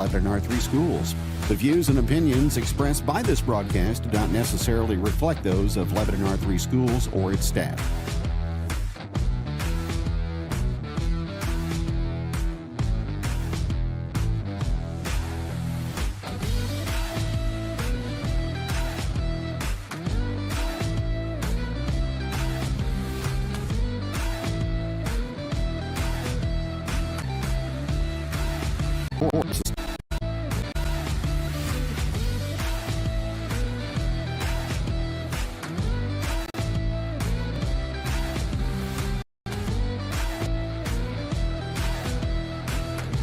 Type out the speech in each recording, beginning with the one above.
Lebanon R3 schools. The views and opinions expressed by this broadcast do not necessarily reflect those of Lebanon R3 schools or its staff.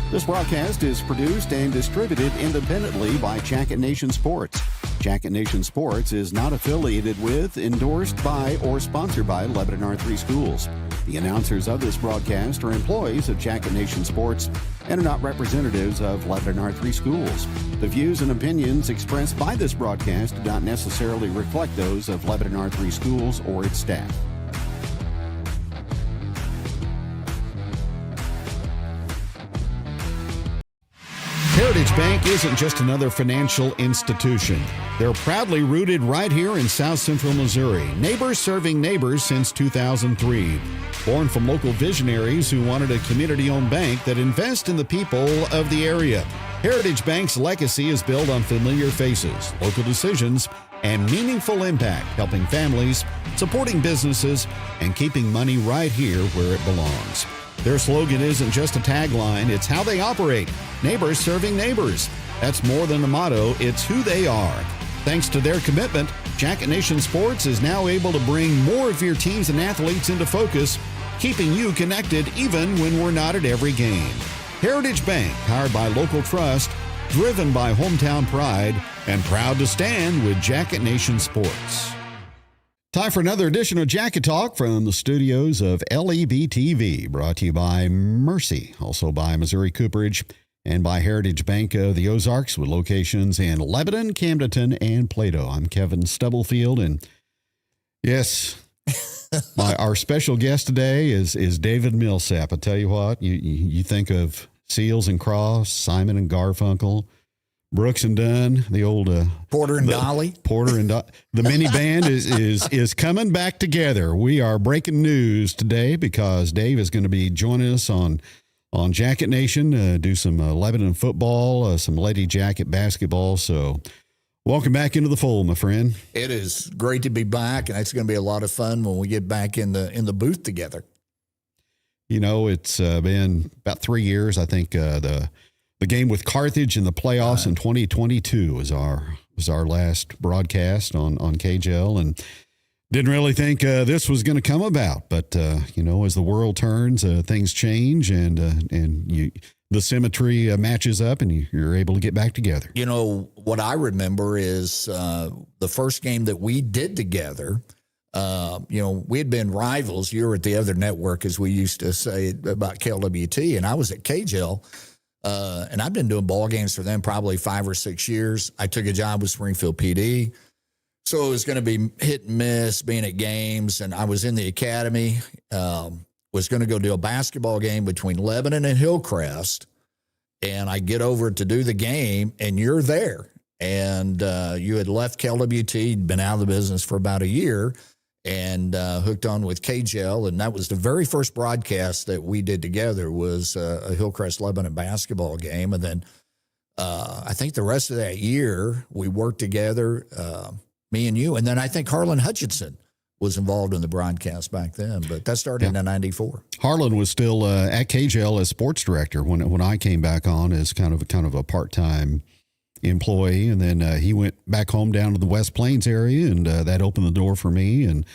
This broadcast is produced and distributed independently by Jacket Nation Sports. Jacket Nation Sports is not affiliated with, endorsed by, or sponsored by Lebanon R3 schools. The announcers of this broadcast are employees of Jacket Nation Sports and are not representatives of Lebanon R3 schools. The views and opinions expressed by this broadcast do not necessarily reflect those of Lebanon R3 schools or its staff. Heritage Bank isn't just another financial institution. They're proudly rooted right here in South Central Missouri, neighbors serving neighbors since 2003. Born from local visionaries who wanted a community-owned bank that invests in the people of the area. Heritage Bank's legacy is built on familiar faces, local decisions, and meaningful impact, helping families, supporting businesses, and keeping money right here where it belongs. Their slogan isn't just a tagline, it's how they operate. Neighbors serving neighbors. That's more than a motto, it's who they are. Thanks to their commitment, Jacket Nation Sports is now able to bring more of your teams and athletes into focus, keeping you connected even when we're not at every game. Heritage Bank, powered by local trust, driven by hometown pride, and proud to stand with Jacket Nation Sports. Time for another edition of Jacket Talk from the studios of LEB TV, brought to you by Mercy, also by Missouri Cooperage, and by Heritage Bank of the Ozarks, with locations in Lebanon, Camdenton, and Plato. I'm Kevin Stubblefield, and yes, our special guest today is David Millsap. I tell you what, you think of Seals and Cross, Simon and Garfunkel, Brooks and Dunn, the old Porter and Dolly. The mini band is coming back together. We are breaking news today because Dave is going to be joining us on Jacket Nation, do some Lebanon football, some Lady Jacket basketball. So welcome back into the fold, my friend. It is great to be back, and it's going to be a lot of fun when we get back in the booth together. You know, it's been about 3 years. I think the game with Carthage in the playoffs in 2022 was our last broadcast on KJL, and didn't really think this was going to come about. But you know, as the world turns, things change, and the symmetry matches up, and you're able to get back together. You know, what I remember is the first game that we did together. You know, we had been rivals. You were at the other network, as we used to say about KLWT, and I was at KJL. And I've been doing ball games for them probably 5 or 6 years. I took a job with Springfield PD. So it was going to be hit and miss being at games. And I was in the academy, was going to go do a basketball game between Lebanon and Hillcrest. And I get over to do the game, and you're there. And you had left KLWT, been out of the business for about a year, and hooked on with KJL. And that was the very first broadcast that we did together, was a Hillcrest Lebanon basketball game. And then I think the rest of that year we worked together, me and you. And then I think Harlan Hutchinson was involved in the broadcast back then, but that started in '94. Harlan was still at KJL as sports director when I came back on as kind of a part-time employee, and then he went back home down to the West Plains area, and that opened the door for me, and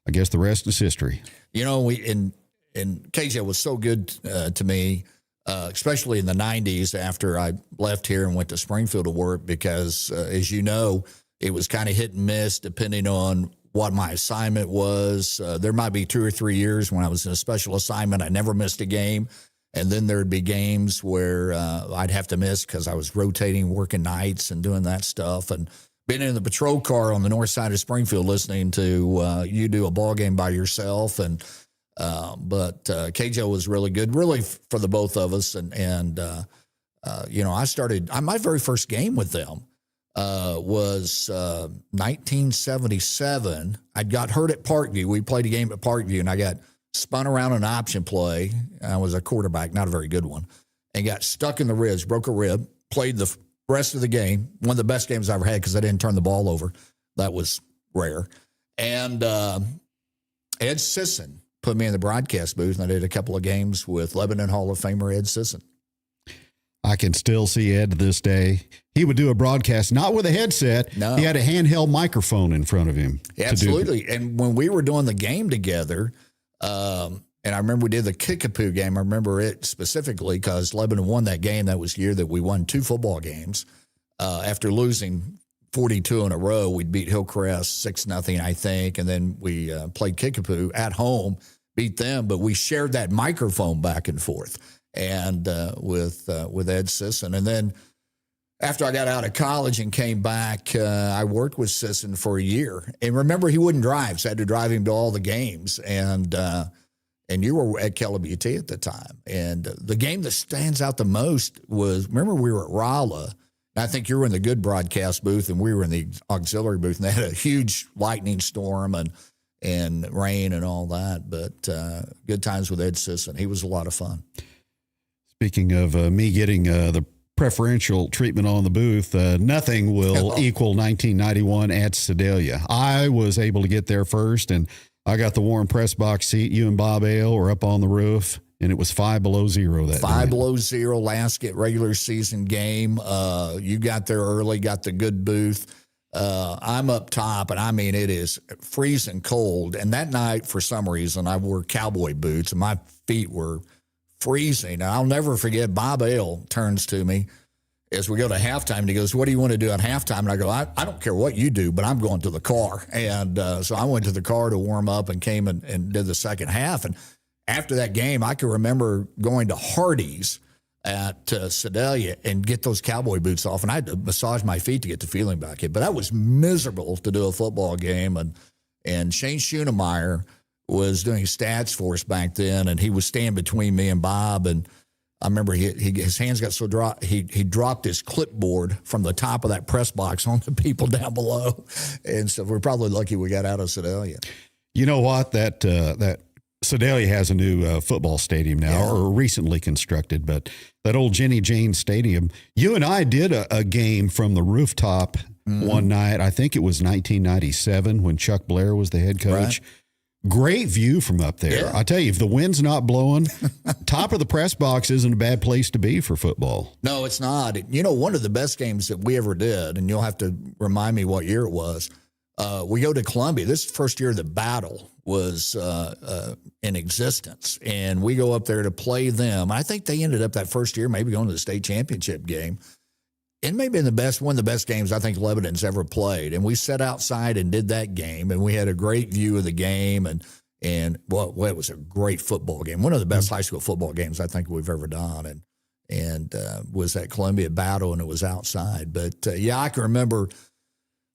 I guess the rest is history. You know, and KJ was so good to me, especially in the 90s after I left here and went to Springfield to work, because as you know, it was kind of hit and miss depending on what my assignment was. There might be 2 or 3 years when I was in a special assignment, I never missed a game. And then there'd be games where I'd have to miss because I was rotating, working nights and doing that stuff. And being in the patrol car on the north side of Springfield listening to you do a ball game by yourself. And but KJ was really good, really for the both of us. And my very first game with them was 1977. I got hurt at Parkview. We played a game at Parkview, and I got spun around an option play. I was a quarterback, not a very good one, and got stuck in the ribs, broke a rib, played the rest of the game. One of the best games I ever had because I didn't turn the ball over. That was rare. And Ed Sisson put me in the broadcast booth, and I did a couple of games with Lebanon Hall of Famer Ed Sisson. I can still see Ed to this day. He would do a broadcast, not with a headset. No. He had a handheld microphone in front of him. Absolutely. And when we were doing the game together, and I remember we did the Kickapoo game. I remember it specifically because Lebanon won that game. That was the year that we won 2 football games. After losing 42 in a row, we beat Hillcrest 6-0, I think, and then we played Kickapoo at home, beat them, but we shared that microphone back and forth. And with Ed Sisson. And then after I got out of college and came back, I worked with Sisson for a year. And remember, he wouldn't drive, so I had to drive him to all the games. And you were at KLWT at the time. And the game that stands out the most was, remember we were at Rolla. I think you were in the good broadcast booth, and we were in the auxiliary booth. And they had a huge lightning storm and rain and all that. But good times with Ed Sisson. He was a lot of fun. Speaking of me getting the preferential treatment on the booth, nothing will equal 1991 at Sedalia. I was able to get there first, and I got the warm press box seat. You and Bob Ale were up on the roof, and it was 5 below zero that night. 5 below zero, last regular season game. You got there early, got the good booth. I'm up top, and I mean, it is freezing cold. And that night, for some reason, I wore cowboy boots, and my feet were freezing. I'll never forget, Bob Ale turns to me as we go to halftime, and he goes, "What do you want to do at halftime?" And I go, I don't care what you do, but I'm going to the car. And so I went to the car to warm up and came and did the second half. And after that game, I can remember going to Hardee's at Sedalia and get those cowboy boots off. And I had to massage my feet to get the feeling back in. But that was miserable to do a football game. And Shane Schoenemeyer was doing stats for us back then, and he was standing between me and Bob. And I remember his hands got so dry, he dropped his clipboard from the top of that press box on the people down below. And so we're probably lucky we got out of Sedalia. You know what? That Sedalia has a new football stadium now, or recently constructed, but that old Jenny Janes Stadium, you and I did a game from the rooftop one night. I think it was 1997 when Chuck Blair was the head coach. Right. Great view from up there. Yeah. I tell you, if the wind's not blowing, top of the press box isn't a bad place to be for football. No, it's not. You know, one of the best games that we ever did, and you'll have to remind me what year it was, we go to Columbia. This is the first year the Battle was in existence, and we go up there to play them. I think they ended up that first year maybe going to the state championship game. It may have been one of the best games I think Lebanon's ever played. And we sat outside and did that game, and we had a great view of the game. And it was a great football game. One of the best high school football games I think we've ever done. And was that Columbia Battle, and it was outside. But, I can remember,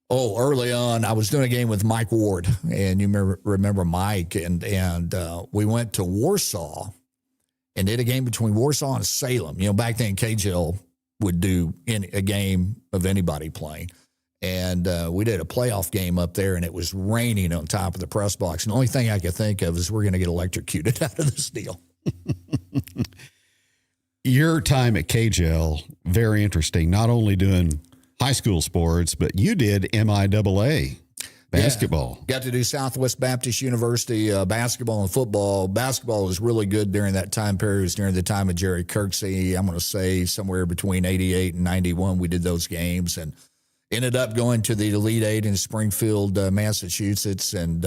early on, I was doing a game with Mike Ward, and you remember Mike. And we went to Warsaw and did a game between Warsaw and Salem. You know, back then, KGL would do a game of anybody playing. And we did a playoff game up there, and it was raining on top of the press box. And the only thing I could think of is we're going to get electrocuted out of this deal. Your time at KGL, very interesting, not only doing high school sports, but you did MIAA basketball. Yeah. Got to do Southwest Baptist University basketball and football. Basketball was really good during that time period. It was during the time of Jerry Kirksey. I'm going to say somewhere between 88 and 91 we did those games, and ended up going to the Elite Eight in Springfield, Massachusetts. And,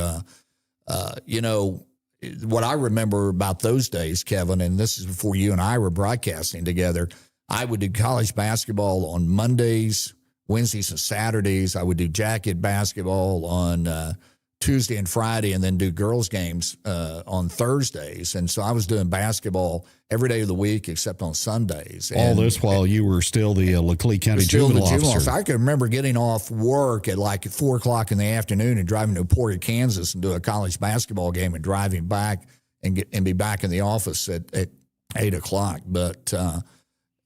what I remember about those days, Kevin, and this is before you and I were broadcasting together, I would do college basketball on Mondays, Wednesdays and Saturdays. I would do jacket basketball on Tuesday and Friday, and then do girls games on Thursdays. And so I was doing basketball every day of the week except on Sundays. All this while you were still the Laclede County juvenile officer. I can remember getting off work at like 4 o'clock in the afternoon and driving to Emporia, Kansas, and do a college basketball game, and driving back and be back in the office at 8 o'clock. But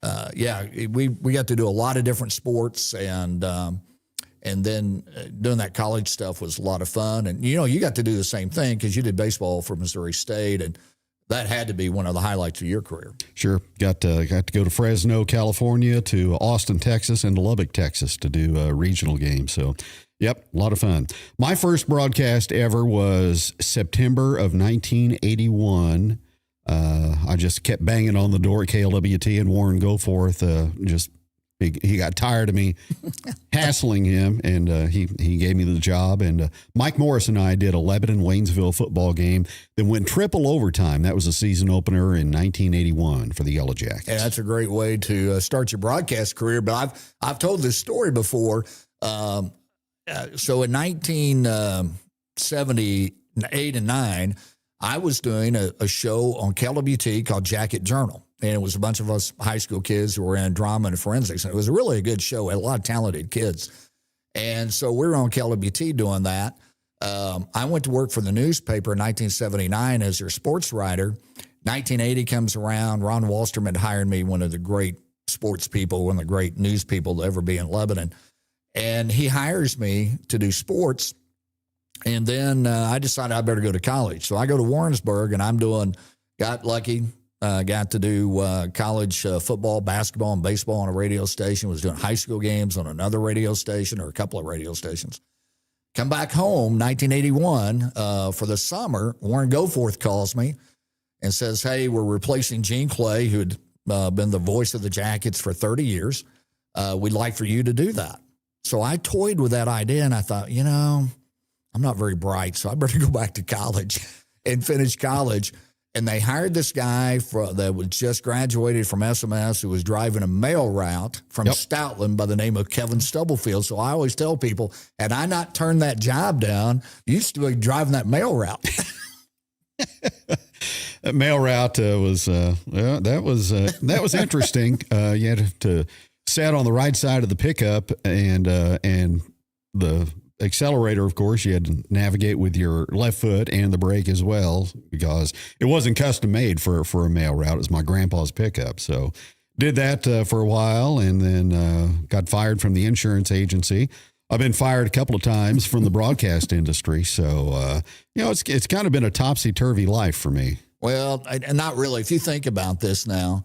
we got to do a lot of different sports, and then doing that college stuff was a lot of fun. And, you got to do the same thing because you did baseball for Missouri State, and that had to be one of the highlights of your career. Sure. Got to go to Fresno, California, to Austin, Texas, and to Lubbock, Texas to do regional games. So, yep, a lot of fun. My first broadcast ever was September of 1981. I just kept banging on the door at KLWT, and Warren Goforth he got tired of me hassling him, and he gave me the job. And Mike Morris and I did a Lebanon Waynesville football game that went triple overtime. That was a season opener in 1981 for the Yellowjackets. Yeah, that's a great way to start your broadcast career. But I've told this story before. So in 1978 and 9, I was doing a show on KLWT called Jacket Journal. And it was a bunch of us high school kids who were in drama and forensics. And it was really a good show. It had a lot of talented kids. And so we were on KLWT doing that. I went to work for the newspaper in 1979 as their sports writer. 1980 comes around. Ron Wallstrom had hired me, one of the great sports people, one of the great news people to ever be in Lebanon. And he hires me to do sports. And then I decided I better go to college. So I go to Warrensburg, and got lucky. Got to do college football, basketball, and baseball on a radio station. Was doing high school games on another radio station, or a couple of radio stations. Come back home, 1981, for the summer. Warren Goforth calls me and says, "Hey, we're replacing Gene Clay, who had been the voice of the Jackets for 30 years. We'd like for you to do that." So I toyed with that idea, and I thought, I'm not very bright, so I better go back to college and finish college. And they hired this guy that was just graduated from SMS, who was driving a mail route from Stoutland by the name of Kevin Stubblefield. So I always tell people, had I not turned that job down, you used to be driving that mail route. That mail route was interesting. You had to sat on the right side of the pickup, and the accelerator, of course, you had to navigate with your left foot and the brake as well, because it wasn't custom made for a mail route. It was my grandpa's pickup. So did that for a while, and then got fired from the insurance agency. I've been fired a couple of times from the broadcast industry. So, it's kind of been a topsy-turvy life for me. Well, and not really. If you think about this now,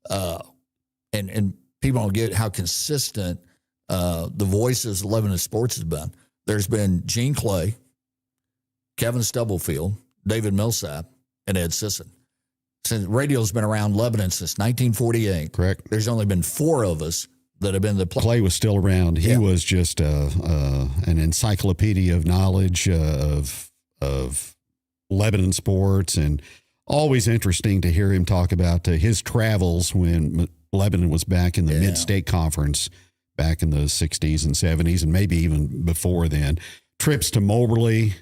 and people don't get how consistent the voices of Lebanon sports has been. There's been Gene Clay, Kevin Stubblefield, David Millsap, and Ed Sisson. Since radio's been around Lebanon since 1948. Correct. There's only been 4 of us that have been the Clay was still around. He was just an encyclopedia of knowledge of Lebanon sports, and always interesting to hear him talk about his travels when Lebanon was back in the Mid-State Conference back in the 60s and 70s, and maybe even before then. Trips to Moberly,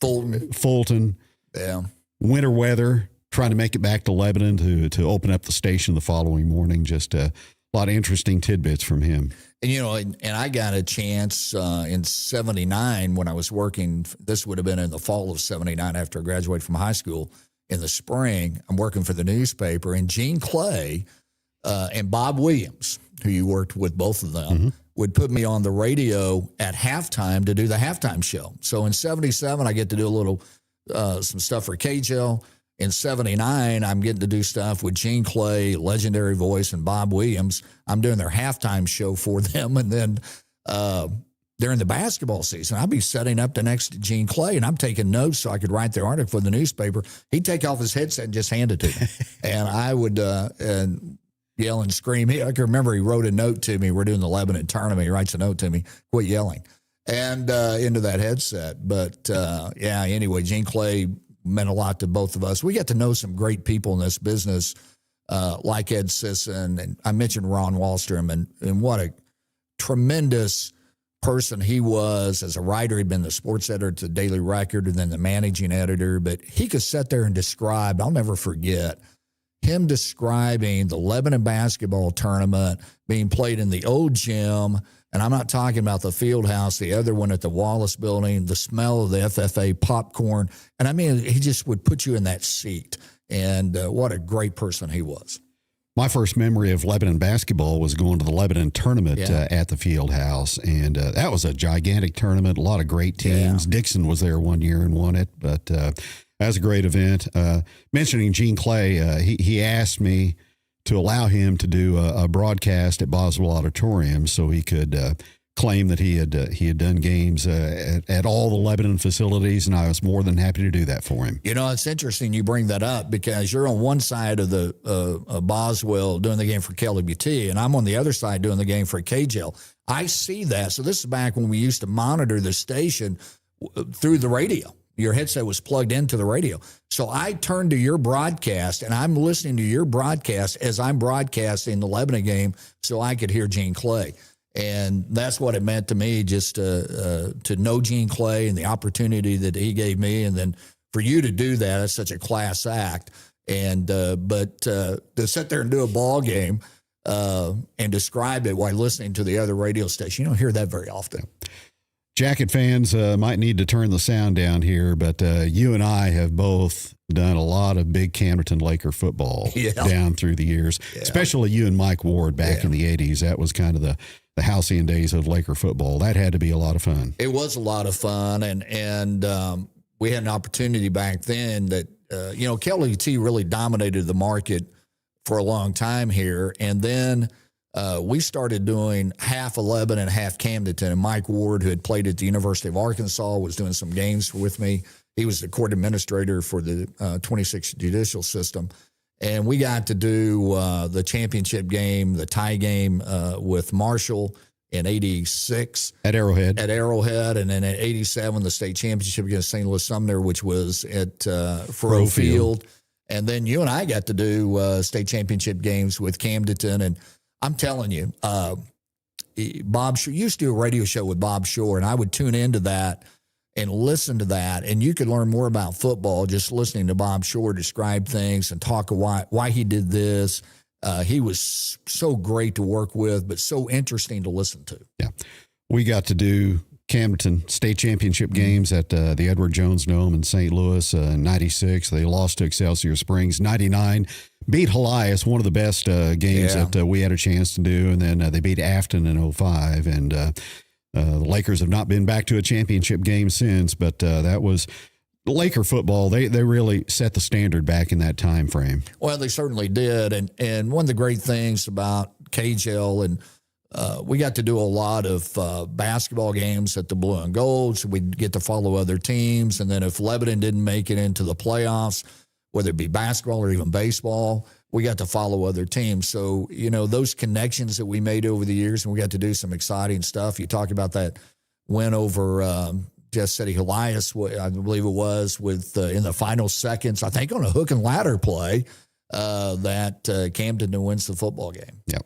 Fulton, winter weather, trying to make it back to Lebanon to open up the station the following morning. Just a lot of interesting tidbits from him. And I got a chance in 79 when I was working. This would have been in the fall of 79 after I graduated from high school. In the spring, I'm working for the newspaper, and Gene Clay and Bob Williams, who you worked with, both of them, would put me on the radio at halftime to do the halftime show. So in 77, I get to do a little some stuff for KJL. In 79, I'm getting to do stuff with Gene Clay, legendary voice, and Bob Williams. I'm doing their halftime show for them. And then during the basketball season, I'd be setting up the next Gene Clay, and I'm taking notes so I could write the article for the newspaper. He'd take off his headset and just hand it to me. And I would yell and scream. I can remember he wrote a note to me. We're doing the Lebanon tournament. He writes a note to me, quit yelling, and into that headset. But, anyway, Gene Clay meant a lot to both of us. We got to know some great people in this business, like Ed Sisson, and I mentioned Ron Wallstrom, and what a tremendous person he was as a writer. He'd been the sports editor to Daily Record and then the managing editor, but he could sit there and describe, I'll never forget, him describing the Lebanon basketball tournament being played in the old gym. And I'm not talking about the field house, the other one at the Wallace building, the smell of the FFA popcorn. And I mean, he just would put you in that seat. And what a great person he was. My first memory of Lebanon basketball was going to the Lebanon tournament at the field house, and that was a gigantic tournament, a lot of great teams. Dixon was there one year and won it, but that was a great event. Mentioning Gene Clay, he asked me to allow him to do a broadcast at Boswell Auditorium so he could claim that he had done games at all the Lebanon facilities, and I was more than happy to do that for him. It's interesting you bring that up because you're on one side of the Boswell doing the game for KWT, and I'm on the other side doing the game for KJL. I see that. So this is back when we used to monitor the station through the radio. Your headset was plugged into the radio. So I turned to your broadcast, and I'm listening to your broadcast as I'm broadcasting the Lebanon game so I could hear Gene Clay. And that's what it meant to me, just to know Gene Clay and the opportunity that he gave me. And then for you to do that, that's such a class act. And but to sit there and do a ball game and describe it while listening to the other radio station, you don't hear that very often. Jacket fans might need to turn the sound down here, but you and I have both done a lot of big Camdenton Laker football down through the years, especially you and Mike Ward back in the 80s. That was kind of the halcyon days of Laker football. That had to be a lot of fun. It was a lot of fun, and we had an opportunity back then that, KLET really dominated the market for a long time here, and then we started doing half Lebanon and half Camdenton, and Mike Ward, who had played at the University of Arkansas, was doing some games with me. He was the court administrator for the 26th Judicial System. And we got to do the championship game, the tie game with Marshall in 86. At Arrowhead. And then at 87, the state championship against St. Louis Sumner, which was at Furrow Field. And then you and I got to do state championship games with Camdenton. And I'm telling you, Bob Shore used to do a radio show with Bob Shore, and I would tune into that and listen to that, and you could learn more about football just listening to Bob Shore describe things and talk why he did this. He was so great to work with, but so interesting to listen to. Yeah. We got to do Camdenton state championship games at the Edward Jones Dome in St. Louis in 96. They lost to Excelsior Springs. 99, beat Helias, one of the best games that we had a chance to do, and then they beat Afton in 05, and the Lakers have not been back to a championship game since, but that was Laker football. They really set the standard back in that time frame. Well, they certainly did, and one of the great things about KJL, and we got to do a lot of basketball games at the Blue and Gold, so we'd get to follow other teams, and then if Lebanon didn't make it into the playoffs, whether it be basketball or even baseball, we got to follow other teams. So, those connections that we made over the years, and we got to do some exciting stuff. You talk about that win over Just City Helias, I believe it was, with in the final seconds, I think on a hook and ladder play, that Camdenton wins the football game. Yep.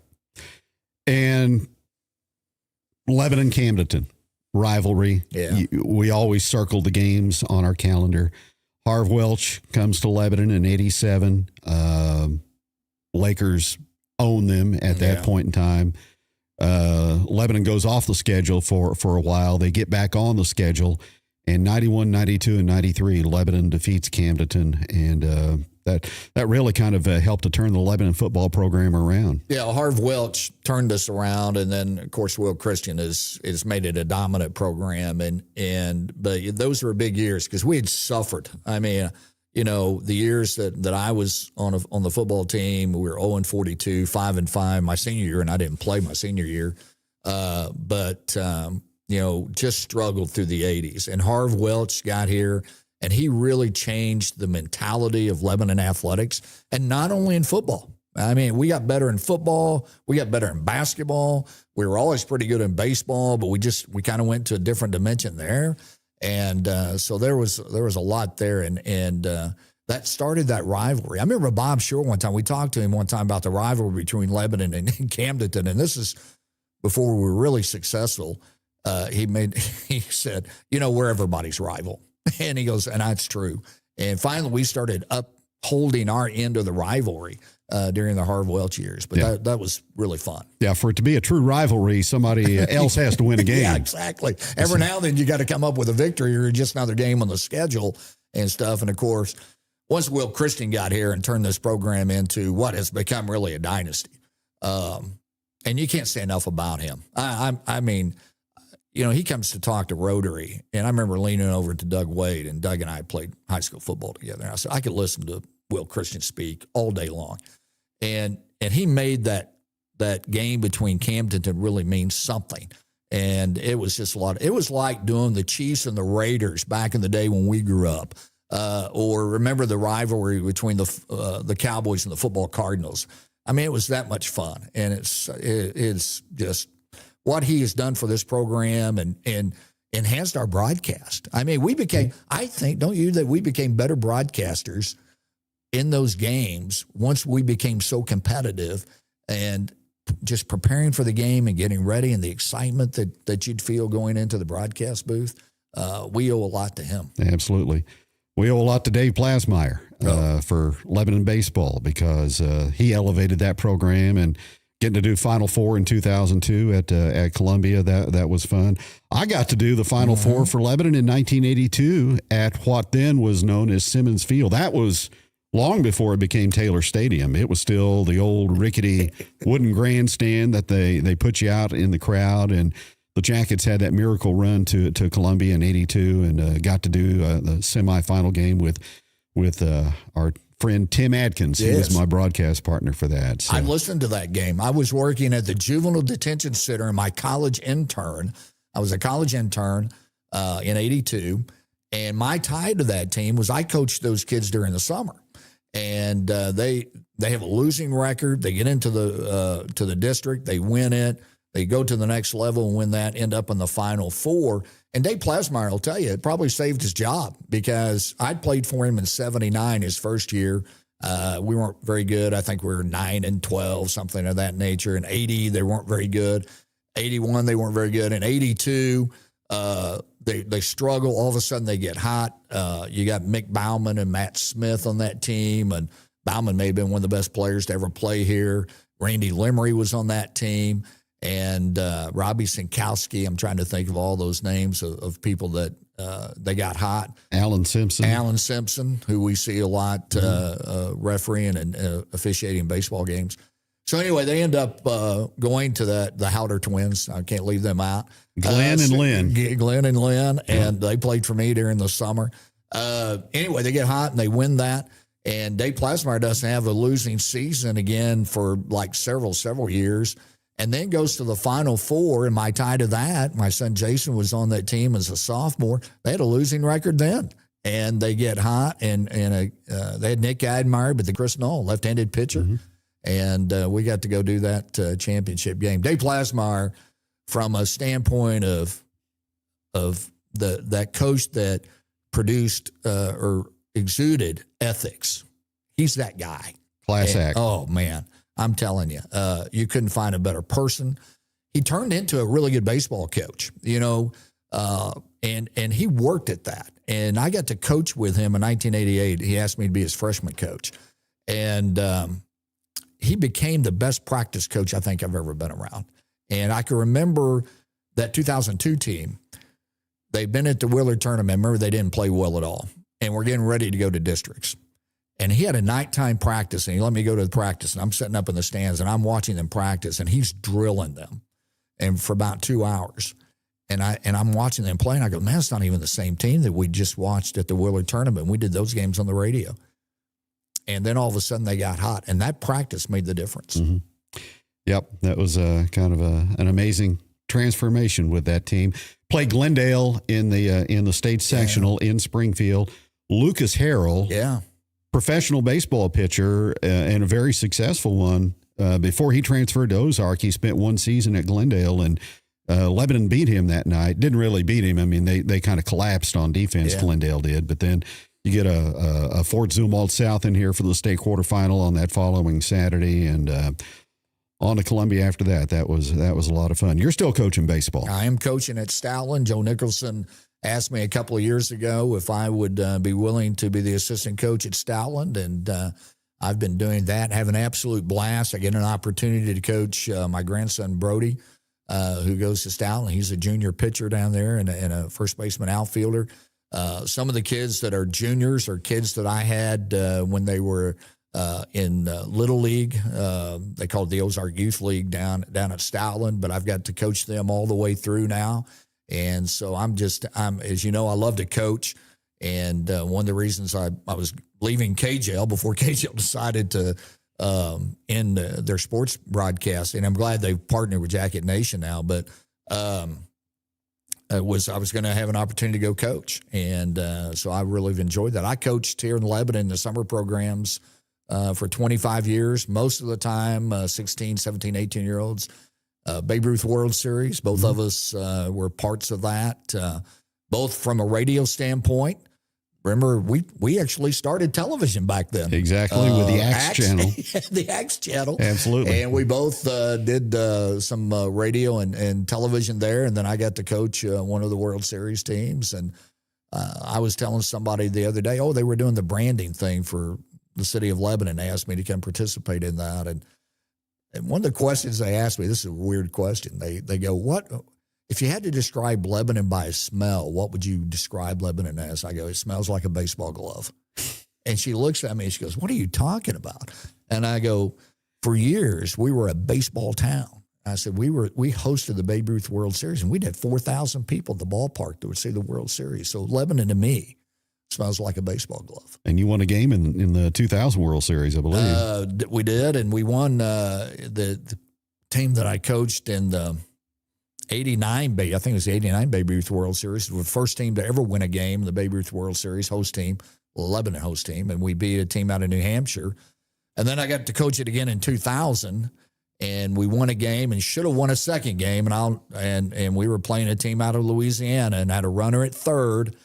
And Lebanon Camdenton rivalry. Yeah. We always circle the games on our calendar. Harv Welch comes to Lebanon in 87. Lakers own them at that point in time. Lebanon goes off the schedule for a while. They get back on the schedule. And 91, 92, and 93, Lebanon defeats Camdenton. And that really kind of helped to turn the Lebanon football program around. Yeah, Harv Welch turned us around. And then, of course, Will Christian has made it a dominant program. But those were big years because we had suffered. I mean, the years that I was on the football team, we were 0-42, 5-5 my senior year, and I didn't play my senior year. But just struggled through the 80s. And Harv Welch got here, and he really changed the mentality of Lebanon athletics, and not only in football. I mean, we got better in football. We got better in basketball. We were always pretty good in baseball, but we kind of went to a different dimension there. And so there was a lot there, and that started that rivalry. I remember Bob Shore one time. We talked to him one time about the rivalry between Lebanon and Camdenton, and this is before we were really successful. He said, we're everybody's rival, and he goes, and that's true. And finally, we started upholding our end of the rivalry during the Harv Welch years, but that was really fun. Yeah, for it to be a true rivalry, somebody else has to win a game. Yeah, exactly. Every now and then you got to come up with a victory or just another game on the schedule and stuff. And of course, once Will Christian got here and turned this program into what has become really a dynasty. And you can't say enough about him. I mean, he comes to talk to Rotary, and I remember leaning over to Doug Wade, and Doug and I played high school football together. And I said, I could listen to Will Christian speak all day long. And he made that game between Camden to really mean something. And it was just a lot. It was like doing the Chiefs and the Raiders back in the day when we grew up. Or remember the rivalry between the Cowboys and the football Cardinals. I mean, it was that much fun. And it's just what he has done for this program and enhanced our broadcast. I mean, we became, I think, don't you, that we became better broadcasters in those games once we became so competitive and just preparing for the game and getting ready and the excitement that you'd feel going into the broadcast booth. We owe a lot to him. Absolutely. We owe a lot to Dave Plasmeyer for Lebanon baseball because he elevated that program, and getting to do Final Four in 2002 at Columbia, that was fun. I got to do the Final Four for Lebanon in 1982 at what then was known as Simmons Field. That was long before it became Taylor Stadium. It was still the old rickety wooden grandstand that they put you out in the crowd, and the Jackets had that miracle run to Columbia in 82 and got to do the semifinal game with our friend Tim Adkins. He was my broadcast partner for that. So. I listened to that game. I was working at the Juvenile Detention Center in my college intern. I was a college intern in 82, and my tie to that team was I coached those kids during the summer. And they have a losing record. They get into the district. They win it. They go to the next level and win that, end up in the Final Four. And Dave Plasmeyer will tell you, it probably saved his job because I'd played for him in 79, his first year. We weren't very good. I think we were 9-12, something of that nature. In 80, they weren't very good. 81, they weren't very good. In 82, they struggle. All of a sudden, they get hot. You got Mick Bauman and Matt Smith on that team, and Bauman may have been one of the best players to ever play here. Randy Lemery was on that team, and Robbie Sinkowski. I'm trying to think of all those names of people that they got hot. Alan Simpson, who we see a lot refereeing and officiating baseball games. So anyway, they end up going to the Howder twins. I can't leave them out. Glenn and Lynn. And they played for me during the summer. Anyway, they get hot and they win that. And Dave Plasmeyer doesn't have a losing season again for like several years, and then goes to the Final Four. And my tie to that, my son Jason was on that team as a sophomore. They had a losing record then. And they get hot, and they had Nick Admire, but the Chris Knoll, left-handed pitcher. And we got to go do that championship game. Dave Plasmeyer, from a standpoint of that coach that produced or exuded ethics, he's that guy. Class act. Oh, man, I'm telling you, you couldn't find a better person. He turned into a really good baseball coach, and he worked at that. And I got to coach with him in 1988. He asked me to be his freshman coach. And he became the best practice coach I think I've ever been around. And I can remember that 2002 team, they've been at the Willard tournament. Remember, they didn't play well at all. And we're getting ready to go to districts. And he had a nighttime practice, and he let me go to the practice. And I'm sitting up in the stands, and I'm watching them practice, and he's drilling them and for about 2 hours. And I'm watching them play, and I go, man, it's not even the same team that we just watched at the Willard tournament. We did those games on the radio. And then all of a sudden they got hot, and that practice made the difference. Yep, that was kind of an amazing transformation with that team. Played Glendale in the state sectional in Springfield. Lucas Harrell, professional baseball pitcher and a very successful one. Before he transferred to Ozark, he spent one season at Glendale, and Lebanon beat him that night. Didn't really beat him. I mean, they kind of collapsed on defense, Glendale did, but then you get a Fort Zumwalt South in here for the state quarterfinal on that following Saturday, and on to Columbia after that. That was a lot of fun. You're still coaching baseball. I am coaching at Stoutland. Joe Nicholson asked me a couple of years ago if I would be willing to be the assistant coach at Stoutland, and I've been doing that, having an absolute blast. I get an opportunity to coach my grandson Brody, who goes to Stoutland. He's a junior pitcher down there and a first baseman outfielder. Some of the kids that are juniors are kids that I had when they were in Little League. They call it the Ozark Youth League down at Stowland, but I've got to coach them all the way through now. And so I'm as you know, I love to coach. And one of the reasons I was leaving KJL before KJL decided to end their sports broadcast, and I'm glad they've partnered with Jacket Nation now, but I was going to have an opportunity to go coach. And so I really have enjoyed that. I coached here in Lebanon the summer programs for 25 years, most of the time 16, 17, 18-year-olds. Babe Ruth World Series, both of us were parts of that, both from a radio standpoint. Remember, we actually started television back then. Exactly, with the Axe channel. The Axe channel. Absolutely. And we both did some radio and television there, and then I got to coach one of the World Series teams. And I was telling somebody the other day, they were doing the branding thing for the city of Lebanon. They asked me to come participate in that. And one of the questions they asked me, this is a weird question. They go, what... If you had to describe Lebanon by a smell, what would you describe Lebanon as? I go, it smells like a baseball glove. And she looks at me and she goes, what are you talking about? And I go, for years, we were a baseball town. I said, we hosted the Babe Ruth World Series, and we had 4,000 people at the ballpark that would see the World Series. So Lebanon to me smells like a baseball glove. And you won a game in the 2000 World Series, I believe. We did, and we won the team that I coached in the 89, I think it was the 89 Babe Ruth World Series. It was the first team to ever win a game in the Babe Ruth World Series, host team, Lebanon host team, and we beat a team out of New Hampshire. And then I got to coach it again in 2000, and we won a game and should have won a second game. And we were playing a team out of Louisiana and had a runner at third.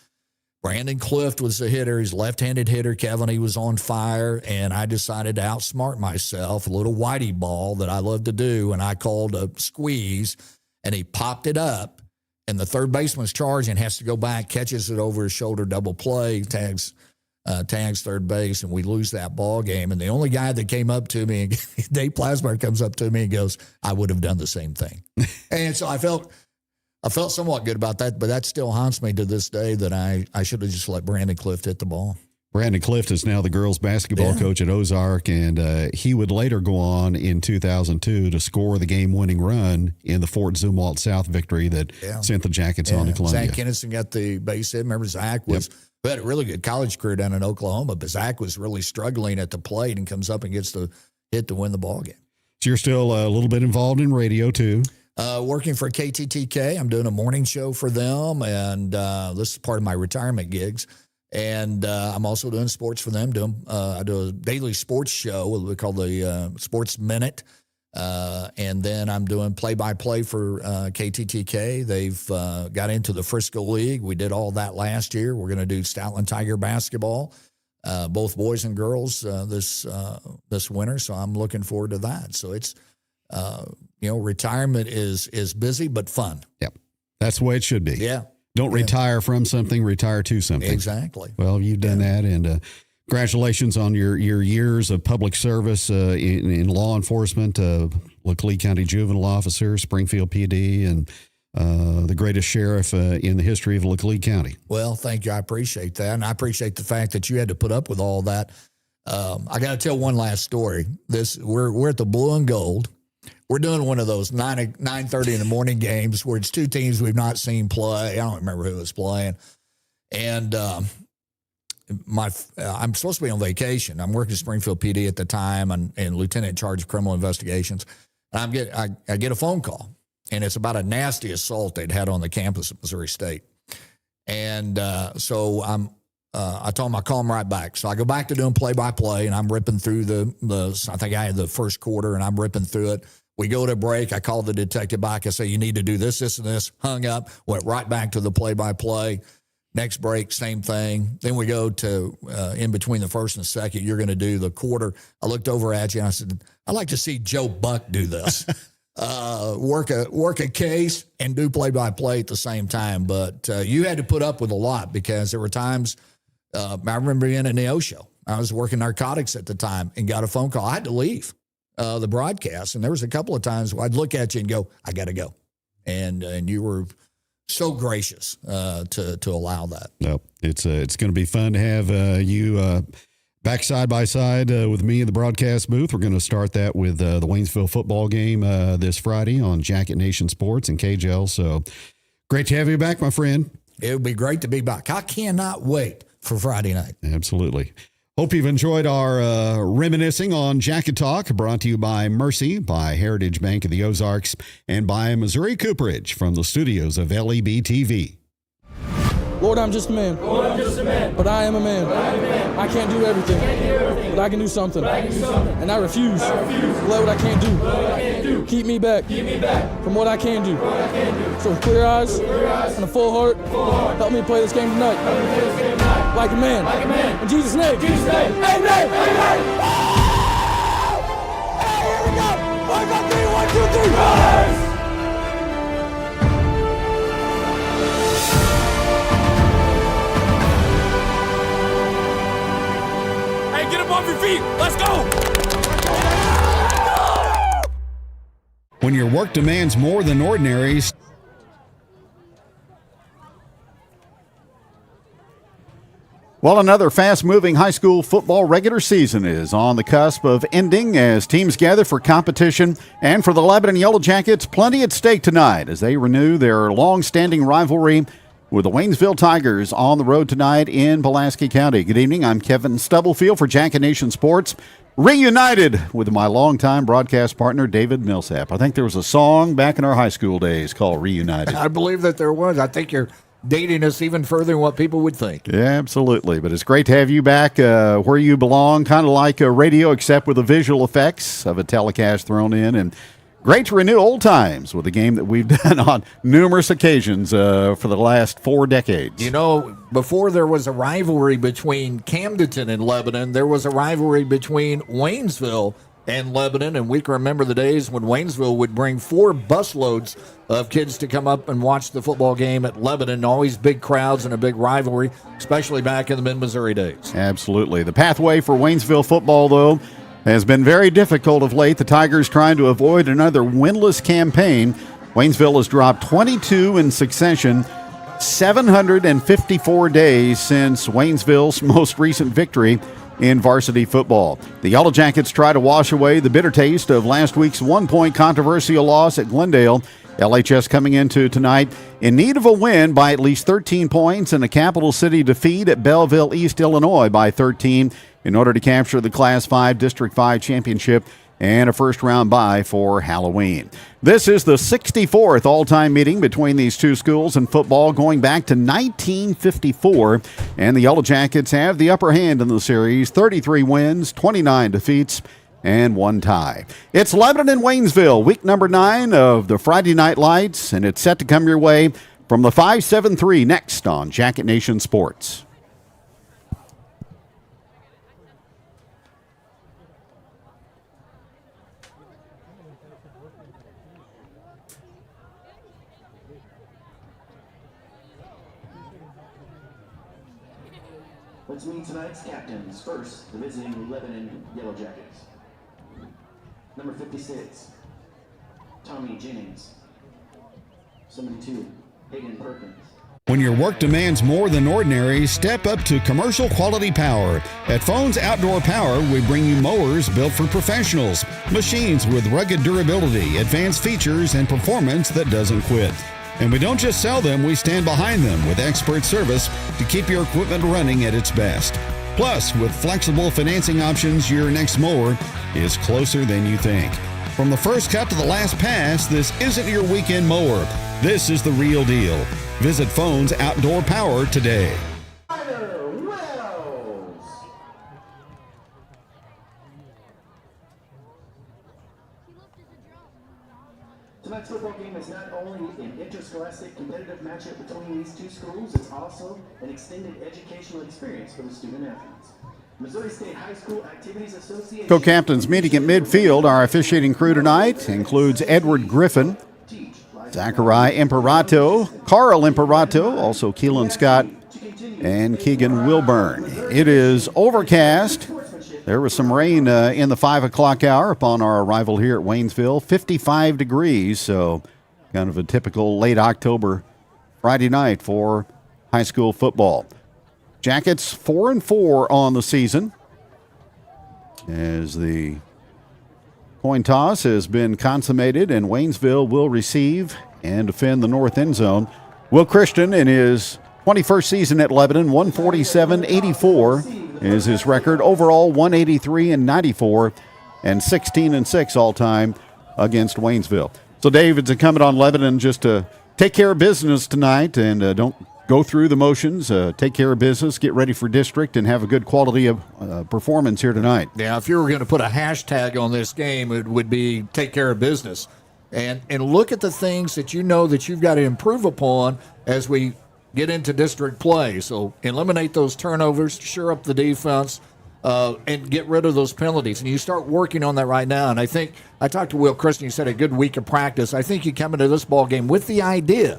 Brandon Clift was the hitter. He's a left-handed hitter. Kevin, he was on fire, and I decided to outsmart myself, a little whitey ball that I love to do, and I called a squeeze. And he popped it up, and the third baseman's charging, has to go back, catches it over his shoulder, double play, tags third base, and we lose that ball game. And the only guy that came up to me, Dave Plasmer comes up to me and goes, I would have done the same thing. And so I felt somewhat good about that, but that still haunts me to this day that I should have just let Brandon Clift hit the ball. Brandon Clift is now the girls basketball coach at Ozark, and he would later go on in 2002 to score the game-winning run in the Fort Zumwalt South victory that sent the Jackets on to Columbia. Zach Kennison got the base hit. Remember, Zach who had a really good college career down in Oklahoma, but Zach was really struggling at the plate and comes up and gets the hit to win the ball game. So you're still a little bit involved in radio, too? Working for KTTK. I'm doing a morning show for them, and this is part of my retirement gigs. And I'm also doing sports for them. I do a daily sports show, what we call the Sports Minute. And then I'm doing play-by-play for KTTK. They've got into the Frisco League. We did all that last year. We're going to do Stoutland Tiger basketball, both boys and girls this winter. So I'm looking forward to that. So it's, retirement is busy but fun. Yep. That's the way it should be. Yeah. Don't retire from something, retire to something. Exactly. Well, you've done that, and congratulations on your years of public service in law enforcement, Laclede County Juvenile Officer, Springfield PD, and the greatest sheriff in the history of Laclede County. Well, thank you. I appreciate that, and I appreciate the fact that you had to put up with all that. I got to tell one last story. We're at the Blue and Gold. We're doing one of those 9:30 in the morning games where it's two teams we've not seen play. I don't remember who was playing. And I'm supposed to be on vacation. I'm working at Springfield PD at the time and lieutenant in charge of criminal investigations. And I get a phone call, and it's about a nasty assault they'd had on the campus at Missouri State. And so I told him I'll call him right back. So I go back to doing play-by-play, and I'm ripping through I think I had the first quarter, and I'm ripping through it. We go to break. I call the detective back. I say, you need to do this, this, and this. Hung up, went right back to the play-by-play. Next break, same thing. Then we go to in between the first and second, you're going to do the quarter. I looked over at you, and I said, I'd like to see Joe Buck do this. Work a case and do play-by-play at the same time. But you had to put up with a lot because there were times I remember being in the O show. I was working narcotics at the time and got a phone call. I had to leave the broadcast, and there was a couple of times where I'd look at you and go, I got to go. And you were so gracious to allow that. Yep. It's going to be fun to have you back side by side with me in the broadcast booth. We're going to start that with the Waynesville football game this Friday on Jacket Nation Sports and KJL. So great to have you back, my friend. It would be great to be back. I cannot wait for Friday night. Absolutely. Hope you've enjoyed our reminiscing on Jacket Talk, brought to you by Mercy, by Heritage Bank of the Ozarks, and by Missouri Cooperage from the studios of LEB TV. Lord, I'm just a man. Lord, I'm just a man. But I am a man. But I am a man. I can't do everything. But I can do something. And I refuse to let what I can't do. Keep me back. From what I can do. So with clear eyes and a full heart, help me play this game tonight. Like a man. In Jesus' name. Amen. Hey, here we go. 5, 4, 3, 1, 2, 3. Rise! Get up off your feet. Let's go. When your work demands more than ordinary. Well, another fast-moving high school football regular season is on the cusp of ending as teams gather for competition. And for the Lebanon Yellowjackets, plenty at stake tonight as they renew their long-standing rivalry with the Waynesville Tigers on the road tonight in Pulaski County. Good evening. I'm Kevin Stubblefield for Jacket Nation Sports. Reunited with my longtime broadcast partner, David Millsap. I think there was a song back in our high school days called Reunited. I believe that there was. I think you're dating us even further than what people would think. Yeah, absolutely. But it's great to have you back where you belong, kind of like a radio, except with the visual effects of a telecast thrown in. And great to renew old times with a game that we've done on numerous occasions for the last 4 decades. You know, before there was a rivalry between Camdenton and Lebanon, there was a rivalry between Waynesville and Lebanon, and we can remember the days when Waynesville would bring 4 busloads of kids to come up and watch the football game at Lebanon. Always big crowds and a big rivalry, especially back in the mid-Missouri days. Absolutely. The pathway for Waynesville football, though, has been very difficult of late. The Tigers trying to avoid another winless campaign. Waynesville has dropped 22 in succession, 754 days since Waynesville's most recent victory in varsity football. The Yellowjackets try to wash away the bitter taste of last week's 1-point controversial loss at Glendale. LHS coming into tonight in need of a win by at least 13 points and a capital city defeat at Belleville, East Illinois by 13 in order to capture the Class 5 District 5 championship and a first-round bye for Halloween. This is the 64th all-time meeting between these two schools in football going back to 1954, and the Yellowjackets have the upper hand in the series, 33 wins, 29 defeats, and 1 tie. It's Lebanon and Waynesville, week number 9 of the Friday Night Lights, and it's set to come your way from the 573 next on Jacket Nation Sports. Let's meet tonight's captains. First, the visiting Lebanon Yellowjackets. Number 56, Tommy Jennings. 72, Hayden Perkins. When your work demands more than ordinary, step up to commercial quality power. At Phones Outdoor Power, we bring you mowers built for professionals, machines with rugged durability, advanced features, and performance that doesn't quit. And we don't just sell them, we stand behind them with expert service to keep your equipment running at its best. Plus, with flexible financing options, your next mower is closer than you think. From the first cut to the last pass, this isn't your weekend mower. This is the real deal. Visit Phones Outdoor Power today. Tonight's football game is not only an interscholastic competitive matchup between these two schools, it's also an extended educational experience for the student athletes. Missouri State High School Activities Association Co-captains meeting at midfield. Our officiating crew tonight includes Edward Griffin, Zachariah Imperato, Carl Imperato, also Keelan Scott, and Keegan Wilburn. It is overcast. There was some rain in the 5 o'clock hour upon our arrival here at Waynesville. 55 degrees, so kind of a typical late October Friday night for high school football. Jackets 4-4 on the season, as the coin toss has been consummated, and Waynesville will receive and defend the north end zone. Will Christian, in his 21st season at Lebanon, 147-84 is his record. Overall, 183-94, and 16-6 all-time against Waynesville. So, Dave, it's incumbent on Lebanon just to take care of business tonight and don't go through the motions. Take care of business, get ready for district, and have a good quality of performance here tonight. Yeah, if you were going to put a hashtag on this game, it would be take care of business. And look at the things that you know that you've got to improve upon as we get into district play. So eliminate those turnovers, shore up the defense, and get rid of those penalties. And you start working on that right now. And I think I talked to Will Christian. He said a good week of practice. I think you come into this ball game with the idea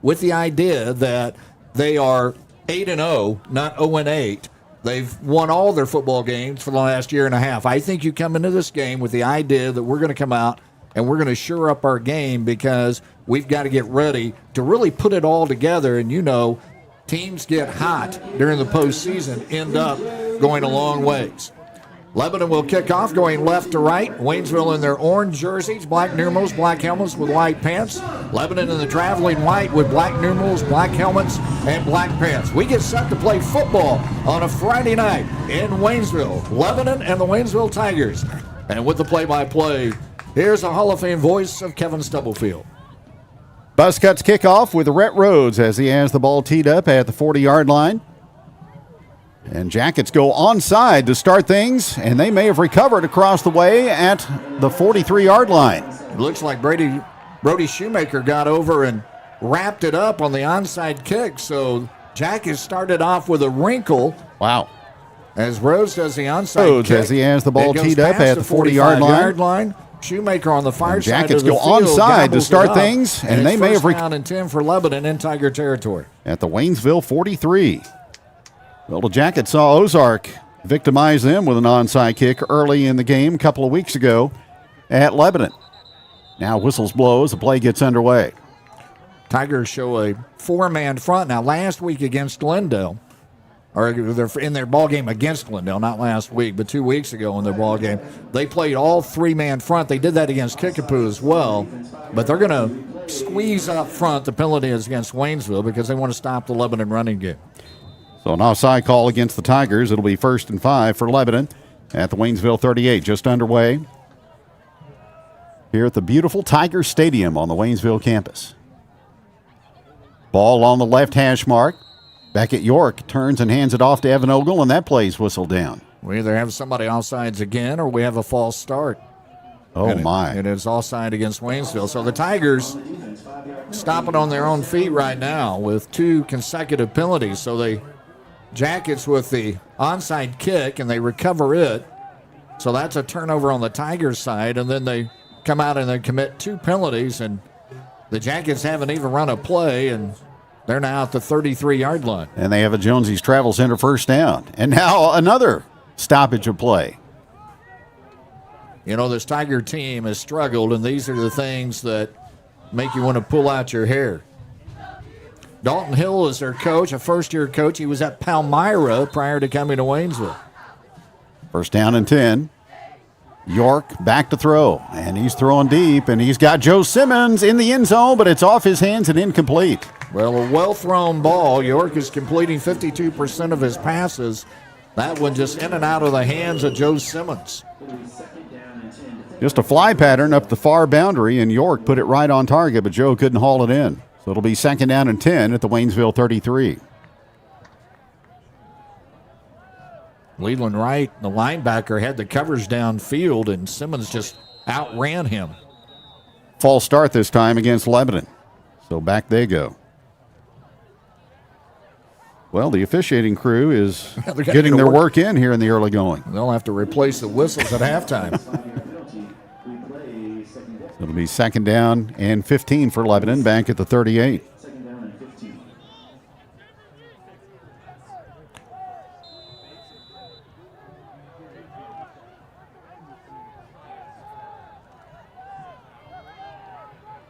that they are 8-0, not 0-8. They've won all their football games for the last year and a half. I think you come into this game with the idea that we're going to come out and we're going to shore up our game because we've got to get ready to really put it all together. And, you know, teams get hot during the postseason, end up going a long ways. Lebanon will kick off going left to right. Waynesville in their orange jerseys, black numerals, black helmets with white pants. Lebanon in the traveling white with black numerals, black helmets, and black pants. We get set to play football on a Friday night in Waynesville. Lebanon and the Waynesville Tigers. And with the play-by-play, here's the Hall of Fame voice of Kevin Stubblefield. Buzzcuts kickoff with Rhett Rhodes as he has the ball teed up at the 40-yard line. And Jackets go onside to start things, and they may have recovered across the way at the 43-yard line. It looks like Brody Shoemaker got over and wrapped it up on the onside kick, so Jackets started off with a wrinkle. Wow. As Rhodes does the onside kick. As he has the ball teed up at the 40-yard line. Shoemaker on the far side Jackets of the go field, onside to start things, and they may have down and 10 for Lebanon in Tiger territory. At the Waynesville 43. Well, the Jackets saw Ozark victimize them with an onside kick early in the game a couple of weeks ago at Lebanon. Now whistles blow as the play gets underway. Tigers show a four-man front. Now, last week against Glendale, or they're in their ball game against Glendale, not last week, but 2 weeks ago in their ball game, they played all three-man front. They did that against Kickapoo as well, but they're going to squeeze up front. The penalty is against Waynesville because they want to stop the Lebanon running game. So an offside call against the Tigers. It'll be 1st and 5 for Lebanon at the Waynesville 38, just underway here at the beautiful Tiger Stadium on the Waynesville campus. Ball on the left hash mark. Back at York, turns and hands it off to Evan Ogle, and that play's whistled down. We either have somebody offsides again or we have a false start. Oh, my. And it's offside against Waynesville. So the Tigers stopping on their own feet right now with 2 consecutive penalties. So they Jackets with the onside kick, and they recover it. So that's a turnover on the Tigers side, and then they come out and they commit 2 penalties, and the Jackets haven't even run a play, and they're now at the 33-yard line. And they have a Jonesy's Travel Center first down. And now another stoppage of play. You know, this Tiger team has struggled, and these are the things that make you want to pull out your hair. Dalton Hill is their coach, a first-year coach. He was at Palmyra prior to coming to Waynesville. First down and 10. York back to throw, and he's throwing deep, and he's got Joe Simmons in the end zone, but it's off his hands and incomplete. Well, a well-thrown ball. York is completing 52% of his passes. That one just in and out of the hands of Joe Simmons. Just a fly pattern up the far boundary, and York put it right on target, but Joe couldn't haul it in. So it'll be 2nd down and 10 at the Waynesville 33. Leland Wright, the linebacker, had the coverage downfield, and Simmons just outran him. False start this time against Lebanon. So back they go. Well, the officiating crew is getting their work in here in the early going. They'll have to replace the whistles at halftime. It'll be 2nd down and 15 for Lebanon, back at the 38.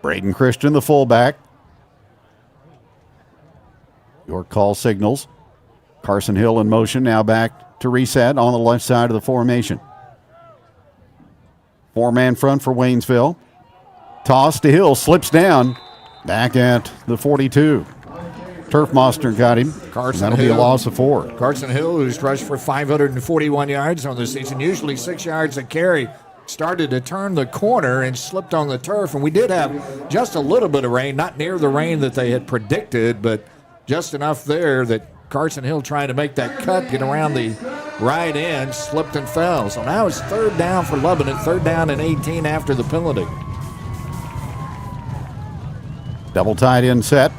Braden Christian, the fullback. Your call signals. Carson Hill in motion, now back to reset on the left side of the formation. 4-man front for Waynesville. Toss to Hill, slips down, back at the 42. Turf Monster got him. That'll be a loss of 4. Carson Hill, who's rushed for 541 yards on the season, usually 6 yards a carry, started to turn the corner and slipped on the turf. And we did have just a little bit of rain, not near the rain that they had predicted, but just enough there that Carson Hill, trying to make that cut, get around the right end, slipped and fell. So now it's 3rd down for Lebanon, 3rd down and 18 after the penalty. Double tight end set.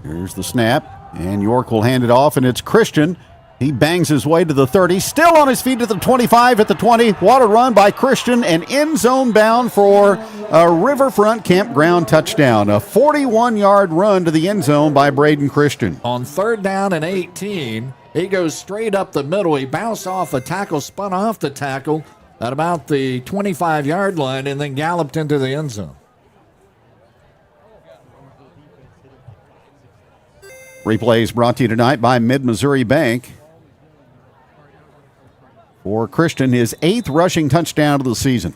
Here's the snap, and York will hand it off, and it's Christian. He bangs his way to the 30, still on his feet at the 25, at the 20. What a run by Christian, and end zone bound for a Riverfront Campground touchdown. A 41-yard run to the end zone by Braden Christian. On 3rd down and 18, he goes straight up the middle. He bounced off a tackle, spun off the tackle at about the 25-yard line, and then galloped into the end zone. Replays brought to you tonight by Mid-Missouri Bank. For Christian, his 8th rushing touchdown of the season.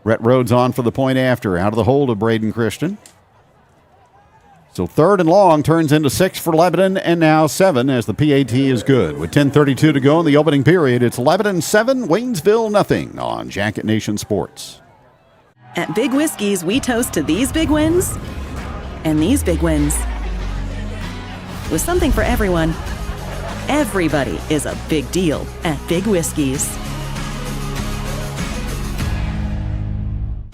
Rhett Rhodes on for the point after, out of the hold of Braden Christian. So 3rd and long turns into 6 for Lebanon, and now 7 as the PAT is good. With 10:32 to go in the opening period, it's Lebanon 7, Waynesville nothing on Jacket Nation Sports. At Big Whiskey's, we toast to these big wins and these big wins. With something for everyone. Everybody is a big deal at Big Whiskey's.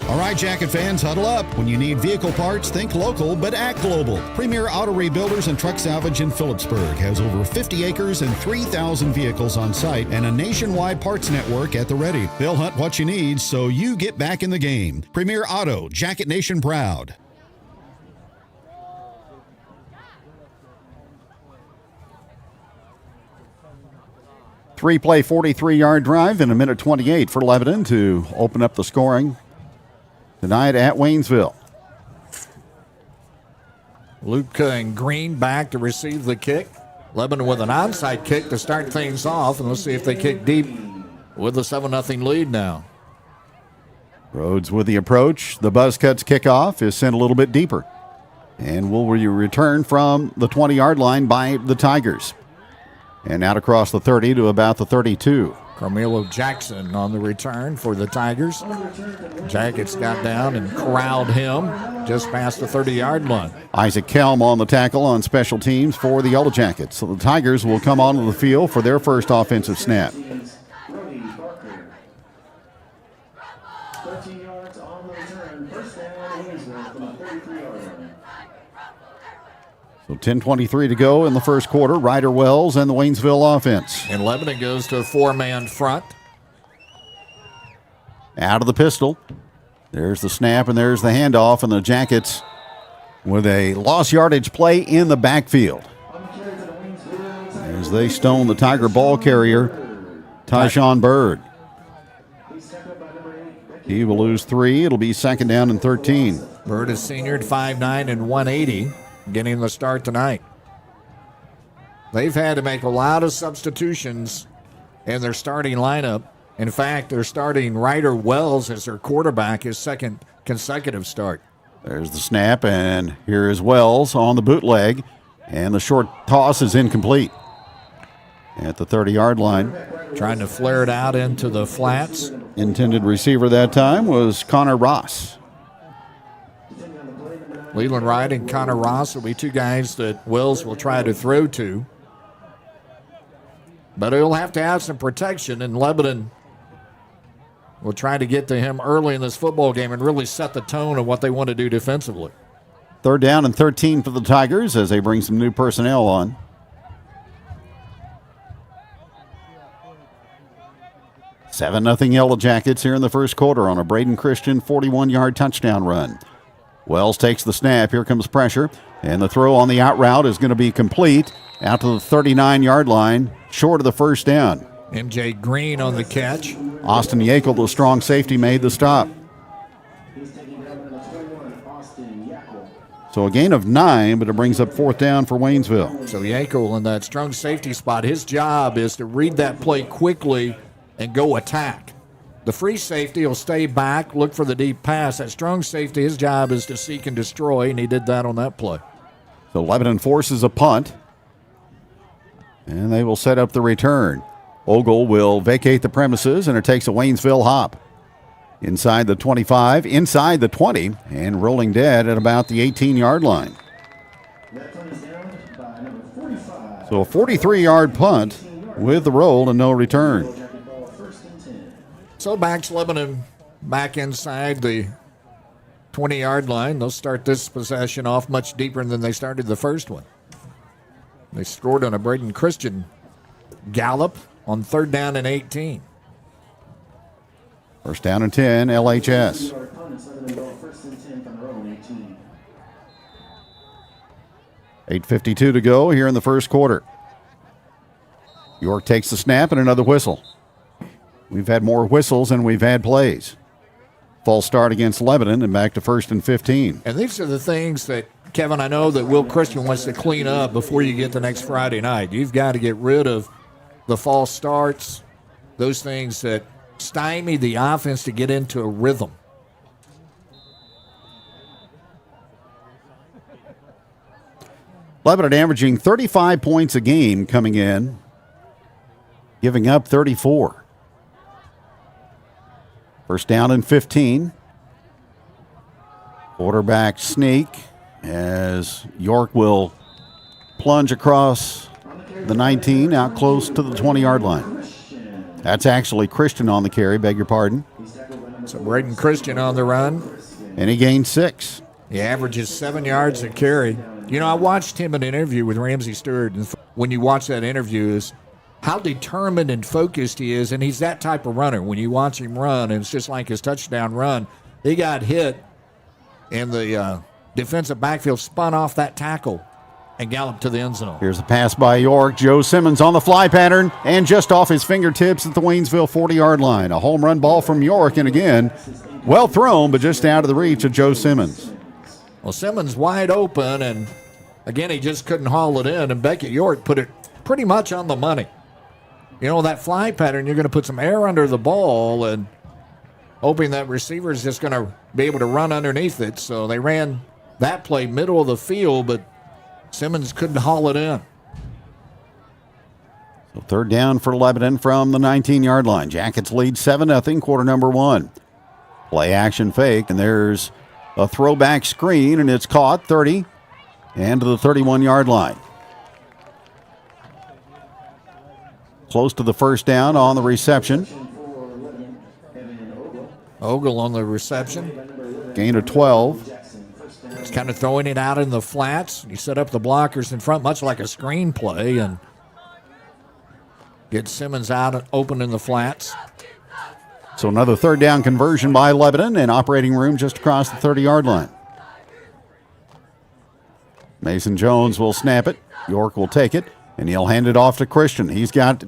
All right, Jacket fans, huddle up. When you need vehicle parts, think local, but act global. Premier Auto Rebuilders and Truck Salvage in Phillipsburg has over 50 acres and 3,000 vehicles on site and a nationwide parts network at the ready. They'll hunt what you need so you get back in the game. Premier Auto, Jacket Nation proud. Three-play, 43-yard drive in a minute 28 for Lebanon to open up the scoring tonight at Waynesville. Luke and Green back to receive the kick. Lebanon with an onside kick to start things off, and let's see if they kick deep with a 7-0 lead now. Rhodes with the approach. The Buzzcuts kickoff is sent a little bit deeper and will return from the 20-yard line by the Tigers. And out across the 30 to about the 32. Carmelo Jackson on the return for the Tigers. Jackets got down and corralled him just past the 30-yard line. Isaac Kelm on the tackle on special teams for the Yellowjackets. So the Tigers will come onto the field for their first offensive snap. 13 yards on the return. First down, Waynesville from the 33-yard line. So 10:23 to go in the first quarter. Ryder Wells and the Waynesville offense. And Lebanon goes to a 4-man front. Out of the pistol. There's the snap and there's the handoff, and the Jackets with a lost yardage play in the backfield as they stone the Tiger ball carrier, Tyshawn Bird. He will lose 3. It'll be 2nd down and 13. Bird is seniored 5'9" and 180, getting the start tonight. They've had to make a lot of substitutions in their starting lineup. In fact, they're starting Ryder Wells as their quarterback, his 2nd consecutive start. There's the snap, and here is Wells on the bootleg, and the short toss is incomplete at the 30-yard line. Trying to flare it out into the flats. Intended receiver that time was Connor Ross. Leland Wright and Connor Ross will be 2 guys that Wells will try to throw to. But he'll have to have some protection, and Lebanon will try to get to him early in this football game and really set the tone of what they want to do defensively. 3rd down and 13 for the Tigers as they bring some new personnel on. Seven 0 Yellowjackets here in the first quarter on a Braden Christian 41-yard touchdown run. Wells takes the snap. Here comes pressure. And the throw on the out route is going to be complete out to the 39-yard line, short of the first down. MJ Green on the catch. Austin Yakel, the strong safety, made the stop. So a gain of 9, but it brings up 4th down for Waynesville. So Yankel in that strong safety spot, his job is to read that play quickly and go attack. The free safety will stay back, look for the deep pass. That strong safety, his job is to seek and destroy, and he did that on that play. So Lebanon forces a punt, and they will set up the return. Ogle will vacate the premises, and it takes a Waynesville hop. Inside the 25, inside the 20, and rolling dead at about the 18-yard line. So a 43-yard punt with the roll and no return. So backs Lebanon back inside the 20-yard line. They'll start this possession off much deeper than they started the first one. They scored on a Braden Christian gallop on 3rd down and 18. 1st down and 10, LHS. 8:52 to go here in the first quarter. York takes the snap and another whistle. We've had more whistles than we've had plays. False start against Lebanon and back to 1st and 15. And these are the things that, Kevin, I know that Will Christian wants to clean up before you get to next Friday night. You've got to get rid of the false starts, those things that stymie the offense to get into a rhythm. Lebanon averaging 35 points a game coming in, giving up 34. 1st down and 15. Quarterback sneak as York will plunge across the 19 out close to the 20-yard line. That's actually Christian on the carry, beg your pardon. So Braden Christian on the run. And he gained 6. He averages 7 yards a carry. You know, I watched him in an interview with Ramsey Stewart, and when you watch that interview is how determined and focused he is, and he's that type of runner. When you watch him run, and it's just like his touchdown run, he got hit, and the defensive backfield spun off that tackle and galloped to the end zone. Here's a pass by York. Joe Simmons on the fly pattern, and just off his fingertips at the Waynesville 40-yard line. A home run ball from York, and again, well thrown, but just out of the reach of Joe Simmons. Well, Simmons wide open, and again, he just couldn't haul it in, and Beckett York put it pretty much on the money. You know, that fly pattern, you're going to put some air under the ball and hoping that receiver is just going to be able to run underneath it. So they ran that play middle of the field, but Simmons couldn't haul it in. So 3rd down for Lebanon from the 19-yard line. Jackets lead 7-0, quarter number 1. Play action fake, and there's a throwback screen, and it's caught 30 and to the 31-yard line. Close to the 1st down on the reception. Ogle on the reception. Gain of 12. He's kind of throwing it out in the flats. You set up the blockers in front, much like a screenplay, and get Simmons out open in the flats. So another 3rd down conversion by Lebanon, and operating room just across the 30-yard line. Mason Jones will snap it. York will take it, and he'll hand it off to Christian. He's got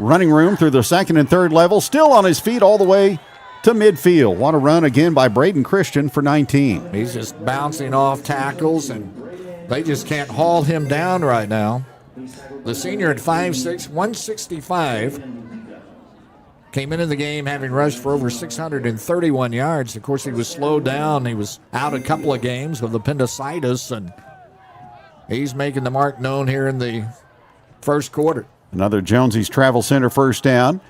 running room through the 2nd and 3rd level, still on his feet all the way to midfield. What a run again by Braden Christian for 19. He's just bouncing off tackles, and they just can't haul him down right now. The senior at 5'6", 165, came into the game having rushed for over 631 yards. Of course, he was slowed down. He was out a couple of games with appendicitis, and he's making the mark known here in the first quarter. Another Jonesy's Travel Center 1st down.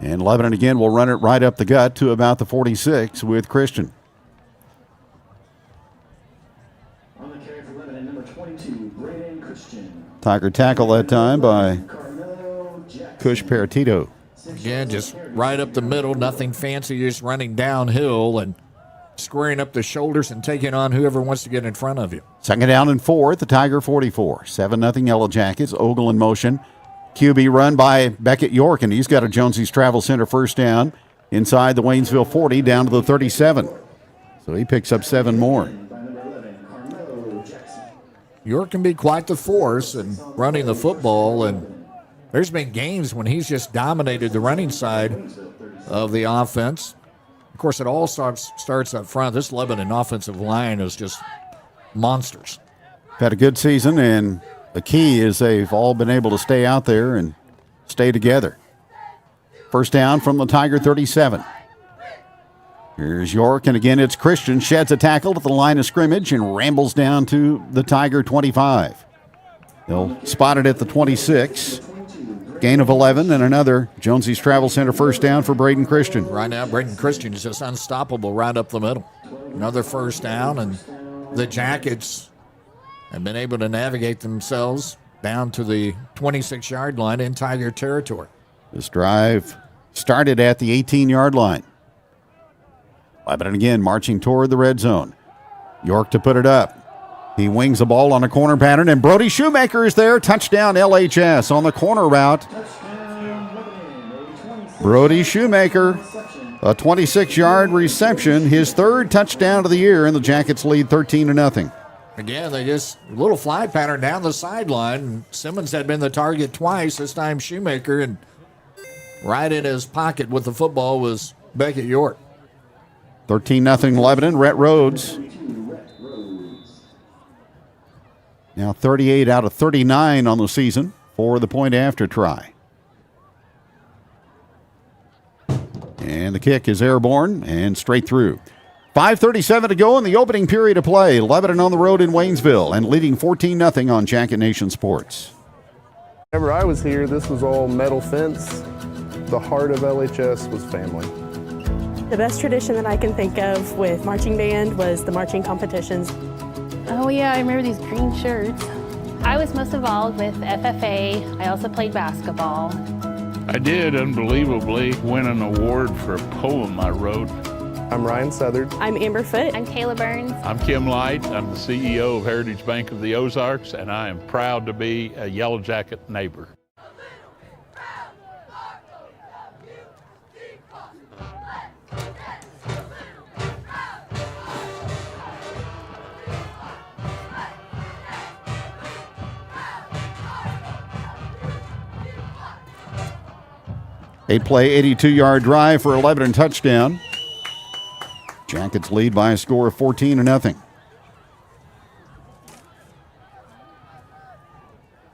And Lebanon again will run it right up the gut to about the 46 with Christian. On the carry for Lebanon, number 22, Braden Christian. Tiger tackle that time by Cush Peritito. Again, just right up the middle, nothing fancy, just running downhill and squaring up the shoulders and taking on whoever wants to get in front of you. 2nd down and 4 at the Tiger 44. 7-0 Yellowjackets. Ogle in motion. QB run by Beckett York, and he's got a Jonesy's Travel Center 1st down inside the Waynesville 40 down to the 37. So he picks up 7 more. York can be quite the force in running the football, and there's been games when he's just dominated the running side of the offense. Of course, it all starts up front. This Lebanon offensive line is just monsters. Had a good season, and the key is they've all been able to stay out there and stay together. First down from the Tiger 37. Here's York, and again it's Christian. Sheds a tackle at the line of scrimmage and rambles down to the Tiger 25. They'll spot it at the 26. Gain of 11 and another Jonesy's Travel Center first down for Braden Christian. Right now, Braden Christian is just unstoppable right up the middle. Another first down, and the Jackets have been able to navigate themselves down to the 26-yard line in Tiger territory. This drive started at the 18-yard line. Lebanon again marching toward the red zone. York to put it up. He wings the ball on a corner pattern, and Brody Shoemaker is there. Touchdown LHS on the corner route. Brody Shoemaker, a 26-yard reception, his third touchdown of the year, and the Jackets lead 13-0. Again, they just a little fly pattern down the sideline. Simmons had been the target twice. This time Shoemaker, and right in his pocket with the football was Beckett York. 13-0 Lebanon. Rhett Rhodes. Now 38 out of 39 on the season for the point after try. And the kick is airborne and straight through. 5:37 to go in the opening period of play. Lebanon on the road in Waynesville and leading 14-0 on Jacket Nation Sports. Whenever I was here, this was all metal fence. The heart of LHS was family. The best tradition that I can think of with marching band was the marching competitions. Oh yeah, I remember these green shirts. I was most involved with FFA. I also played basketball. I did unbelievably win an award for a poem I wrote. I'm Ryan Southard. I'm Amber Foote. I'm Kayla Burns. I'm Kim Light. I'm the CEO of Heritage Bank of the Ozarks, and I am proud to be a Yellowjacket neighbor. Eight-play, 82-yard drive for a Lebanon touchdown. Jackets lead by a score of 14-0.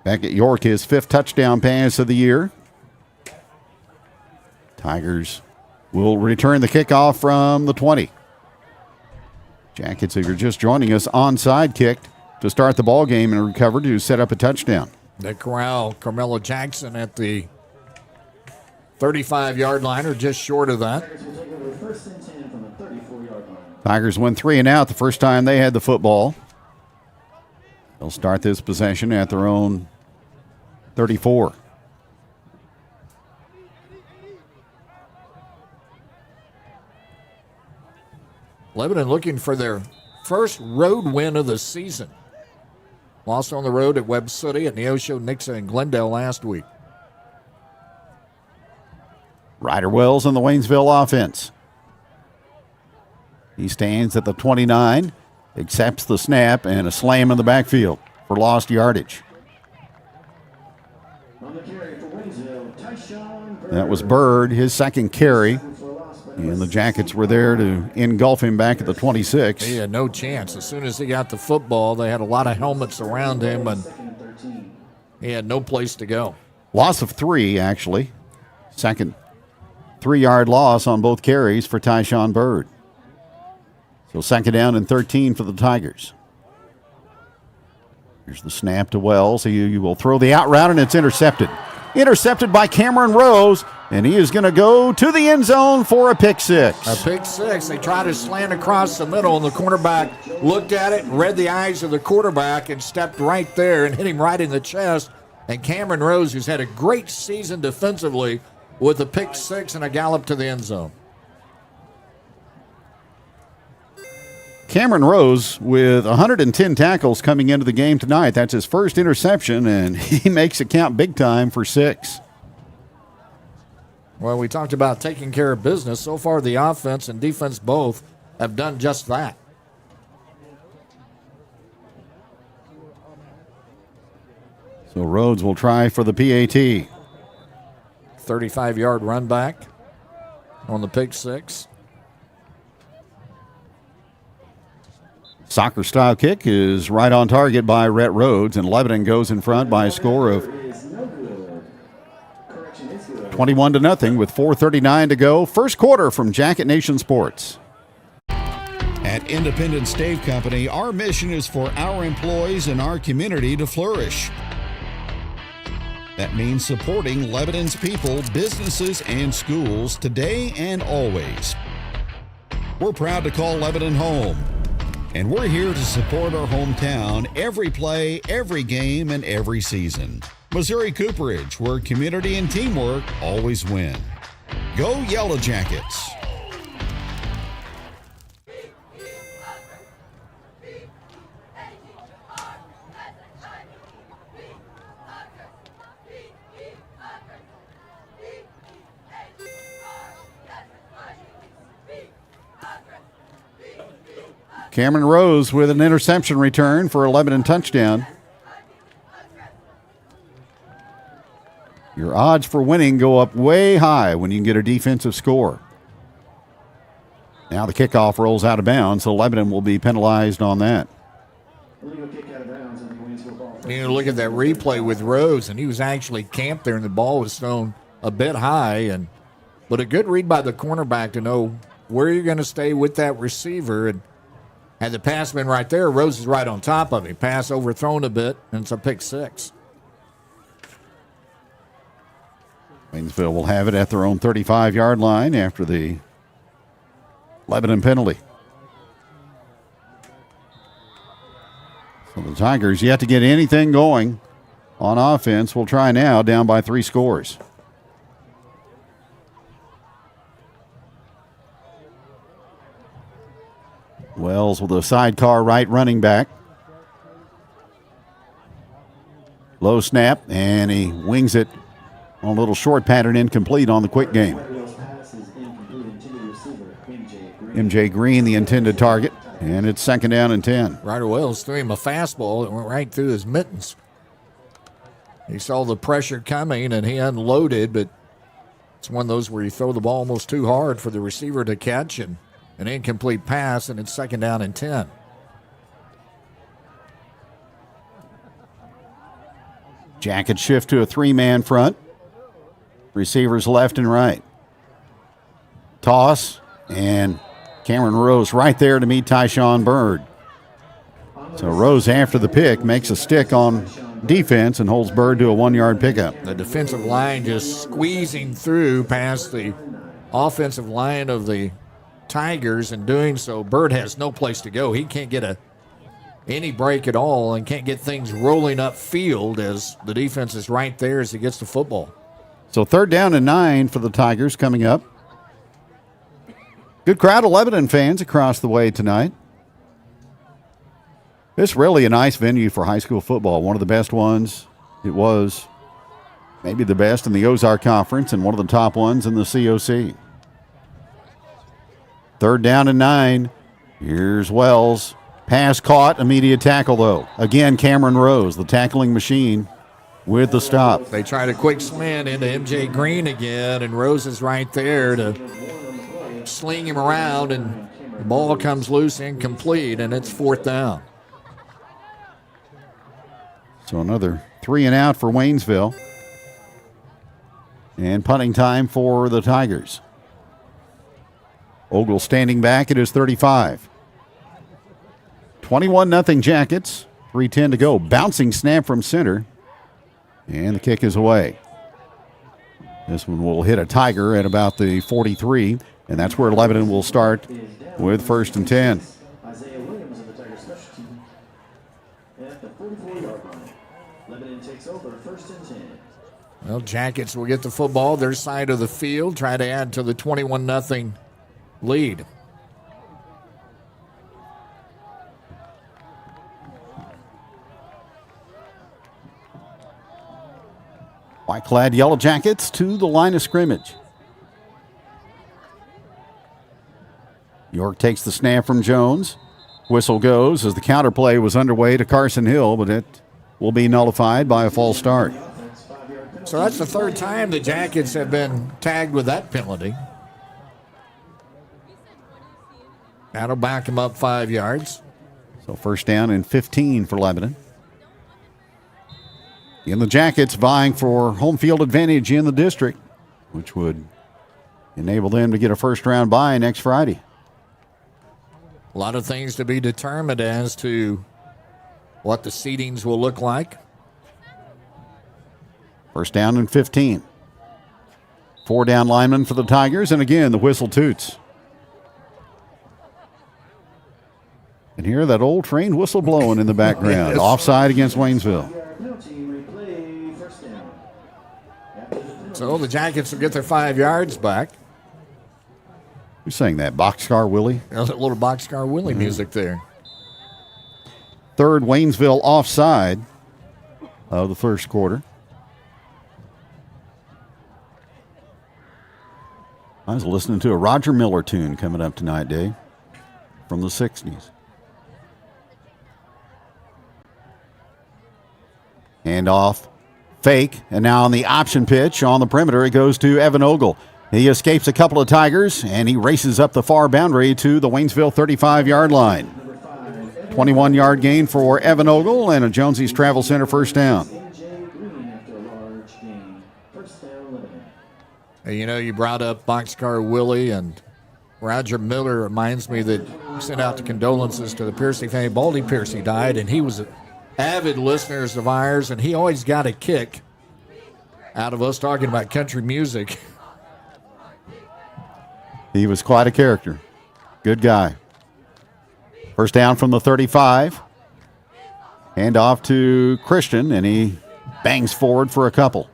Beckett York, his fifth touchdown pass of the year. Tigers will return the kickoff from the 20. Jackets, if you're just joining us, onside kicked to start the ball game and recovered to set up a touchdown. They corral Carmelo Jackson at the 35-yard line, or just short of that. Tigers win 3 and out the first time they had the football. They'll start this possession at their own 34. Lebanon looking for their first road win of the season. Lost on the road at Webb City, at Neosho, Nixon, and Glendale last week. Ryder Wells in the Waynesville offense. He stands at the 29, accepts the snap, and a slam in the backfield for lost yardage. That was Bird, his second carry. And the Jackets were there to engulf him back at the 26. He had no chance. As soon as he got the football, they had a lot of helmets around him, and he had no place to go. Loss of 3, actually. Second 3-yard loss on both carries for Tyshawn Bird. So second down and 13 for the Tigers. Here's the snap to Wells. He will throw the out route, and it's intercepted. Intercepted by Cameron Rose, and he is going to go to the end zone for a pick six. A pick six. They tried to slant across the middle, and the cornerback looked at it, read the eyes of the quarterback, and stepped right there and hit him right in the chest. And Cameron Rose, who's had a great season defensively, with a pick six and a gallop to the end zone. Cameron Rose with 110 tackles coming into the game tonight. That's his first interception, and he makes it count big time for 6. Well, we talked about taking care of business. So far, the offense and defense both have done just that. So Rhodes will try for the PAT. 35-yard run back on the pick six. Soccer-style kick is right on target by Rhett Rhodes, and Lebanon goes in front by a score of 21-0 with 4:39 to go. First quarter from Jacket Nation Sports. At Independent Stave Company, our mission is for our employees and our community to flourish. That means supporting Lebanon's people, businesses, and schools today and always. We're proud to call Lebanon home, and we're here to support our hometown every play, every game, and every season. Missouri Cooperage, where community and teamwork always win. Go Yellowjackets! Cameron Rose with an interception return for a Lebanon touchdown. Your odds for winning go up way high when you can get a defensive score. Now the kickoff rolls out of bounds, so Lebanon will be penalized on that. You know, look at that replay with Rose, and he was actually camped there, and the ball was thrown a bit high. But a good read by the cornerback to know where you're going to stay with that receiver. And had the pass been right there, Rose is right on top of him. Pass overthrown a bit, and it's a pick six. Waynesville will have it at their own 35-yard line after the Lebanon penalty. So the Tigers yet to get anything going on offense. Will try now, down by 3 scores. Wells with a sidecar right running back. Low snap, and he wings it on a little short pattern, incomplete on the quick game. MJ Green, the intended target, and it's second down and 10. Ryder Wells threw him a fastball that went right through his mittens. He saw the pressure coming, and he unloaded, but it's one of those where you throw the ball almost too hard for the receiver to catch, and an incomplete pass, and it's second down and 10. Jackets shift to a 3-man front. Receivers left and right. Toss, and Cameron Rose right there to meet Tyshawn Bird. So Rose, after the pick, makes a stick on defense and holds Bird to a 1-yard pickup. The defensive line just squeezing through past the offensive line of the Tigers, and doing so, Bird has no place to go. He can't get any break at all and can't get things rolling up field as the defense is right there as he gets the football. So 3rd down and 9 for the Tigers coming up. Good crowd of Lebanon fans across the way tonight. It's really a nice venue for high school football. One of the best ones. It was maybe the best in the Ozark Conference and one of the top ones in the COC. 3rd down and 9. Here's Wells. Pass caught. Immediate tackle, though. Again, Cameron Rose, the tackling machine, with the stop. They tried a quick slant into MJ Green again, and Rose is right there to sling him around, and the ball comes loose, incomplete, and it's 4th down. So another 3 and out for Waynesville. And punting time for the Tigers. Ogle standing back at his 35. 21-0 Jackets. 3:10 to go. Bouncing snap from center. And the kick is away. This one will hit a Tiger at about the 43. And that's where Lebanon will start with 1st and 10. Isaiah Williams of the Tigers special team at the 44-yard line. Lebanon takes over 1st and 10. Well, Jackets will get the football their side of the field, try to add to the 21-0 lead. White-clad Yellowjackets to the line of scrimmage. York takes the snap from Jones. Whistle goes as the counterplay was underway to Carson Hill, but it will be nullified by a false start. So that's the 3rd time the Jackets have been tagged with that penalty. That'll back him up 5 yards. So first down and 15 for Lebanon. In the Jackets vying for home field advantage in the district, which would enable them to get a first-round bye next Friday. A lot of things to be determined as to what the seedings will look like. First down and 15. 4 down linemen for the Tigers, and again, the whistle toots. And hear that old train whistle blowing in the background. Offside against Waynesville. So the Jackets will get their 5 yards back. Who's saying that? Boxcar Willie? A little Boxcar Willie music there. Third Waynesville offside of the first quarter. I was listening to a Roger Miller tune coming up tonight, Dave, from the 60s. Handoff, fake, and now on the option pitch on the perimeter, it goes to Evan Ogle. He escapes a couple of Tigers, and he races up the far boundary to the Waynesville 35-yard line. 21-yard gain for Evan Ogle, and a Jonesy's Travel Center first down. You know, you brought up Boxcar Willie, and Roger Miller reminds me that he sent out the condolences to the Piercy family. Baldy Piercy died, and he was an avid listener of ours, and he always got a kick out of us talking about country music. He was quite a character. Good guy. First down from the 35. Hand off to Christian, and he bangs forward for a couple.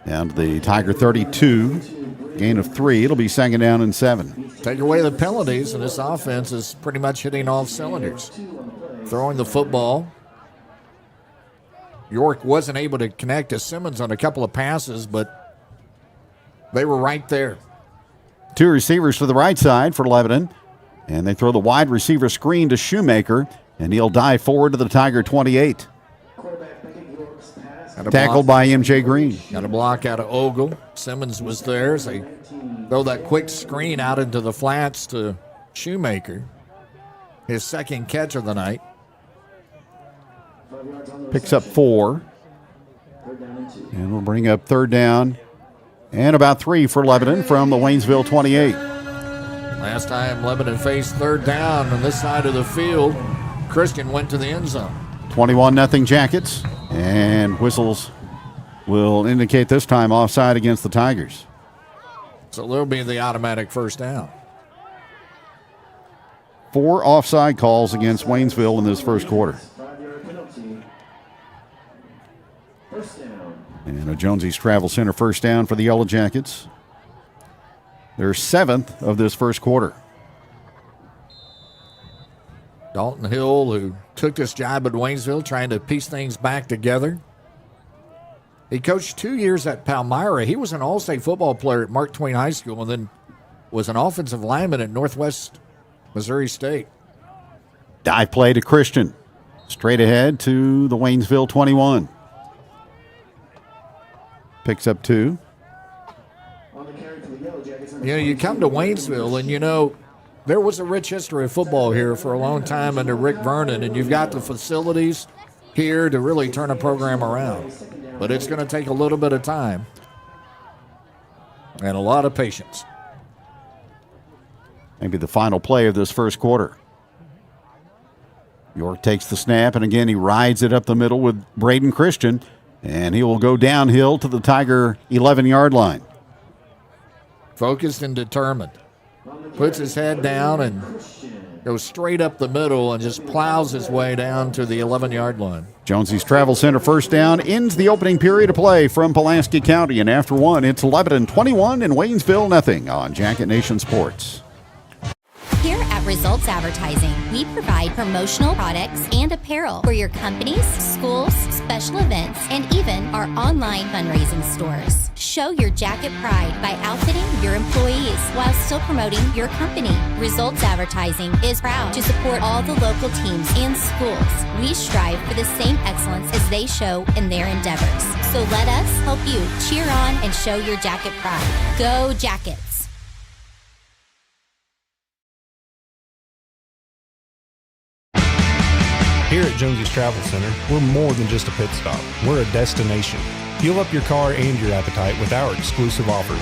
Down to the Tiger 32. Gain of 3. It'll be second down and 7. Take away the penalties, and this offense is pretty much hitting all cylinders. Throwing the football. York wasn't able to connect to Simmons on a couple of passes, but they were right there. 2 receivers to the right side for Lebanon, and they throw the wide receiver screen to Shoemaker, and he'll dive forward to the Tiger 28. Tackled by M.J. Green. Got a block out of Ogle. Simmons was there as they throw that quick screen out into the flats to Shoemaker. His second catch of the night. Picks up 4. And we'll bring up third down and about 3 for Lebanon from the Waynesville 28. Last time Lebanon faced third down on this side of the field, Christian went to the end zone. 21-0 Jackets, and whistles will indicate this time offside against the Tigers. So there'll be the automatic first down. 4 offside calls against Waynesville in this first quarter. And a Jonesy's Travel Center first down for the Yellowjackets. Their 7th of this first quarter. Dalton Hill, who took this job at Waynesville, trying to piece things back together. He coached 2 years at Palmyra. He was an all-state football player at Mark Twain High School and then was an offensive lineman at Northwest Missouri State. Dive play to Christian. Straight ahead to the Waynesville 21. Picks up 2. You know, you come to Waynesville and, you know, there was a rich history of football here for a long time under Rick Vernon, and you've got the facilities here to really turn a program around. But it's going to take a little bit of time and a lot of patience. Maybe the final play of this first quarter. York takes the snap, and again he rides it up the middle with Braden Christian, and he will go downhill to the Tiger 11-yard line. Focused and determined. Puts his head down and goes straight up the middle and just plows his way down to the 11-yard line. Jonesy's Travel Center first down ends the opening period of play from Pulaski County, and after one, it's Lebanon 21 and Waynesville 0 on Jacket Nation Sports. Here at Results Advertising, we provide promotional products and apparel for your companies, schools, special events, and even our online fundraising stores. Show your jacket pride by outfitting your employees while still promoting your company. Results Advertising is proud to support all the local teams and schools. We strive for the same excellence as they show in their endeavors. So let us help you cheer on and show your jacket pride. Go Jackets! at Jonesy's Travel Center, we're more than just a pit stop. We're a destination. Fuel up your car and your appetite with our exclusive offers.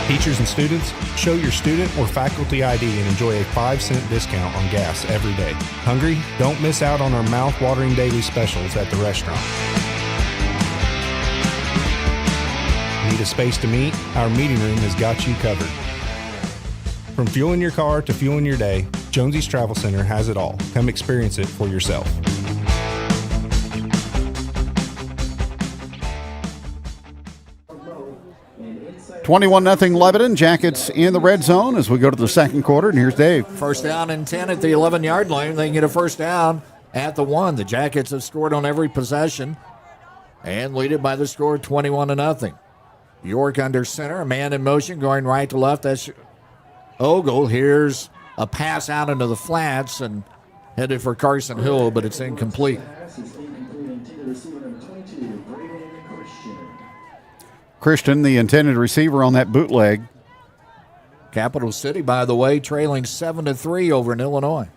Teachers and students, show your student or faculty ID and enjoy a 5-cent discount on gas every day. Hungry? Don't miss out on our mouth-watering daily specials at the restaurant. Need a space to meet? Our meeting room has got you covered. From fueling your car to fueling your day, Jonesy's Travel Center has it all. Come experience it for yourself. 21-0 Lebanon. Jackets in the red zone as we go to the second quarter, and here's Dave. First down and 10 at the 11-yard line. They can get a first down at the 1. The Jackets have scored on every possession and lead it by the score 21-0. York under center, a man in motion going right to left. That's Ogle. Here's a pass out into the flats and headed for Carson Hill, but it's incomplete. Christian, the intended receiver on that bootleg. Capital City, by the way, trailing 7-3 over in Illinois.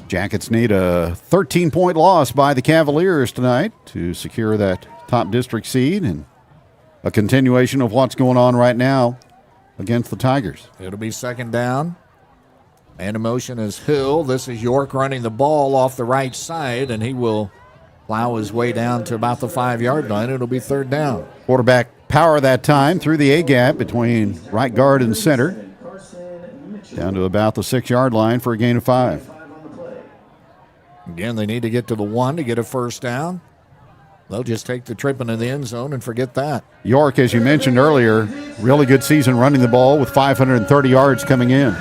Jackets need a 13-point loss by the Cavaliers tonight to secure that top district seed and a continuation of what's going on right now against the Tigers. It'll be second down. Man in motion is Hill. This is York running the ball off the right side, and he will plow his way down to about the 5-yard line. It'll be third down. Quarterback power that time through the A-gap between right guard and center. Down to about the 6-yard line for a gain of 5. Again, they need to get to the 1 to get a first down. They'll just take the trip into the end zone and forget that. York, as you mentioned earlier, really good season running the ball with 530 yards coming in.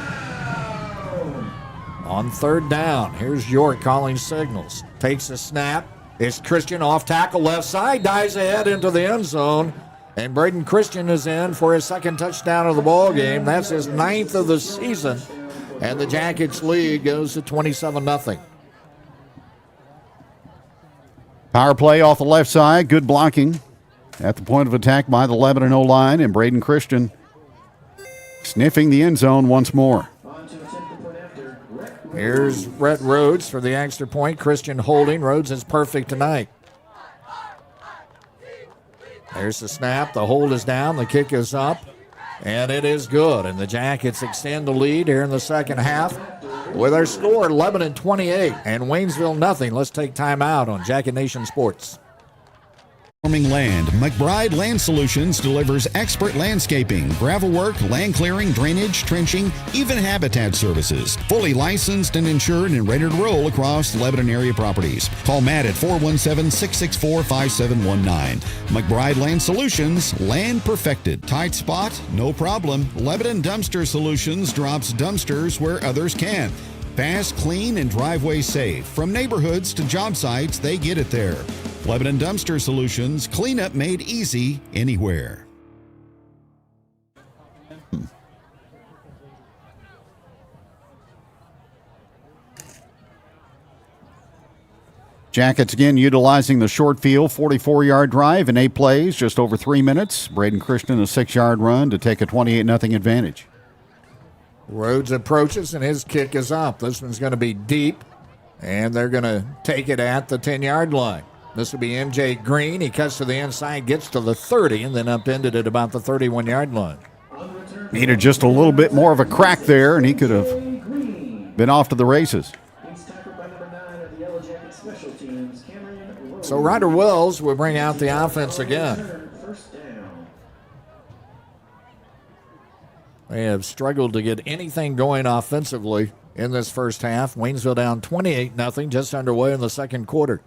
On third down, here's York calling signals. Takes a snap. It's Christian off tackle left side, dives ahead into the end zone. And Braden Christian is in for his second touchdown of the ball game. That's his 9th of the season. And the Jackets lead goes to 27-0. Power play off the left side. Good blocking at the point of attack by the Lebanon O-line. And Braden Christian sniffing the end zone once more. Here's Rhett Rhodes for the extra point. Christian holding. Rhodes is perfect tonight. There's the snap. The hold is down. The kick is up. And it is good. And the Jackets extend the lead here in the second half with our score, Lebanon 28 and Waynesville nothing. Let's take time out on Jacket Nation Sports. Farming land, McBride Land Solutions delivers expert landscaping, gravel work, land clearing, drainage, trenching, even habitat services. Fully licensed and insured and ready to roll across Lebanon area properties. Call Matt at 417-664-5719. McBride Land Solutions, land perfected. Tight spot? No problem. Lebanon Dumpster Solutions drops dumpsters where others can't. Fast, clean, and driveway safe. From neighborhoods to job sites, they get it there. Lebanon Dumpster Solutions, cleanup made easy anywhere. Jackets again utilizing the short field, 44-yard drive in 8 plays, just over 3 minutes. Braden Christian a 6-yard run to take a 28-0 advantage. Rhodes approaches, and his kick is up. This one's going to be deep, and they're going to take it at the 10-yard line. This will be M.J. Green. He cuts to the inside, gets to the 30, and then upended at about the 31-yard line. Needed just a little bit more of a crack there, and he could have been off to the races. So Ryder Wells will bring out the offense again. They have struggled to get anything going offensively in this first half. Waynesville down 28-0, just underway in the second quarter.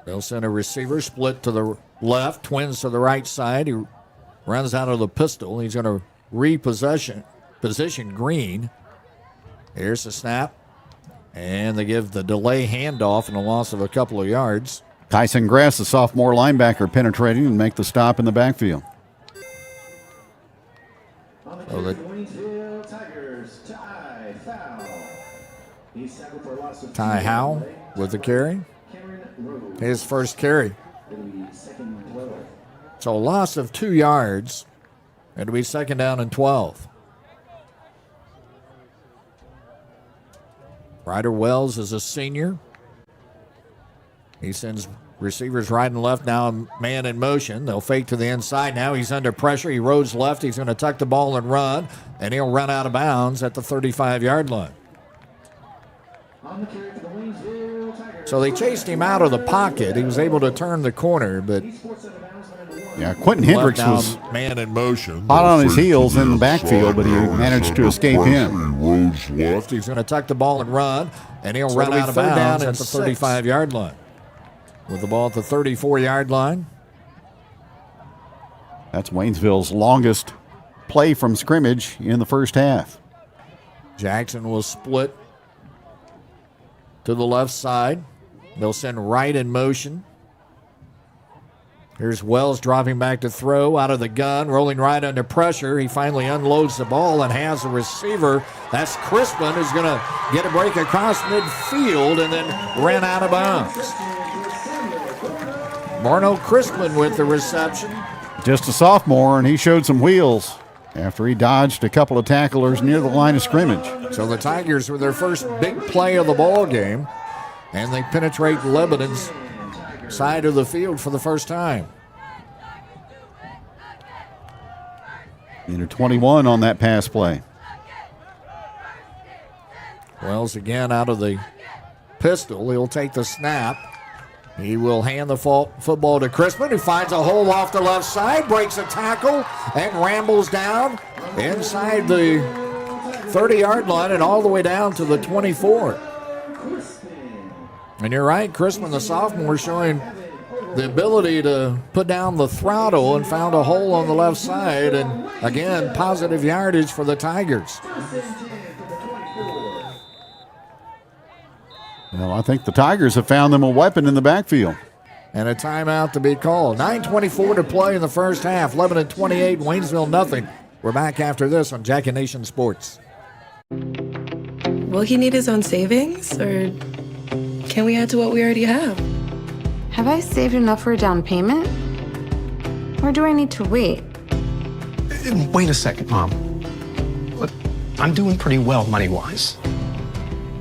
They'll send a receiver, split to the left, twins to the right side. He runs out of the pistol. He's going to position Green. Here's the snap. And they give the delay handoff and a loss of a couple of yards. Tyson Grass, the sophomore linebacker, penetrating and make the stop in the backfield. Waynesville Tigers, Ty Howell with the carry. His first carry. So a loss of 2 yards. It'll be second down and 12. Ryder Wells is a senior. He sends receivers right and left, now a man in motion. They'll fake to the inside. Now he's under pressure. He rolls left. He's going to tuck the ball and run, and he'll run out of bounds at the 35-yard line. So they chased him out of the pocket. He was able to turn the corner, but yeah, Quentin Hendricks was man in motion. hot on his heels in the backfield, but he managed to escape him. He's going to tuck the ball and run, and he'll run out of bounds at the 35-yard line. With the ball at the 34-yard line. That's Waynesville's longest play from scrimmage in the first half. Jackson will split to the left side. They'll send right in motion. Here's Wells dropping back to throw out of the gun, rolling right under pressure. He finally unloads the ball and has a receiver. That's Crispin, who's going to get a break across midfield and then ran out of bounds. Marno Crispin with the reception. Just a sophomore, and he showed some wheels after he dodged a couple of tacklers near the line of scrimmage. So the Tigers with their first big play of the ball game, and they penetrate Lebanon's side of the field for the first time. Into 21 on that pass play. Wells again out of the pistol. He'll take the snap. He will hand the football to Crispin, who finds a hole off the left side, breaks a tackle, and rambles down inside the 30-yard line and all the way down to the 24. And you're right, Crispin, the sophomore, showing the ability to put down the throttle and found a hole on the left side. And again, positive yardage for the Tigers. Well, I think the Tigers have found them a weapon in the backfield. And a timeout to be called. 9:24 to play in the first half. Lebanon 28, Waynesville nothing. We're back after this on Jacket Nation Sports. Will he need his own savings, or can we add to what we already have? Have I saved enough for a down payment? Or do I need to wait? Wait a second, Mom. Look, I'm doing pretty well money-wise.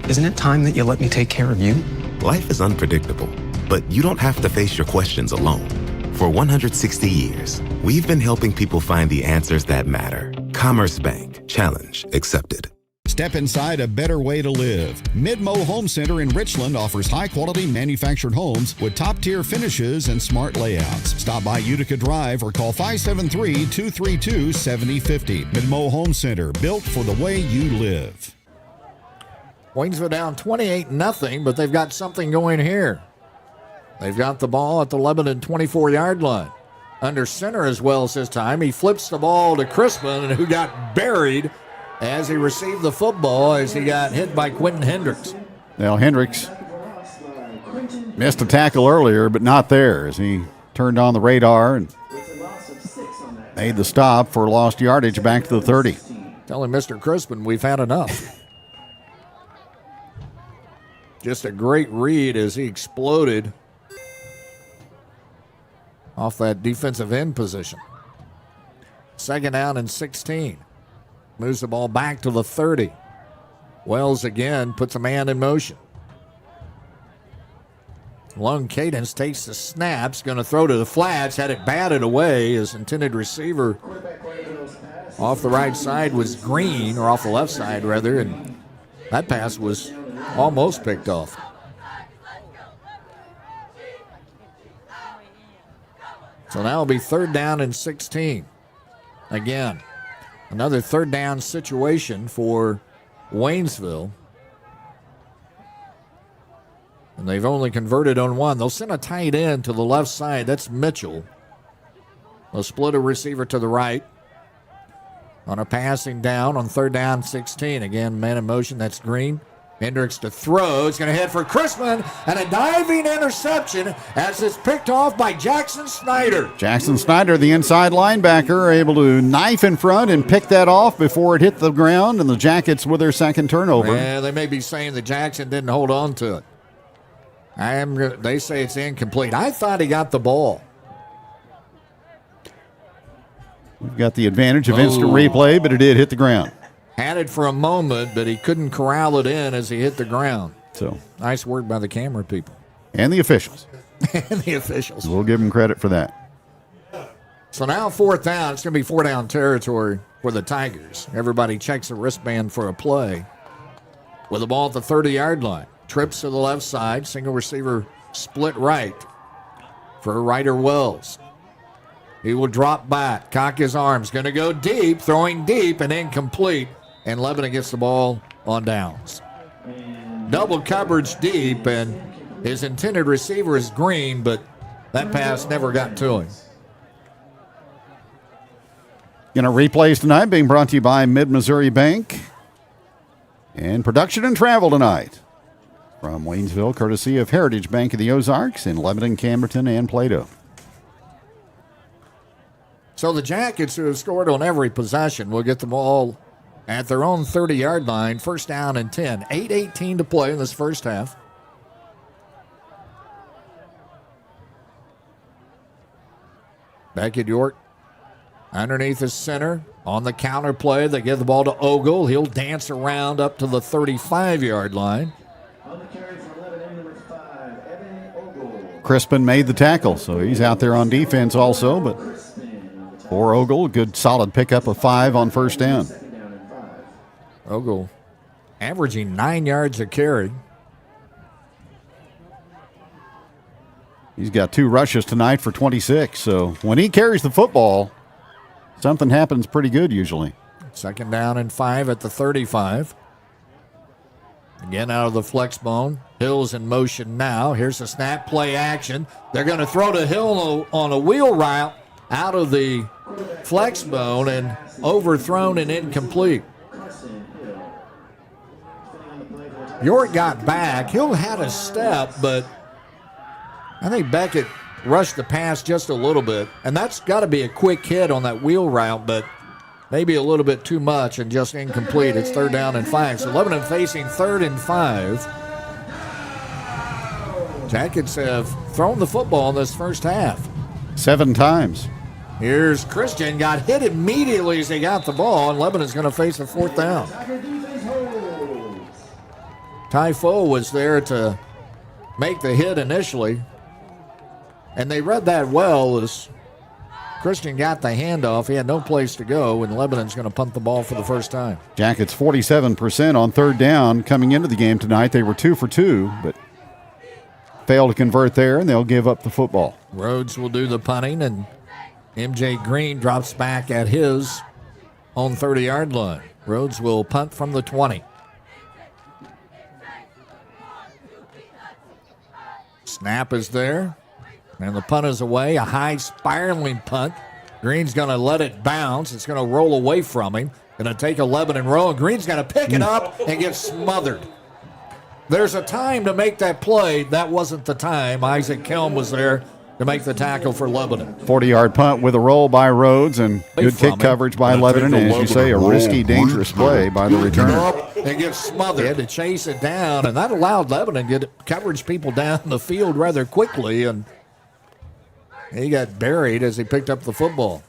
Isn't it time that you let me take care of you? Life is unpredictable, but you don't have to face your questions alone. For 160 years, we've been helping people find the answers that matter. Commerce Bank. Challenge accepted. Step inside a better way to live. Midmo Home Center in Richland offers high-quality manufactured homes with top-tier finishes and smart layouts. Stop by Utica Drive or call 573-232-7050. Midmo Home Center, built for the way you live. Waynesville down 28-0, but they've got something going here. They've got the ball at the Lebanon 24-yard line. Under center as well this time. He flips the ball to Crispin, who got buried as he received the football as he got hit by Quentin Hendricks. Now, Hendricks missed a tackle earlier, but not there as he turned on the radar and made the stop for lost yardage back to the 30. Telling Mr. Crispin we've had enough. Just a great read as he exploded off that defensive end position. Second down and 16. Moves the ball back to the 30. Wells again puts a man in motion. Lone Cadence takes the snaps, going to throw to the flats, had it batted away. His intended receiver off the right side was Green, or off the left side rather, and that pass was almost picked off. So now it'll be third down and 16. Again, another third down situation for Waynesville. And they've only converted on one. They'll send a tight end to the left side. That's Mitchell. They'll split a receiver to the right on a passing down on third down 16. Again, man in motion. That's Green. Hendricks to throw. It's going to head for Crispin, and a diving interception as it's picked off by Jackson Snyder. Jackson Snyder, the inside linebacker, able to knife in front and pick that off before it hit the ground, and the Jackets with their second turnover. Yeah, they may be saying that Jackson didn't hold on to it. They say it's incomplete. I thought he got the ball. We've got the advantage of instant replay, but it did hit the ground. Had it for a moment, but he couldn't corral it in as he hit the ground. So nice work by the camera people. And the officials. And the officials. We'll give them credit for that. So now 4th down. It's going to be 4-down territory for the Tigers. Everybody checks the wristband for a play. With the ball at the 30-yard line. Trips to the left side. Single receiver split right for Ryder Wells. He will drop back, cock his arms. Going to go deep, throwing deep and incomplete. And Lebanon gets the ball on downs. Double coverage deep, and his intended receiver is Green, but that pass never got to him. Replays tonight being brought to you by Mid-Missouri Bank. And production and travel tonight from Waynesville, courtesy of Heritage Bank of the Ozarks in Lebanon, Camberton, and Plato. So the Jackets, who have scored on every possession, will get the ball at their own 30-yard line, 1st down and 10. 8:18 to play in this first half. Beckett York underneath the center. On the counter play, they give the ball to Ogle. He'll dance around up to the 35-yard line. Crispin made the tackle, so he's out there on defense also, but for Ogle, good solid pickup of 5 on 1st down. Ogle averaging 9 yards a carry. He's got 2 rushes tonight for 26, so when he carries the football, something happens pretty good usually. 2nd down and 5 at the 35. Again out of the flex bone. Hill's in motion now. Here's the snap, play action. They're going to throw to Hill on a wheel route out of the flex bone and overthrown and incomplete. York got back. Hill had a step, but I think Beckett rushed the pass just a little bit. And that's got to be a quick hit on that wheel route, but maybe a little bit too much and just incomplete. It's 3rd down and 5. So Lebanon facing 3rd and 5. Jackets have thrown the football in this first half. 7 times. Here's Christian. Got hit immediately as he got the ball, and Lebanon's going to face a 4th down. Typho was there to make the hit initially, and they read that well as Christian got the handoff. He had no place to go, and Lebanon's going to punt the ball for the first time. Jackets 47% on 3rd down. Coming into the game tonight, they were 2 for 2, but failed to convert there, and they'll give up the football. Rhodes will do the punting, and MJ Green drops back at his own 30-yard line. Rhodes will punt from the 20. Snap is there, and the punt is away. A high spiraling punt. Green's going to let it bounce. It's going to roll away from him. Going to take a Lebanon roll, and Green's going to pick it up and get smothered. There's a time to make that play. That wasn't the time. Isaac Kelm was there to make the tackle for Lebanon. 40-yard punt with a roll by Rhodes and good kick coverage by Lebanon. And as you say, a risky, dangerous play by the returner. It gets smothered. They had to chase it down, and that allowed Lebanon to get coverage people down the field rather quickly, and he got buried as he picked up the football.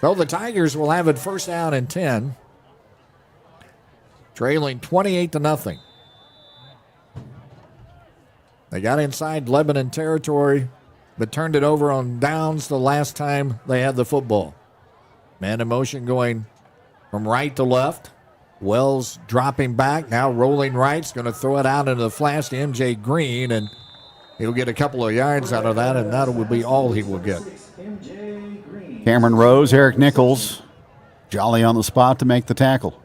So the Tigers will have it 1st down and 10, trailing 28-0. They got inside Lebanon territory, but turned it over on downs the last time they had the football. Man in motion going from right to left. Wells dropping back, now rolling right. He's going to throw it out into the flash to MJ Green, and he'll get a couple of yards out of that, and that will be all he will get. Cameron Rose, Eric Nichols, jolly on the spot to make the tackle.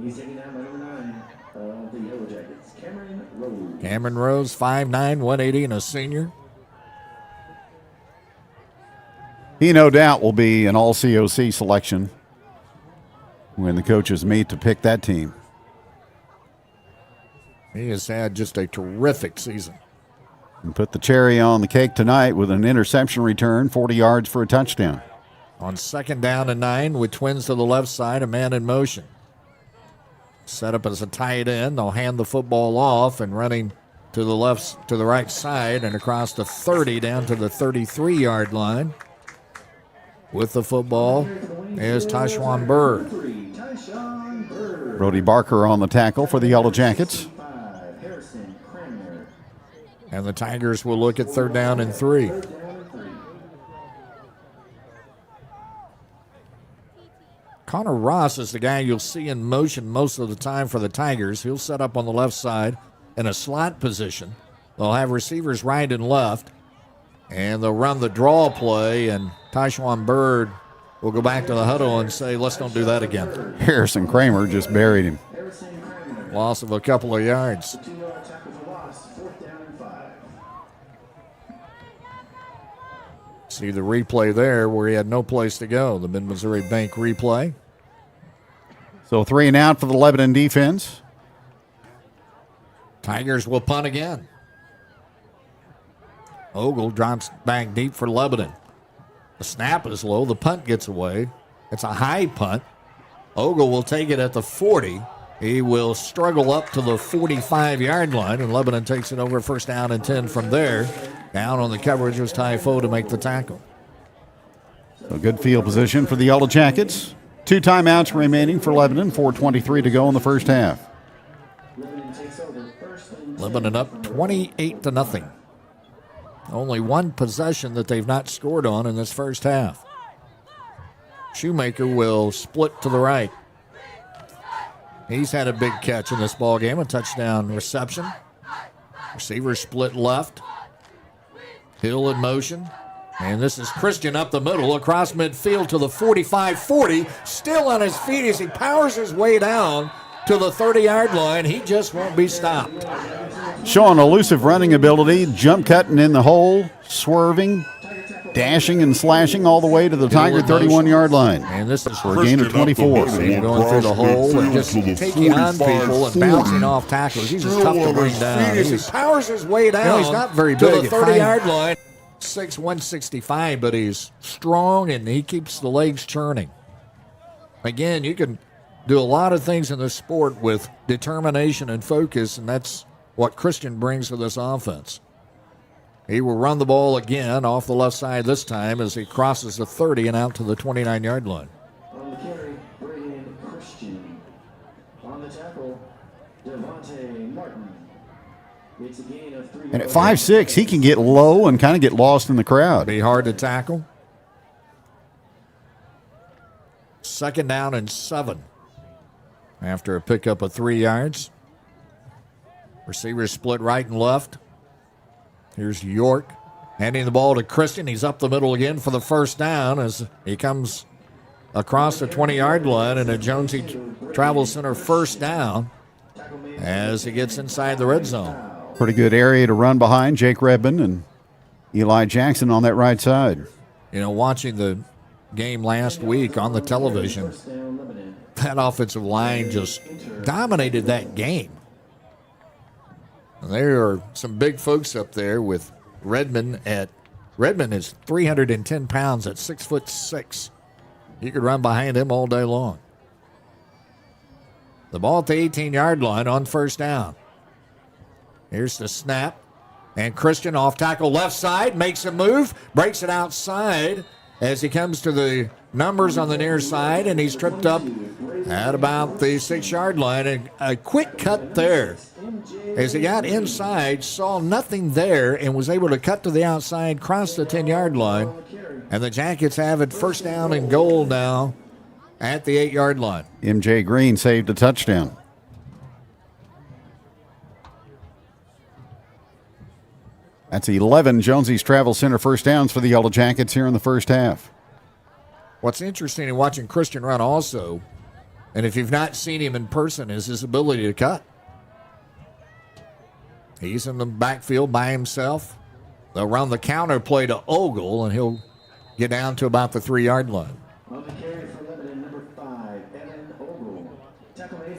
Cameron Rose, 5'9", 180, and a senior. He no doubt will be an all-COC selection when the coaches meet to pick that team. He has had just a terrific season. And put the cherry on the cake tonight with an interception return, 40 yards for a touchdown. On 2nd down and 9 with twins to the left side, a man in motion. Set up as a tight end. They'll hand the football off and running to the right side and across the 30 down to the 33-yard line. With the football, is Tyshawn Bird. Brody Barker on the tackle for the Yellowjackets. And the Tigers will look at 3rd down and 3. Connor Ross is the guy you'll see in motion most of the time for the Tigers. He'll set up on the left side in a slot position. They'll have receivers right and left, and they'll run the draw play, and Tyshawn Bird will go back to the huddle and say, let's don't do that again. Harrison Kramer just buried him. Loss of a couple of yards. See the replay there where he had no place to go. The Mid-Missouri Bank replay. So 3 and out for the Lebanon defense. Tigers will punt again. Ogle drops back deep for Lebanon. The snap is low. The punt gets away. It's a high punt. Ogle will take it at the 40. He will struggle up to the 45-yard line, and Lebanon takes it over 1st down and 10 from there. Down on the coverage was Typho to make the tackle. So good field position for the Yellowjackets. 2 timeouts remaining for Lebanon. 4:23 to go in the first half. Lebanon up 28-0. Only 1 possession that they've not scored on in this first half. Shoemaker will split to the right. He's had a big catch in this ball game, a touchdown reception. Receiver split left. Hill in motion. And this is Christian up the middle across midfield to the 45-40. Still on his feet as he powers his way down to the 30-yard line. He just won't be stopped. Showing elusive running ability, jump cutting in the hole, swerving, dashing and slashing all the way to the Tiger 31-yard line. And this is for a gain of 24. Going through the hole and just taking on people and bouncing off tackles. He's just tough to bring down. He powers his way down. He's not very to big. The 30-yard line. 6'1", 165, but he's strong and he keeps the legs churning. Again, you can do a lot of things in this sport with determination and focus, and that's what Christian brings to this offense. He will run the ball again off the left side this time as he crosses the 30 and out to the 29-yard line. On the carry, Braden Christian. On the tackle, Devontae Martin. It's a gain of 3. And at 5'6", he can get low and kind of get lost in the crowd. Be hard to tackle. 2nd down and 7 after a pickup of 3 yards. Receivers split right and left. Here's York handing the ball to Christian. He's up the middle again for the 1st down as he comes across the 20-yard line, and a Jonesy Travel Center 1st down as he gets inside the red zone. Pretty good area to run behind. Jake Redmond and Eli Jackson on that right side. You know, watching the game last week on the television, that offensive line just dominated that game. There are some big folks up there with Redmond is 310 pounds at 6'6". You could run behind him all day long. The ball at the 18-yard line on 1st down. Here's the snap. And Christian off tackle left side, makes a move, breaks it outside as he comes to the numbers on the near side, and he's tripped up at about the 6-yard line. And a quick cut there. As he got inside, saw nothing there, and was able to cut to the outside, cross the 10-yard line. And the Jackets have it 1st down and goal now at the 8-yard line. MJ Green saved a touchdown. That's 11 Jonesy's Travel Center 1st downs for the Yellowjackets here in the first half. What's interesting in watching Christian run also, and if you've not seen him in person, is his ability to cut. He's in the backfield by himself. They'll run the counter play to Ogle, and he'll get down to about the 3-yard line. On the carry for Lebanon, number 5, Evan Ogle.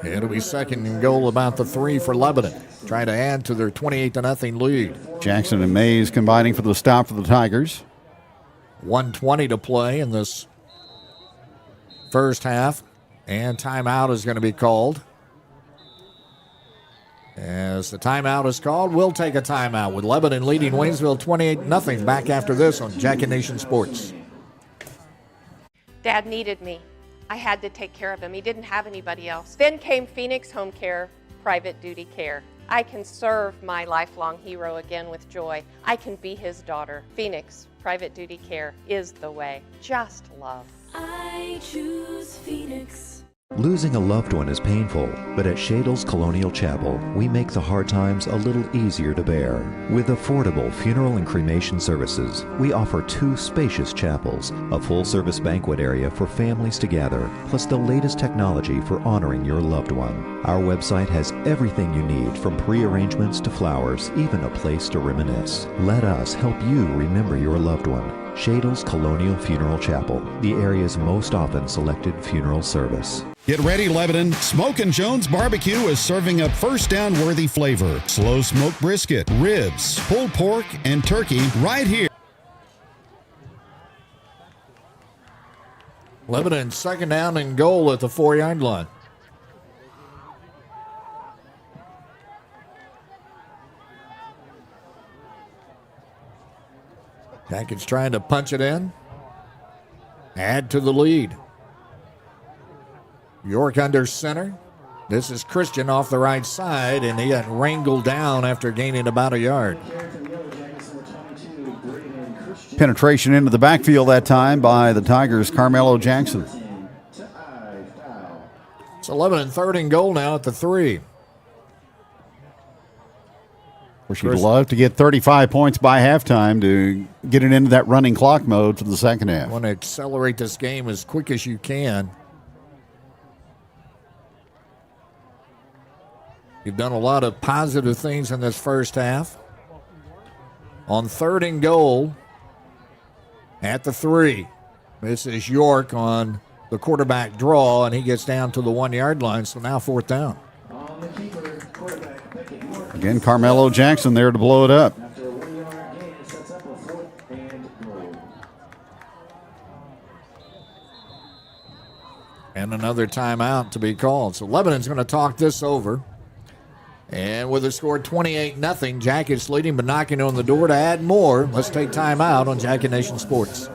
It'll be 2nd and goal about the 3 for Lebanon. Trying to add to their 28-0 lead. Jackson and Mays combining for the stop for the Tigers. 1:20 to play in this first half, and timeout is going to be called. As the timeout is called, we'll take a timeout with Lebanon leading Waynesville 28-0. Back after this on Jacket Nation Sports. Dad needed me. I had to take care of him. He didn't have anybody else. Then came Phoenix Home Care Private Duty Care. I can serve my lifelong hero again with joy. I can be his daughter. Phoenix Private Duty Care is the way. Just love. I choose Phoenix. Losing a loved one is painful, but at Shadle's Colonial Chapel, we make the hard times a little easier to bear. With affordable funeral and cremation services, we offer 2 spacious chapels, a full-service banquet area for families to gather, plus the latest technology for honoring your loved one. Our website has everything you need, from pre-arrangements to flowers, even a place to reminisce. Let us help you remember your loved one. Shadle's Colonial Funeral Chapel, the area's most often selected funeral service. Get ready, Lebanon. Smokin' Jones Barbecue is serving up first down worthy flavor. Slow smoked brisket, ribs, pulled pork, and turkey right here. Lebanon 2nd down and goal at the 4-yard line. Jackets trying to punch it in. Add to the lead. York under center. This is Christian off the right side, and he got wrangled down after gaining about a yard. Penetration into the backfield that time by the Tigers' Carmelo Jackson. It's 11 3rd and goal now at the 3. Of course, you'd love to get 35 points by halftime to get it into that running clock mode for the second half. Want to accelerate this game as quick as you can. You've done a lot of positive things in this first half. On 3rd and goal at the 3. This is York on the quarterback draw, and he gets down to the 1-yard line, so now 4th down. Again, Carmelo Jackson there to blow it up. And another timeout to be called. So Lebanon's going to talk this over. And with a score 28-0, Jackets leading but knocking on the door to add more. Let's take timeout on Jacket Nation Sports.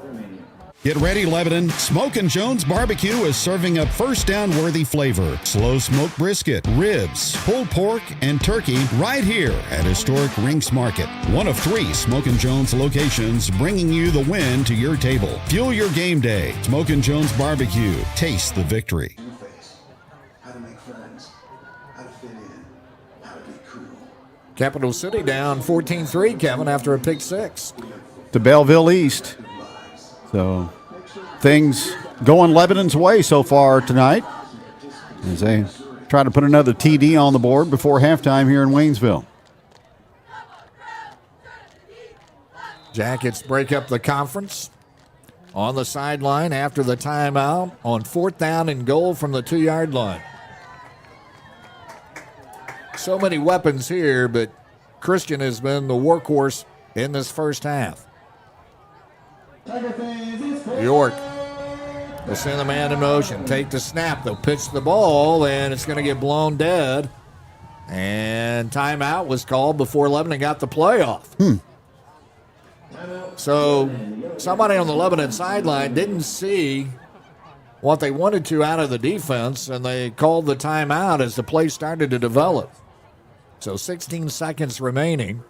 Get ready, Lebanon. Smokin' Jones Barbecue is serving up first down worthy flavor. Slow smoked brisket, ribs, pulled pork, and turkey right here at historic Rinks Market. One of 3 Smokin' Jones locations bringing you the win to your table. Fuel your game day. Smokin' Jones Barbecue. Taste the victory. How to make friends, how to fit in, how to be cool. Capital City down 14-3, Kevin, after a pick 6. To Belleville East. So things going Lebanon's way so far tonight as they try to put another TD on the board before halftime here in Waynesville. Jackets break up the conference on the sideline after the timeout on 4th down and goal from the 2-yard line. So many weapons here, but Christian has been the workhorse in this first half. York will send the man in motion. Take the snap. They'll pitch the ball, and it's going to get blown dead. And timeout was called before Lebanon got the playoff. So somebody on the Lebanon sideline didn't see what they wanted to out of the defense, and they called the timeout as the play started to develop. So 16 seconds remaining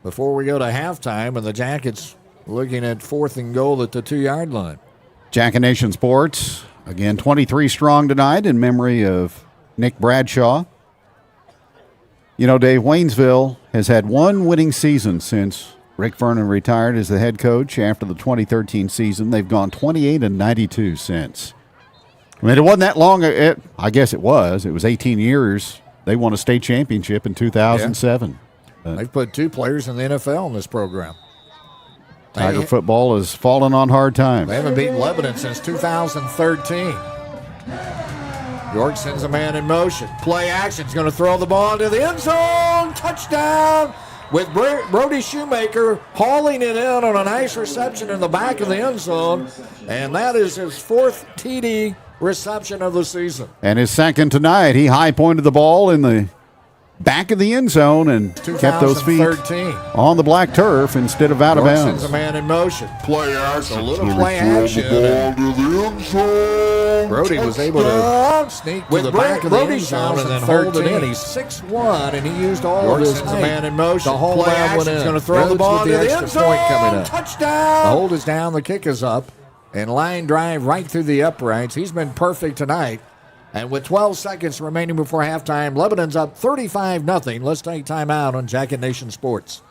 before we go to halftime, and the Jackets looking at 4th and goal at the 2-yard line. Jacket Nation Sports, again, 23 strong tonight in memory of Nick Bradshaw. You know, Dave, Waynesville has had one winning season since Rick Vernon retired as the head coach after the 2013 season. They've gone 28-92 since. I mean, it wasn't that long. I guess it was. It was 18 years. They won a state championship in 2007. Yeah. They've put 2 players in the NFL in this program. Tiger football has fallen on hard times. They haven't beaten Lebanon since 2013. York sends a man in motion. Play action. He's going to throw the ball into the end zone. Touchdown with Brody Shoemaker hauling it in on a nice reception in the back of the end zone. And that is his 4th TD reception of the season. And his second tonight. He high-pointed the ball in the back of the end zone and kept those feet 2013. on the black turf instead of out of York bounds. sends a man in motion. Play action. A little play action. Brody was able to sneak to the back of the end zone and then hold it in. He's 6'1", and he used all of his height. Man in motion. The hold that one in. He's going to throw the ball to the end zone. Point coming up. Touchdown. The hold is down. The kick is up. And line drive right through the uprights. He's been perfect tonight. And with 12 seconds remaining before halftime, Lebanon's up 35-0. Let's take time out on Jacket Nation Sports.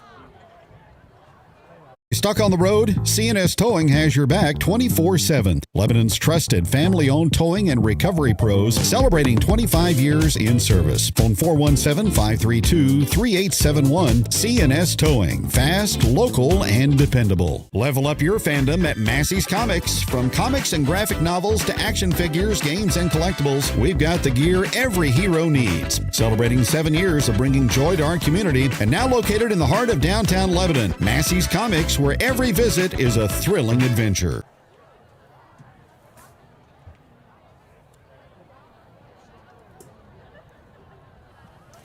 Stuck on the road? CNS Towing has your back 24/7. Lebanon's trusted family-owned towing and recovery pros celebrating 25 years in service. Phone 417-532-3871. CNS Towing. Fast, local, and dependable. Level up your fandom at Massey's Comics. From comics and graphic novels to action figures, games, and collectibles, we've got the gear every hero needs. Celebrating 7 years of bringing joy to our community and now located in the heart of downtown Lebanon. Massey's Comics, where every visit is a thrilling adventure.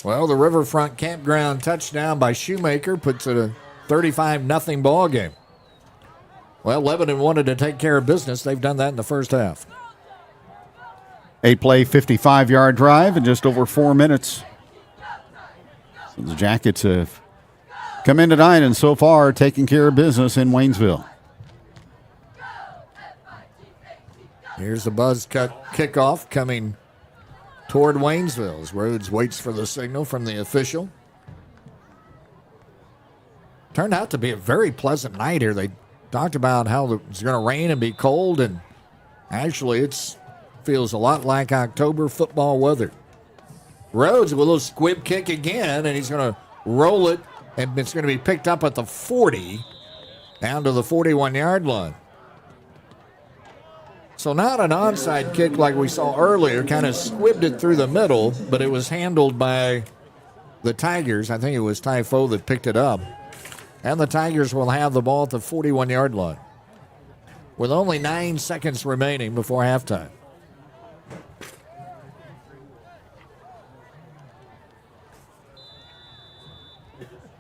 Well, the Riverfront Campground touchdown by Shoemaker puts it a 35-0 ball game. Well, Lebanon wanted to take care of business. They've done that in the first half. 8-play, 55-yard drive in just over 4 minutes. So the Jackets have come in tonight and so far taking care of business in Waynesville. Here's the buzz cut kickoff coming toward Waynesville as Rhodes waits for the signal from the official. Turned out to be a very pleasant night here. They talked about how it was going to rain and be cold, and actually it feels a lot like October football weather. Rhodes with a little squib kick again, and he's going to roll it, and it's going to be picked up at the 40, down to the 41-yard line. So not an onside kick like we saw earlier, kind of squibbed it through the middle, but it was handled by the Tigers. I think it was Typho that picked it up. And the Tigers will have the ball at the 41-yard line with only 9 seconds remaining before halftime.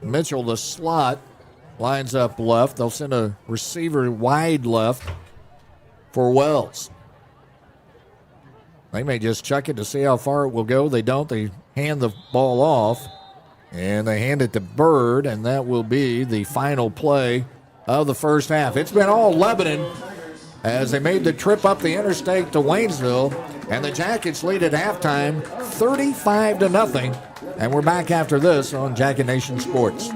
Mitchell, the slot, lines up left. They'll send a receiver wide left for Wells. They may just chuck it to see how far it will go. They don't. They hand the ball off, and they hand it to Bird, and that will be the final play of the first half. It's been all Lebanon as they made the trip up the interstate to Waynesville, and the Jackets lead at halftime 35-0. And we're back after this on Jacket Nation Sports.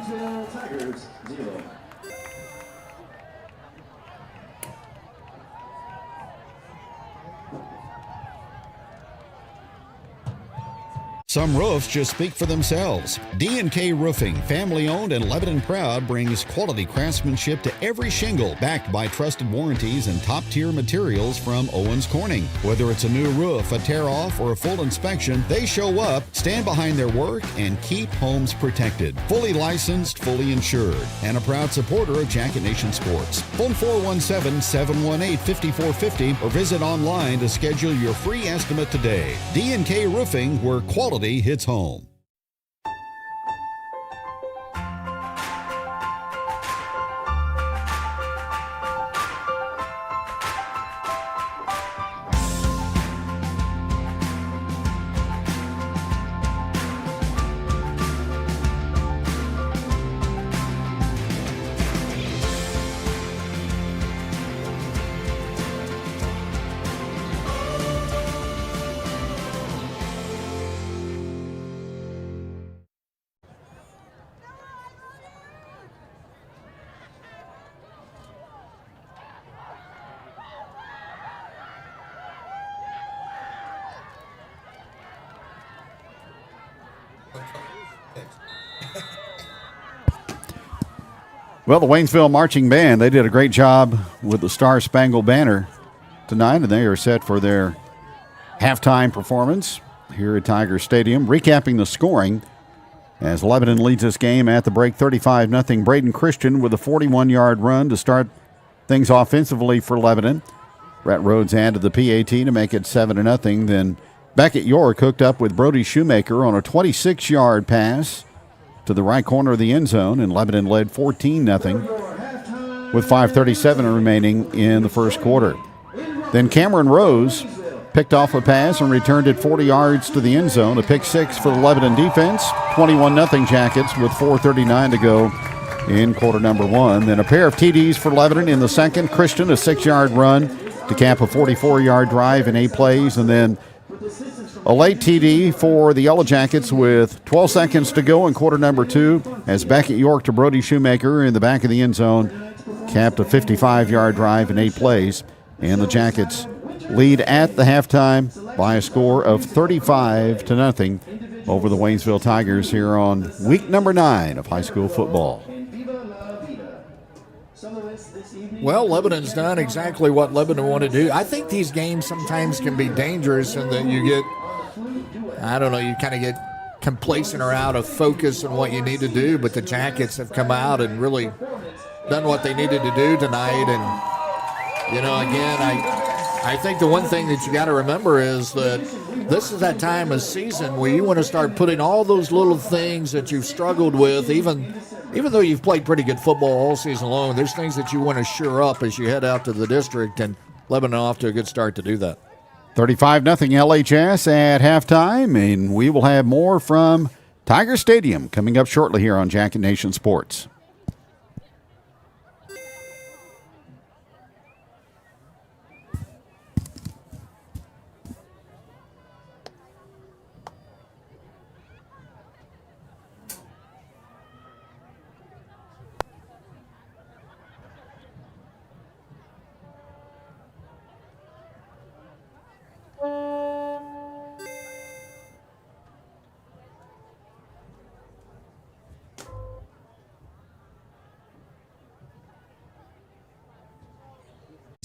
Some roofs just speak for themselves. D&K Roofing, family-owned and Lebanon proud, brings quality craftsmanship to every shingle, backed by trusted warranties and top-tier materials from Owens Corning. Whether it's a new roof, a tear-off, or a full inspection, they show up, stand behind their work, and keep homes protected. Fully licensed, fully insured, and a proud supporter of Jacket Nation Sports. Phone 417-718-5450 or visit online to schedule your free estimate today. D&K Roofing, where quality hits home. Well, the Waynesville Marching Band, they did a great job with the Star Spangled Banner tonight, and they are set for their halftime performance here at Tiger Stadium. Recapping the scoring, as Lebanon leads this game at the break 35-0. Braden Christian with a 41-yard run to start things offensively for Lebanon. Brett Rhodes added the PAT to make it 7-0. Then Beckett York hooked up with Brody Shoemaker on a 26-yard pass to the right corner of the end zone, and Lebanon led 14-0 with 5:37 remaining in the first quarter. Then Cameron Rose picked off a pass and returned it 40 yards to the end zone, a pick six for the Lebanon defense, 21-0 Jackets with 4:39 to go in quarter number one. Then a pair of TDs for Lebanon in the second. Christian, a 6-yard run to cap a 44-yard drive in 8 plays, and then a late TD for the Yellowjackets with 12 seconds to go in quarter number two as Beckett York to Brody Shoemaker in the back of the end zone capped a 55-yard drive in 8 plays. And the Jackets lead at the halftime by a score of 35-0 over the Waynesville Tigers here on week number 9 of high school football. Well, Lebanon's done exactly what Lebanon wanted to do. I think these games sometimes can be dangerous in that you get, you kind of get complacent or out of focus on what you need to do, but the Jackets have come out and really done what they needed to do tonight. And, again, I think the one thing that you got to remember is that this is that time of season where you want to start putting all those little things that you've struggled with, even though you've played pretty good football all season long, there's things that you want to shore up as you head out to the district, and Lebanon off to a good start to do that. 35-0 LHS at halftime, and we will have more from Tiger Stadium coming up shortly here on Jacket Nation Sports.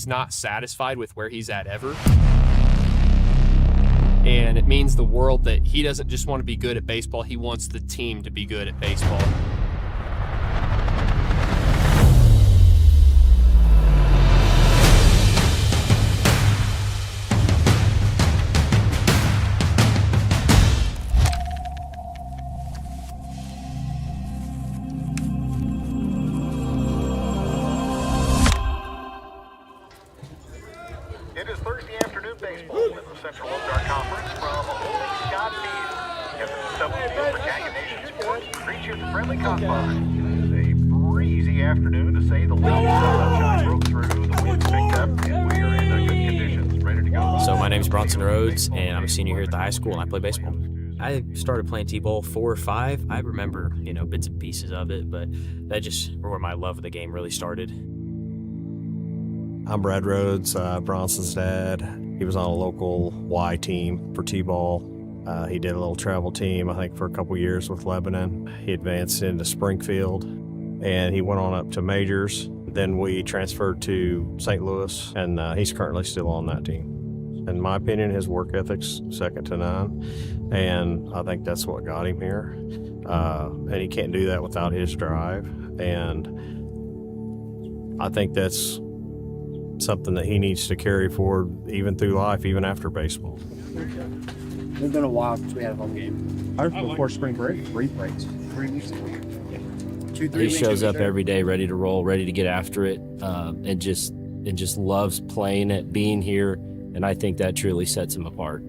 Not satisfied with where he's at ever, and it means the world that he doesn't just want to be good at baseball, he wants the team to be good at baseball. It is Thursday afternoon baseball in the Central Ozark Conference from Holy Scott Field. Field for Jacket Nation Sports. Greet you at the friendly confines. It is a breezy afternoon to say the least. Sunshine broke through, the wind picked up, and we are in good conditions, ready to go. So my name is Bronson Rhodes, and I'm a senior here at the high school, and I play baseball. I started playing T-ball 4 or 5. I remember, bits and pieces of it, but that just where my love of the game really started. I'm Brad Rhodes, Bronson's dad. He was on a local Y team for T-ball. He did a little travel team, I think, for a couple years with Lebanon. He advanced into Springfield, and he went on up to majors. Then we transferred to St. Louis, and he's currently still on that team. In my opinion, his work ethic's second to none, and I think that's what got him here. And he can't do that without his drive, and I think that's something that he needs to carry forward even through life, even after baseball. It's been a while since we had a home game. Ours before spring break, 3 breaks. 3 weeks ago. He shows up every day ready to roll, ready to get after it, and just loves playing it, being here, and I think that truly sets him apart.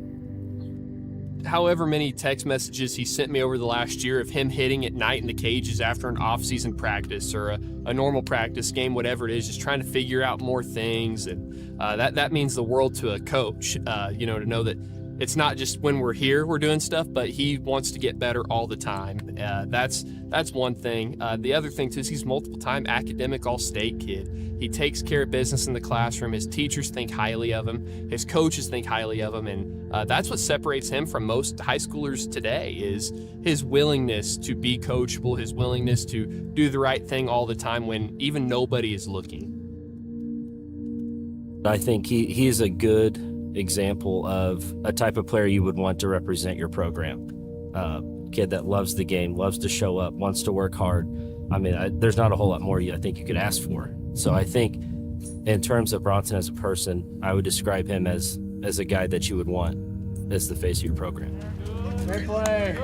However many text messages he sent me over the last year of him hitting at night in the cages after an off-season practice or a normal practice game, whatever it is, just trying to figure out more things, and that means the world to a coach, to know that it's not just when we're here we're doing stuff, but he wants to get better all the time. That's one thing. The other thing, too, is he's multiple-time academic all-state kid. He takes care of business in the classroom. His teachers think highly of him. His coaches think highly of him, and that's what separates him from most high schoolers today is his willingness to be coachable, his willingness to do the right thing all the time when even nobody is looking. I think he is a good example of a type of player you would want to represent your program. Kid that loves the game, loves to show up, wants to work hard. I mean, there's not a whole lot more I think you could ask for. So I think in terms of Bronson as a person, I would describe him as a guy that you would want as the face of your program. Great play.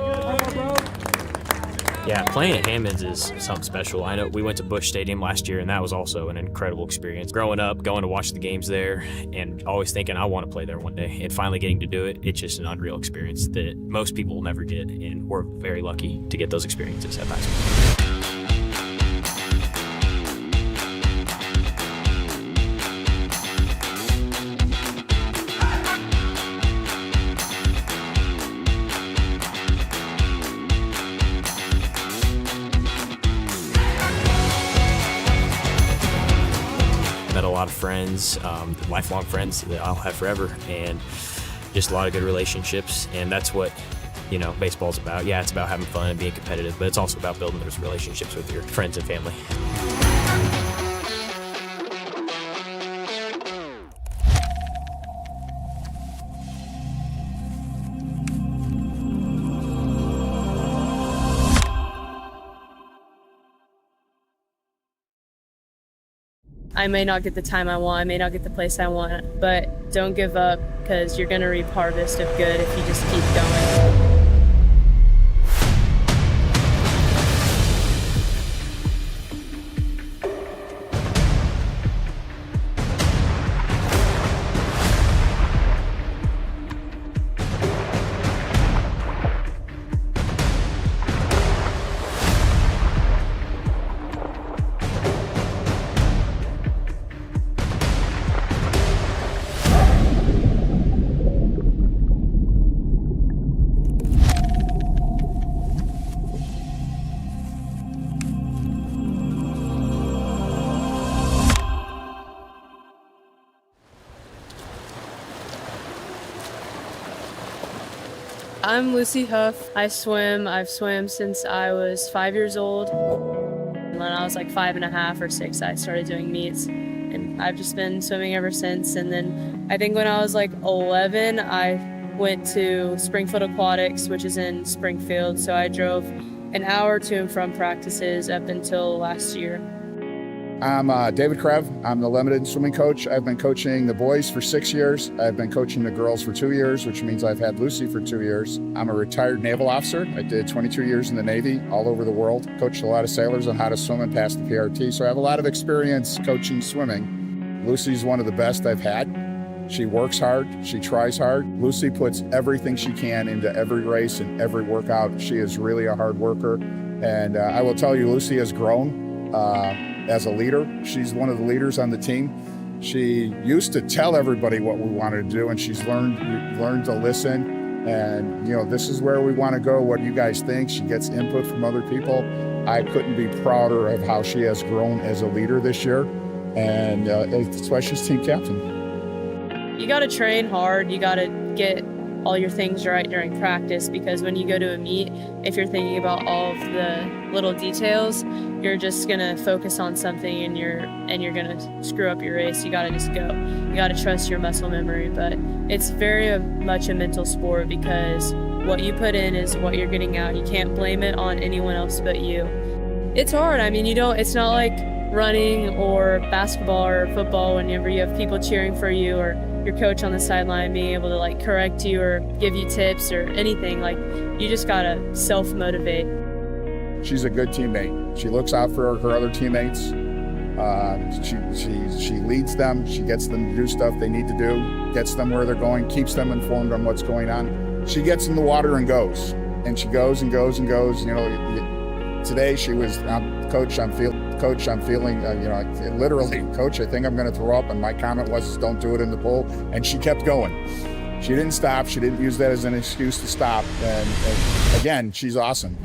Yeah, playing at Hammond's is something special. I know we went to Busch Stadium last year, and that was also an incredible experience. Growing up, going to watch the games there, and always thinking I want to play there one day, and finally getting to do it, it's just an unreal experience that most people will never get, and we're very lucky to get those experiences at basketball. Met a lot of friends, lifelong friends that I'll have forever, and just a lot of good relationships. And that's what, baseball's about. Yeah, it's about having fun and being competitive, but it's also about building those relationships with your friends and family. I may not get the time I want, I may not get the place I want, but don't give up, because you're going to reap harvest of good if you just keep going. I'm Lucy Huff. I've swam since I was 5 years old. And when I was like 5.5 or 6, I started doing meets. And I've just been swimming ever since. And then I think when I was like 11, I went to Springfield Aquatics, which is in Springfield. So I drove an hour to and from practices up until last year. I'm David Krev. I'm the limited swimming coach. I've been coaching the boys for 6 years. I've been coaching the girls for 2 years, which means I've had Lucy for 2 years. I'm a retired naval officer. I did 22 years in the Navy all over the world. Coached a lot of sailors on how to swim and pass the PRT, so I have a lot of experience coaching swimming. Lucy's one of the best I've had. She works hard, she tries hard. Lucy puts everything she can into every race and every workout. She is really a hard worker. And I will tell you, Lucy has grown as a leader. She's one of the leaders on the team. She used to tell everybody what we wanted to do, and she's learned to listen. And this is where we want to go. What do you guys think? She gets input from other people. I couldn't be prouder of how she has grown as a leader this year, and that's why she's team captain. You got to train hard. You got to get all your things right during practice, because when you go to a meet, if you're thinking about all of the little details, you're just gonna focus on something and you're gonna screw up your race. You gotta just go. You gotta trust your muscle memory. But it's very much a mental sport, because what you put in is what you're getting out. You can't blame it on anyone else but you. It's hard. I mean, it's not like running or basketball or football whenever you have people cheering for you or your coach on the sideline being able to correct you or give you tips or anything. You just gotta self-motivate. She's a good teammate. She looks out for her other teammates. She leads them. She gets them to do stuff they need to do, gets them where they're going, keeps them informed on what's going on. She gets in the water and goes, and she goes and goes and goes. Today she was, Coach, I'm feeling, literally, Coach, I think I'm going to throw up. And my comment was, don't do it in the pool. And she kept going. She didn't stop. She didn't use that as an excuse to stop. And again, she's awesome.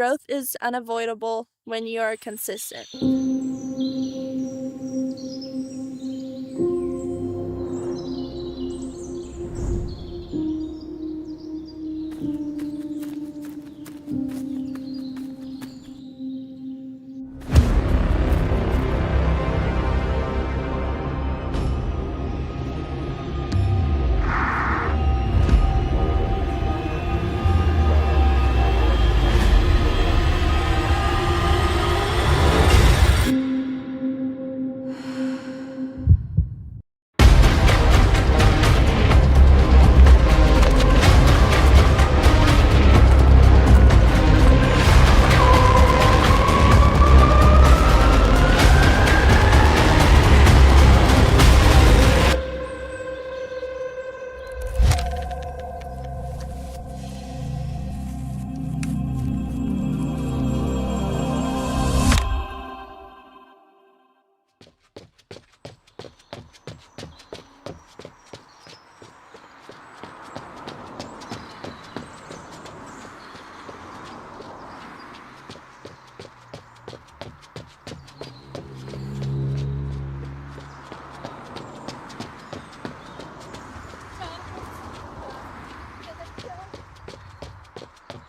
Growth is unavoidable when you are consistent.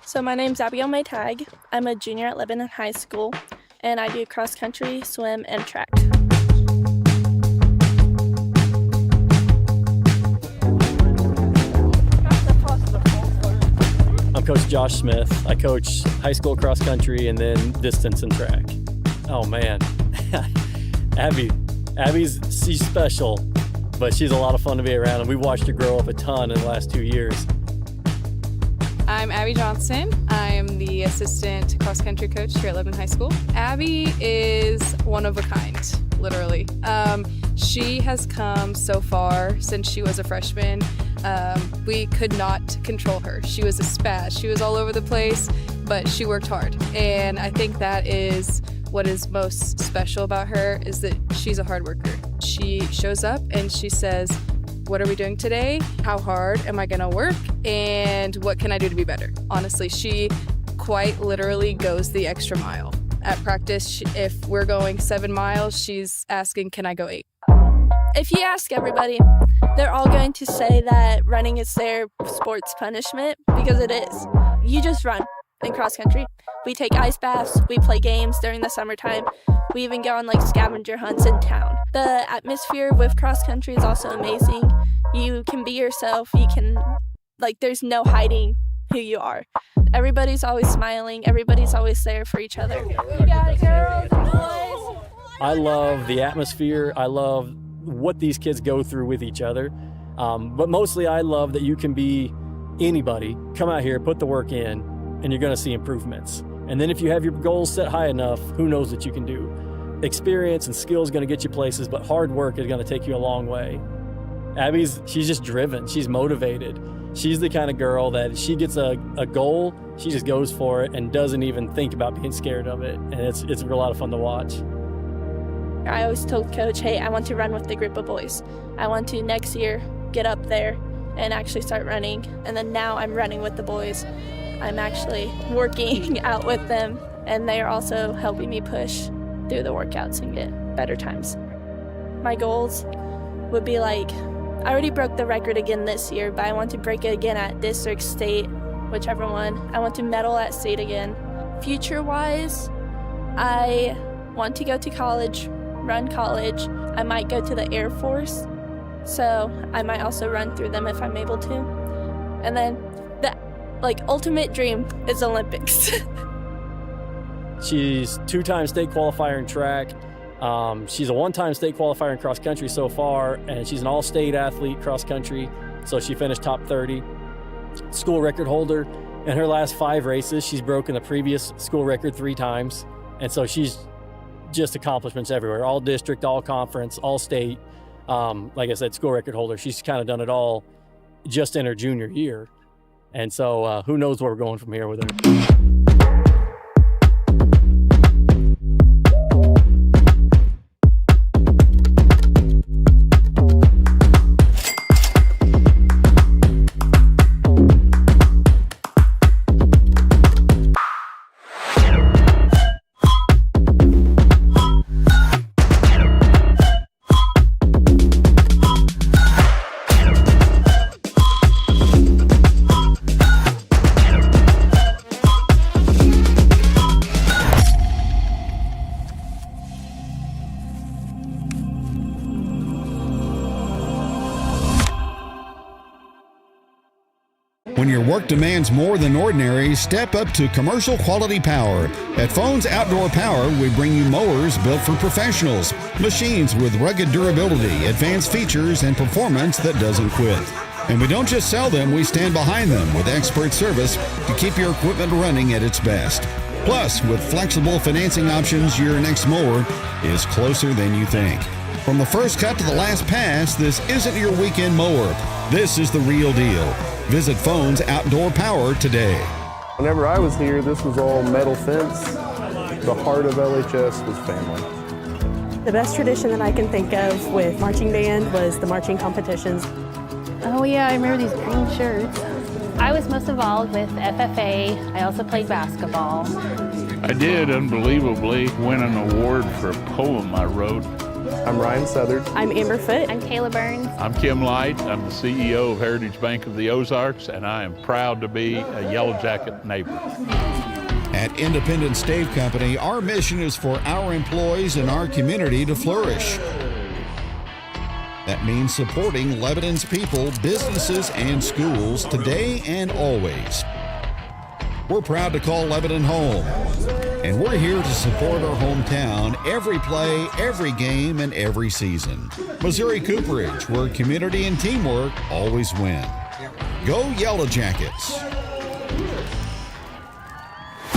So my name's Abigail May Tag. I'm a junior at Lebanon High School, and I do cross country, swim, and track. I'm Coach Josh Smith. I coach high school cross country and then distance and track. Oh man, she's special, but she's a lot of fun to be around, and we watched her grow up a ton in the last 2 years. I'm Abby Johnson. I'm the assistant cross-country coach here at Lebanon High School. Abby is one of a kind, literally. She has come so far since she was a freshman. We could not control her. She was a spaz. She was all over the place, but she worked hard. And I think that is what is most special about her, is that she's a hard worker. She shows up and she says, what are we doing today? How hard am I gonna work? And what can I do to be better? Honestly, she quite literally goes the extra mile. At practice, if we're going 7 miles, she's asking, can I go 8? If you ask everybody, they're all going to say that running is their sports punishment, because it is. You just run in cross country. We take ice baths, we play games during the summertime. We even go on like scavenger hunts in town. The atmosphere with cross country is also amazing. You can be yourself. You can, there's no hiding who you are. Everybody's always smiling. Everybody's always there for each other. You got it, girls and boys. I love the atmosphere. I love what these kids go through with each other. But mostly I love that you can be anybody. Come out here, put the work in, and you're gonna see improvements. And then if you have your goals set high enough, who knows what you can do. Experience and skill is gonna get you places, but hard work is gonna take you a long way. She's just driven, she's motivated. She's the kind of girl that she gets a goal, she just goes for it and doesn't even think about being scared of it. And it's a lot of fun to watch. I always told Coach, hey, I want to run with the group of boys. I want to next year get up there and actually start running. And then now I'm running with the boys. I'm actually working out with them, and they are also helping me push through the workouts and get better times. My goals would be I already broke the record again this year, but I want to break it again at district, state, whichever one. I want to medal at state again. Future-wise, I want to go to college, run college. I might go to the Air Force, so I might also run through them if I'm able to. And then the ultimate dream is Olympics. She's 2-time state qualifier in track. She's a 1-time state qualifier in cross country so far, and she's an all-state athlete cross country, so she finished top 30. School record holder. In her last 5 races, she's broken the previous school record 3 times, and so she's just accomplishments everywhere, all district, all conference, all state. Like I said, school record holder. She's kind of done it all just in her junior year. And so who knows where we're going from here with her. When your work demands more than ordinary, step up to commercial quality power. At Phones Outdoor Power, we bring you mowers built for professionals, machines with rugged durability, advanced features, and performance that doesn't quit. And we don't just sell them, we stand behind them with expert service to keep your equipment running at its best. Plus, with flexible financing options, your next mower is closer than you think. From the first cut to the last pass, this isn't your weekend mower. This is the real deal. Visit Phones Outdoor Power today. Whenever I was here, this was all metal fence. The heart of LHS was family. The best tradition that I can think of with marching band was the marching competitions. Oh yeah, I remember these green shirts. I was most involved with FFA. I also played basketball. I did unbelievably win an award for a poem I wrote. I'm Ryan Southard. I'm Amber Foote. I'm Kayla Burns. I'm Kim Light. I'm the CEO of Heritage Bank of the Ozarks, and I am proud to be a Yellowjacket neighbor. At Independent Stave Company, our mission is for our employees and our community to flourish. That means supporting Lebanon's people, businesses, and schools today and always. We're proud to call Lebanon home, and we're here to support our hometown every play, every game, and every season. Missouri Cooperage, where community and teamwork always win. Go Yellowjackets!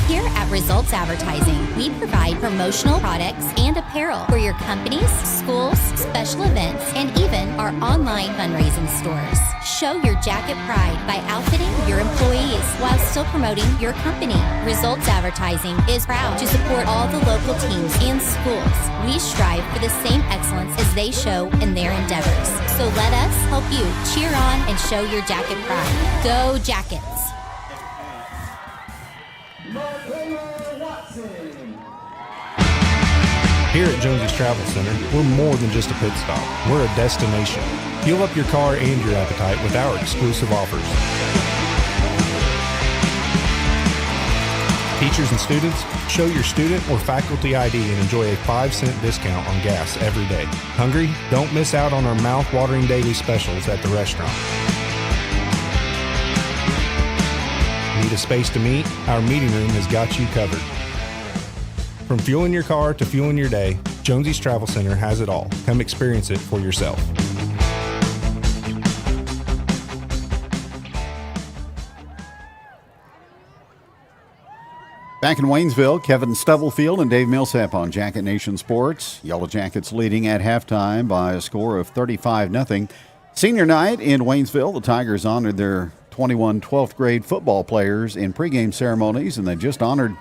Here at Results Advertising, we provide promotional products and apparel for your companies, schools, special events, and even our online fundraising stores. Show your jacket pride by outfitting your employees while still promoting your company. Results Advertising is proud to support all the local teams and schools. We strive for the same excellence as they show in their endeavors. So let us help you cheer on and show your jacket pride. Go Jackets! Here at Jonesy's Travel Center, we're more than just a pit stop. We're a destination. Fuel up your car and your appetite with our exclusive offers. Teachers and students, show your student or faculty ID and enjoy a 5-cent discount on gas every day. Hungry? Don't miss out on our mouth-watering daily specials at the restaurant. Need a space to meet? Our meeting room has got you covered. From fueling your car to fueling your day, Jonesy's Travel Center has it all. Come experience it for yourself. Back in Waynesville, Kevin Stubblefield and Dave Millsap on Jacket Nation Sports. Yellowjackets leading at halftime by a score of 35-0. Senior night in Waynesville, the Tigers honored their 21 12th grade football players in pregame ceremonies, and they just honored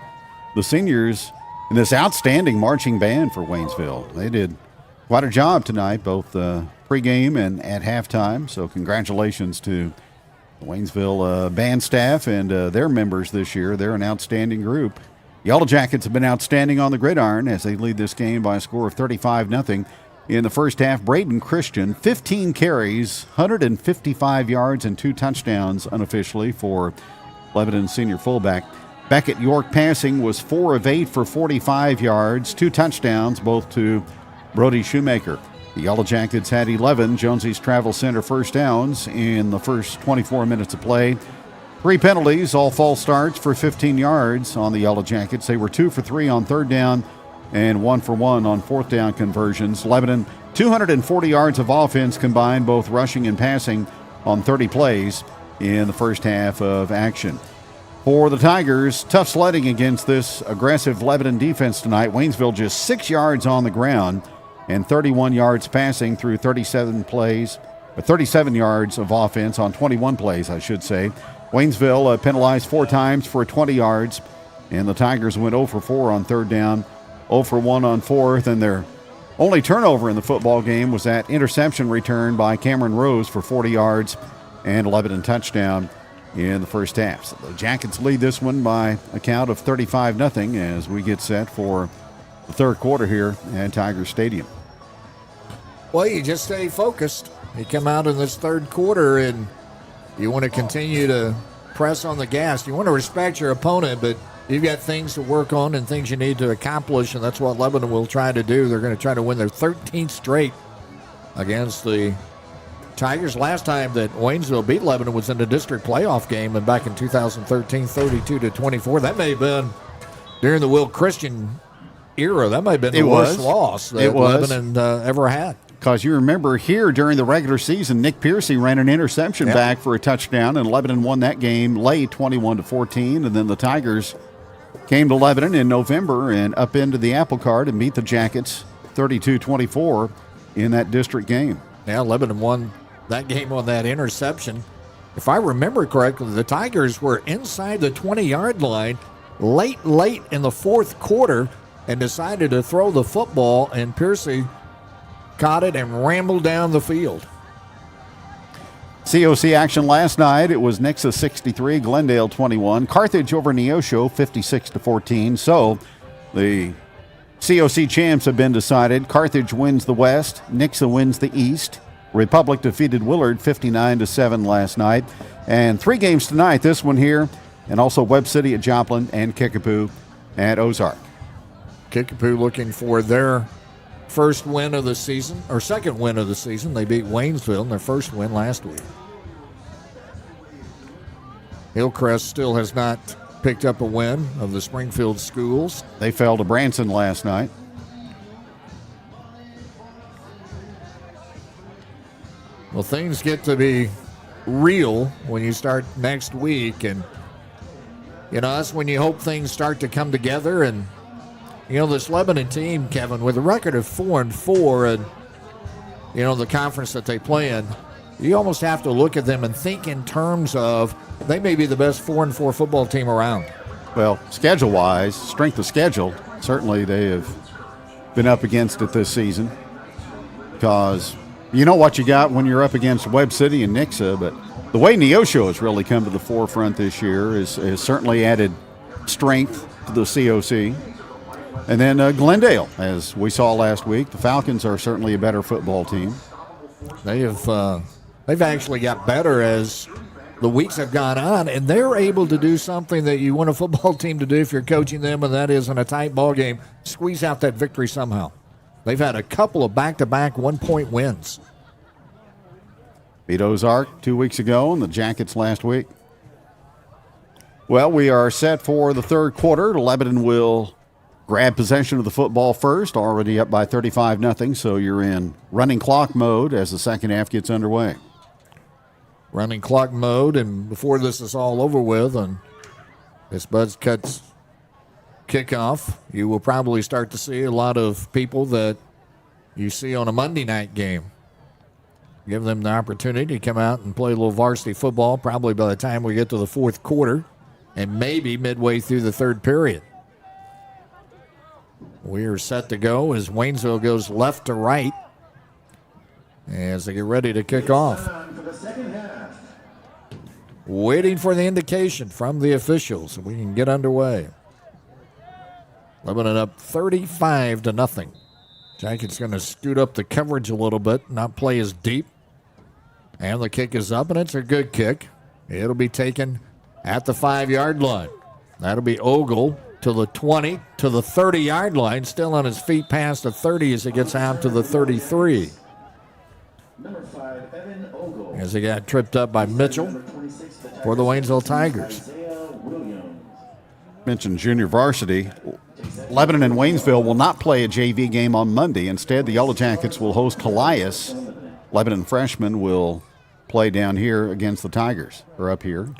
the seniors in this outstanding marching band for Waynesville. They did quite a job tonight, both pregame and at halftime. So congratulations to the Waynesville band staff and their members this year. They're an outstanding group. Yellowjackets have been outstanding on the gridiron as they lead this game by a score of 35-0. In the first half, Braden Christian, 15 carries, 155 yards, and 2 touchdowns unofficially for Lebanon's senior fullback. Beckett York passing was 4 of 8 for 45 yards, 2 touchdowns, both to Brody Shoemaker. The Yellowjackets had 11 Jonesy's Travel Center first downs in the first 24 minutes of play. 3 penalties, all false starts for 15 yards on the Yellowjackets. They were 2 for 3 on third down and 1 for 1 on fourth down conversions. Lebanon, 240 yards of offense combined, both rushing and passing, on 30 plays in the first half of action. For the Tigers, tough sledding against this aggressive Lebanon defense tonight. Waynesville just 6 yards on the ground and 31 yards passing through 37 yards of offense on 21 plays, I should say. Waynesville penalized 4 times for 20 yards, and the Tigers went 0 for 4 on third down, 0 for 1 on fourth, and their only turnover in the football game was that interception return by Cameron Rose for 40 yards and a Lebanon touchdown in the first half. So the Jackets lead this one by a count of 35-0 as we get set for the third quarter here at Tiger Stadium. Well, you just stay focused. You come out in this third quarter and you want to continue to press on the gas. You want to respect your opponent, but you've got things to work on and things you need to accomplish, and that's what Lebanon will try to do. They're going to try to win their 13th straight against the Tigers, last time that Waynesville beat Lebanon was in the district playoff game, and back in 2013, 32-24. That may have been during the Will Christian era. That may have been the worst loss that Lebanon ever had. Because you remember here during the regular season, Nick Piercy ran an interception back for a touchdown, and Lebanon won that game late 21-14. And then the Tigers came to Lebanon in November and up into the apple cart and beat the Jackets 32-24 in that district game. Yeah, Lebanon won that game on that interception. If I remember correctly, the Tigers were inside the 20-yard line late in the fourth quarter and decided to throw the football, and Piercy caught it and rambled down the field. COC action last night. It was Nixa 63, Glendale 21. Carthage over Neosho 56-14. So the COC champs have been decided. Carthage wins the West. Nixa wins the East. Republic defeated Willard 59-7 last night. And 3 games tonight. This one here, and also Webb City at Joplin and Kickapoo at Ozark. Kickapoo looking for their first win of the season, or second win of the season. They beat Waynesville in their first win last week. Hillcrest still has not picked up a win of the Springfield schools. They fell to Branson last night. Well, things get to be real when you start next week, and that's when you hope things start to come together. And this Lebanon team, Kevin, with a record of 4-4, and the conference that they play in, you almost have to look at them and think in terms of they may be the best 4-4 football team around. Well, schedule-wise, strength of schedule, certainly they have been up against it this season, because you know what you got when you're up against Webb City and Nixa, but the way Neosho has really come to the forefront this year has certainly added strength to the COC. And then Glendale, as we saw last week, the Falcons are certainly a better football team. They've actually got better as the weeks have gone on, and they're able to do something that you want a football team to do if you're coaching them, and that is in a tight ball game, squeeze out that victory somehow. They've had a couple of back-to-back one-point wins. Beat Ozark 2 weeks ago and the Jackets last week. Well, we are set for the third quarter. Lebanon will grab possession of the football first, already up by 35-0, so you're in running clock mode as the second half gets underway. Running clock mode, and before this is all over with, and this Buzz Cuts kickoff, you will probably start to see a lot of people that you see on a Monday night game. Give them the opportunity to come out and play a little varsity football probably by the time we get to the fourth quarter and maybe midway through the third period. We are set to go as Waynesville goes left to right as they get ready to kick off. Waiting for the indication from the officials so we can get underway. Lebanon up 35-0. Jackets going to scoot up the coverage a little bit, not play as deep. And the kick is up, and it's a good kick. It'll be taken at the 5-yard line. That'll be Ogle to the 20, to the 30-yard line, still on his feet past the 30 as he gets out to the 33. As he got tripped up by Mitchell for the Waynesville Tigers. Mentioned junior varsity. Lebanon and Waynesville will not play a JV game on Monday. Instead, the Yellowjackets will host Elias. Lebanon freshmen will play down here against the Tigers, or up here,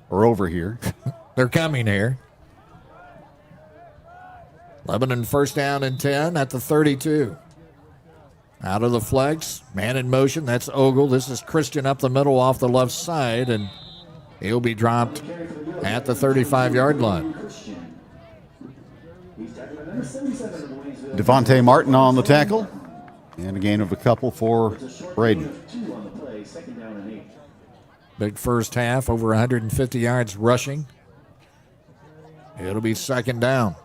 or over here. They're coming here. Lebanon first down and 10 at the 32. Out of the flex, man in motion, that's Ogle. This is Christian up the middle off the left side, and he'll be dropped at the 35-yard line. Devontae Martin on the tackle, and a gain of a couple for Braden. Big first half, over 150 yards rushing. It'll be second down.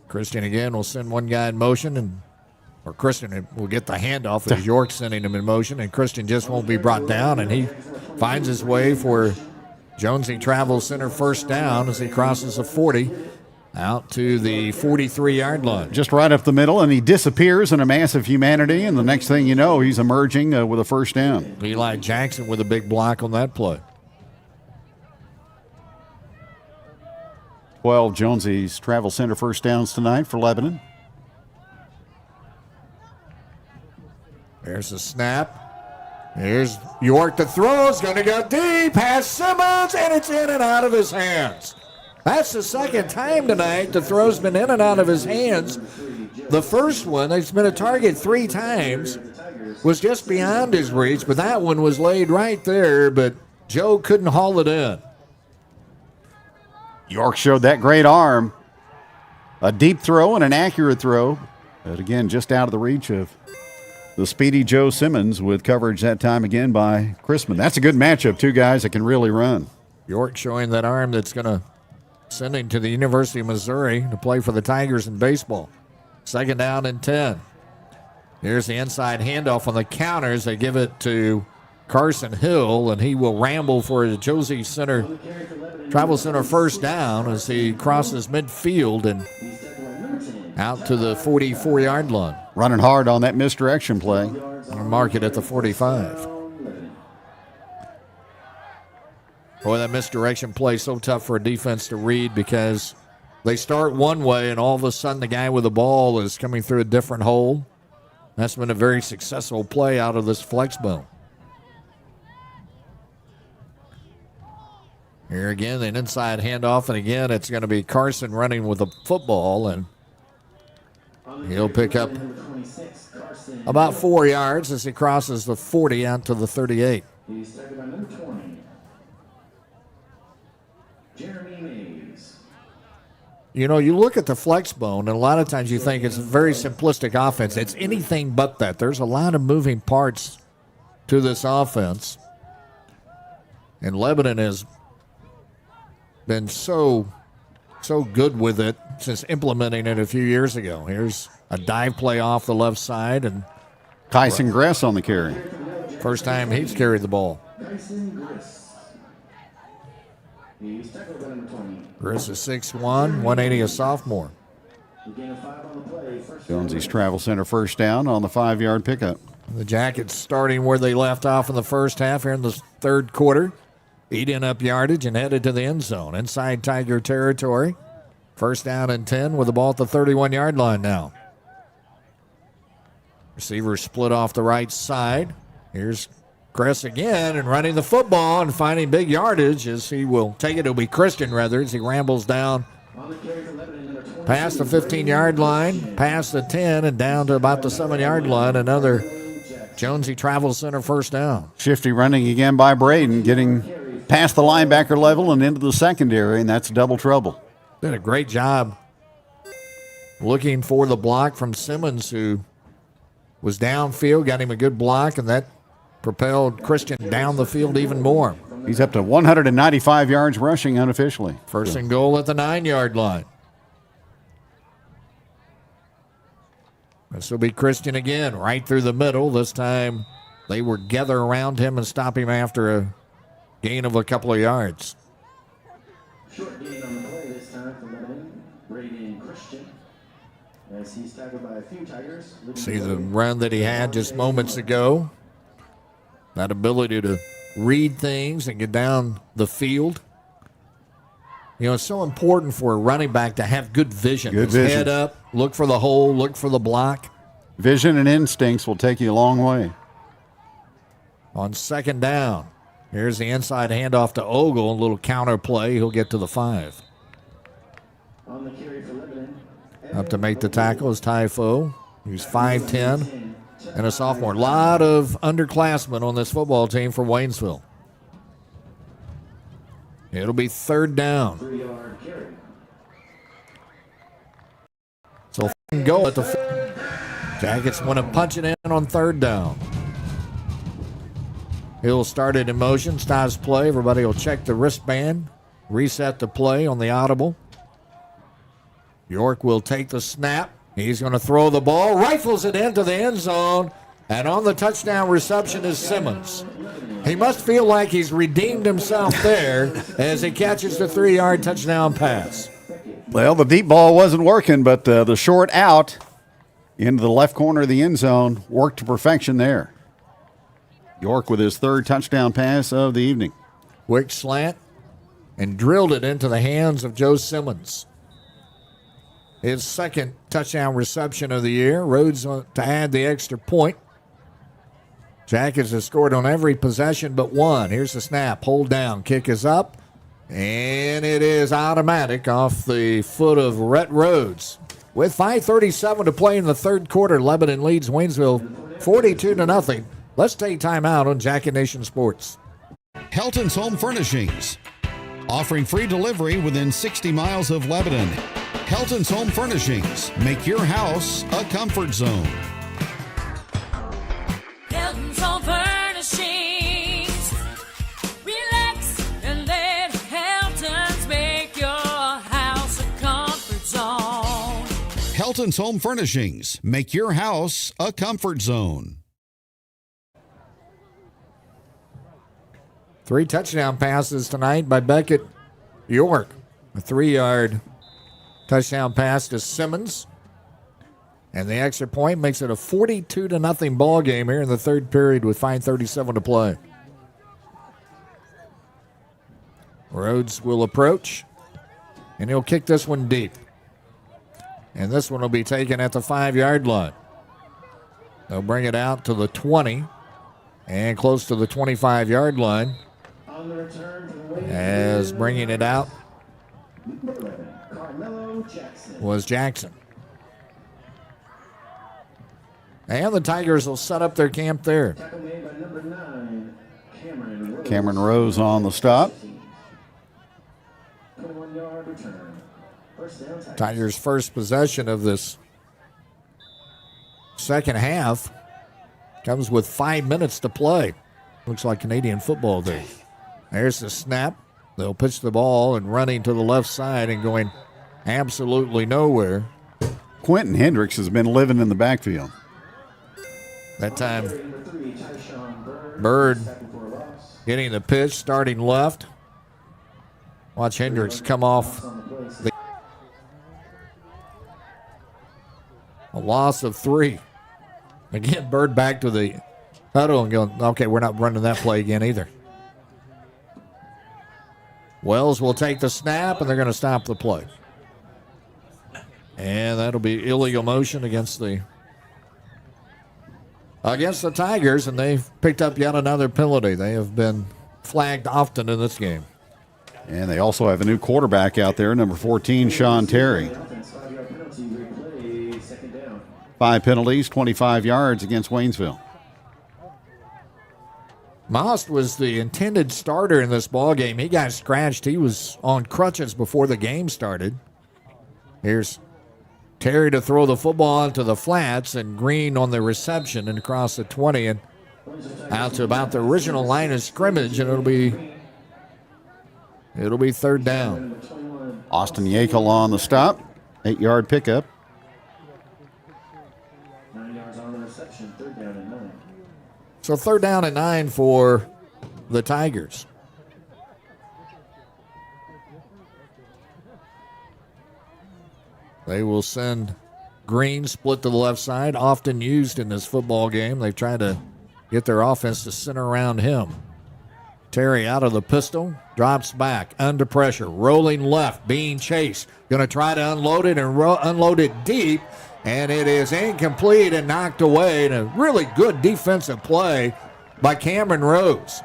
Christian again will send one guy in motion, or Christian will get the handoff as York sending him in motion, and Christian just won't be brought down, and he finds his way for Jonesy Travel Center first down as he crosses the 40 out to the 43-yard line. Just right up the middle, and he disappears in a mass of humanity, and the next thing you know, he's emerging with a first down. Eli Jackson with a big block on that play. 12 Jonesy's Travel Center first downs tonight for Lebanon. There's a snap. Here's York to throw. It's going to go deep past Simmons, and it's in and out of his hands. That's the second time tonight the throw's been in and out of his hands. The first one, it's been a target 3 times, was just beyond his reach, but that one was laid right there, but Joe couldn't haul it in. York showed that great arm. A deep throw and an accurate throw, but again, just out of the reach of the speedy Joe Simmons, with coverage that time again by Chrisman. That's a good matchup, 2 guys that can really run. York showing that arm that's going to send him to the University of Missouri to play for the Tigers in baseball. Second down and 10. Here's the inside handoff on the counters. They give it to Carson Hill, and he will ramble for the Josie Center Travel Center first down as he crosses midfield and out to the 44-yard line. Running hard on that misdirection play. I'll mark it at the 45. Boy, that misdirection play is so tough for a defense to read because they start one way and all of a sudden the guy with the ball is coming through a different hole. That's been a very successful play out of this flex bone. Here again, an inside handoff, and again, it's going to be Carson running with the football, and he'll pick up about 4 yards as he crosses the 40 out to the 38. You know, you look at the flex bone, and a lot of times you think it's a very simplistic offense. It's anything but that. There's a lot of moving parts to this offense. And Lebanon has been so good with it since implementing it a few years ago. Here's a dive play off the left side, and Tyson Gress on the carry. First time he's carried the ball. Gress is 6'1", 180, a sophomore. Jonesy's Travel Center first down on the 5-yard pickup. The Jackets starting where they left off in the first half here in the third quarter. Eating up yardage and headed to the end zone. Inside Tiger territory. First down and 10 with the ball at the 31-yard line now. Receivers split off the right side. Here's Gress again and running the football and finding big yardage as he will take it. It'll be Christian rather as he rambles down past the 15-yard line, past the 10, and down to about the 7-yard line. Another Jonesy Travel Center first down. Shifty running again by Braden, getting past the linebacker level and into the secondary, and that's double trouble. Did a great job looking for the block from Simmons, who was downfield, got him a good block, and that propelled Christian down the field even more. He's up to 195 yards rushing unofficially. First and goal at the 9-yard line. This will be Christian again, right through the middle. This time they were gather around him and stop him after a gain of a couple of yards. Short gain on the play this time for Lebanon. Braden Christian. As he's tackled by a few Tigers. See the run that he had just moments ago. That ability to read things and get down the field. You know, it's so important for a running back to have good vision. Good vision. Head up, look for the hole, look for the block. Vision and instincts will take you a long way. On second down, here's the inside handoff to Ogle. A little counter play. He'll get to the 5. On the carry for Lebanon. Up to make the tackle is Typho. He's 5'10". And a sophomore. A lot of underclassmen on this football team for Waynesville. It'll be third down. 3-yard carry. So go at the Jackets want to punch it in on third down. He'll start it in motion, stops play. Everybody will check the wristband, reset the play on the audible. York will take the snap. He's going to throw the ball, rifles it into the end zone, and on the touchdown reception is Simmons. He must feel like he's redeemed himself there as he catches the 3-yard touchdown pass. Well, the deep ball wasn't working, but the short out into the left corner of the end zone worked to perfection there. York with his third touchdown pass of the evening. Quick slant and drilled it into the hands of Joe Simmons. His second touchdown reception of the year. Rhodes to add the extra point. Jackets have scored on every possession but one. Here's the snap. Hold down. Kick is up. And it is automatic off the foot of Rhett Rhodes. With 5:37 to play in the third quarter, Lebanon leads Waynesville 42-0. Let's take time out on Jacket Nation Sports. Helton's Home Furnishings, offering free delivery within 60 miles of Lebanon. Helton's Home Furnishings, make your house a comfort zone. Helton's Home Furnishings. Relax and let Helton's make your house a comfort zone. Helton's Home Furnishings, make your house a comfort zone. 3 touchdown passes tonight by Beckett York. A 3-yard touchdown pass to Simmons. And the extra point makes it a 42-0 ball game here in the third period with 5:37 to play. Rhodes will approach, and he'll kick this one deep. And this one will be taken at the 5-yard line. They'll bring it out to the 20 and close to the 25-yard line. As bringing it out was Jackson. And the Tigers will set up their camp there. Cameron Rose on the stop. Tigers' first possession of this second half comes with 5 minutes to play. Looks like Canadian football day. There's the snap. They'll pitch the ball and running to the left side and going absolutely nowhere. Quentin Hendricks has been living in the backfield. That time, Bird getting the pitch, starting left. Watch Hendricks come off. A loss of 3. Again, Bird back to the huddle and going, okay, we're not running that play again either. Wells will take the snap, and they're going to stop the play. And that'll be illegal motion against the Tigers, and they've picked up yet another penalty. They have been flagged often in this game. And they also have a new quarterback out there, number 14, Sean Terry. 5 penalties, 25 yards against Waynesville. Most was the intended starter in this ball game. He got scratched. He was on crutches before the game started. Here's Terry to throw the football into the flats, and Green on the reception and across the 20 and out to about the original line of scrimmage, and it'll be third down. Austin Yakel on the stop. 8-yard pickup. 9 yards on the reception, third down and 9. So third down and 9 for the Tigers. They will send Green split to the left side, often used in this football game. They've tried to get their offense to center around him. Terry out of the pistol, drops back, under pressure, rolling left, being chased. Going to try to unload it and unload it deep, and it is incomplete and knocked away. And a really good defensive play by Cameron Rose.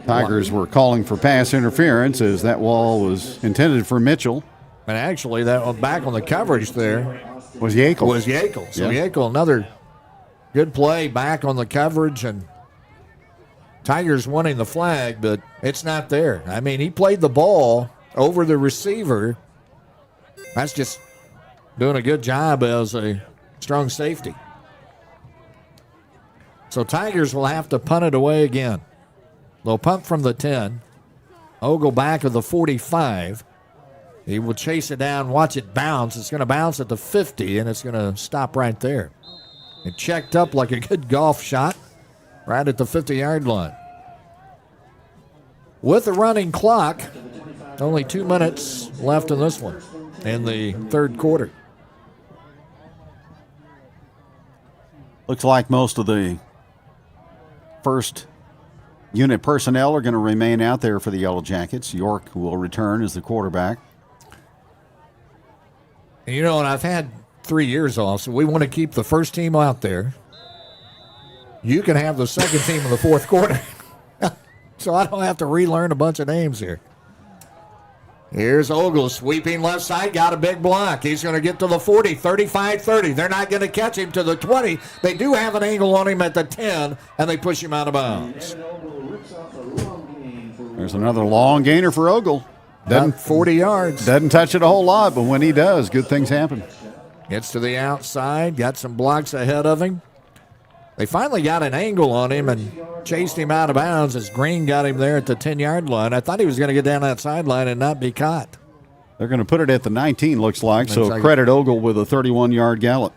Tigers were calling for pass interference as that wall was intended for Mitchell. And actually, that back on the coverage there was Yakel. So Yakel, another good play back on the coverage, and Tigers wanting the flag, but it's not there. I mean, he played the ball over the receiver. That's just doing a good job as a strong safety. So Tigers will have to punt it away again. They'll punt from the 10. Ogle back of the 45. He will chase it down, watch it bounce. It's going to bounce at the 50, and it's going to stop right there. It checked up like a good golf shot right at the 50-yard line. With the running clock, Only 2 minutes left in this one in the third quarter. Looks like most of the first unit personnel are going to remain out there for the Yellow Jackets. York will return as the quarterback. And and I've had 3 years off, so we want to keep the first team out there. You can have the second team in the fourth quarter. So I don't have to relearn a bunch of names here. Here's Ogle sweeping left side, got a big block. He's going to get to the 40, 35-30. They're not going to catch him to the 20. They do have an angle on him at the 10, and they push him out of bounds. There's another long gainer for Ogle. Doesn't 40 yards. Doesn't touch it a whole lot, but when he does, good things happen. Gets to the outside, got some blocks ahead of him. They finally got an angle on him and chased him out of bounds as Green got him there at the 10-yard line. I thought he was going to get down that sideline and not be caught. They're going to put it at the 19, looks like, Looks so like credit Ogle with a 31-yard gallop.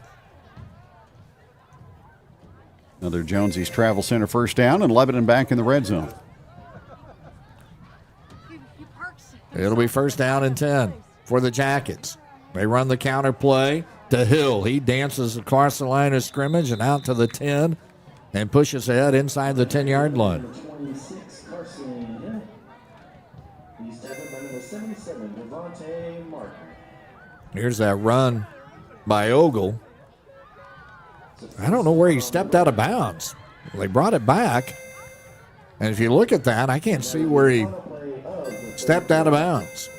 Another Jonesy's Travel Center first down, and Lebanon back in the red zone. It'll be first down and 10 for the Jackets. They run the counter play to Hill. He dances across the line of scrimmage and out to the 10 and pushes ahead inside the 10-yard line. Here's that run by Ogle. I don't know where he stepped out of bounds. They brought it back. And if you look at that, I can't see where he stepped out of bounds.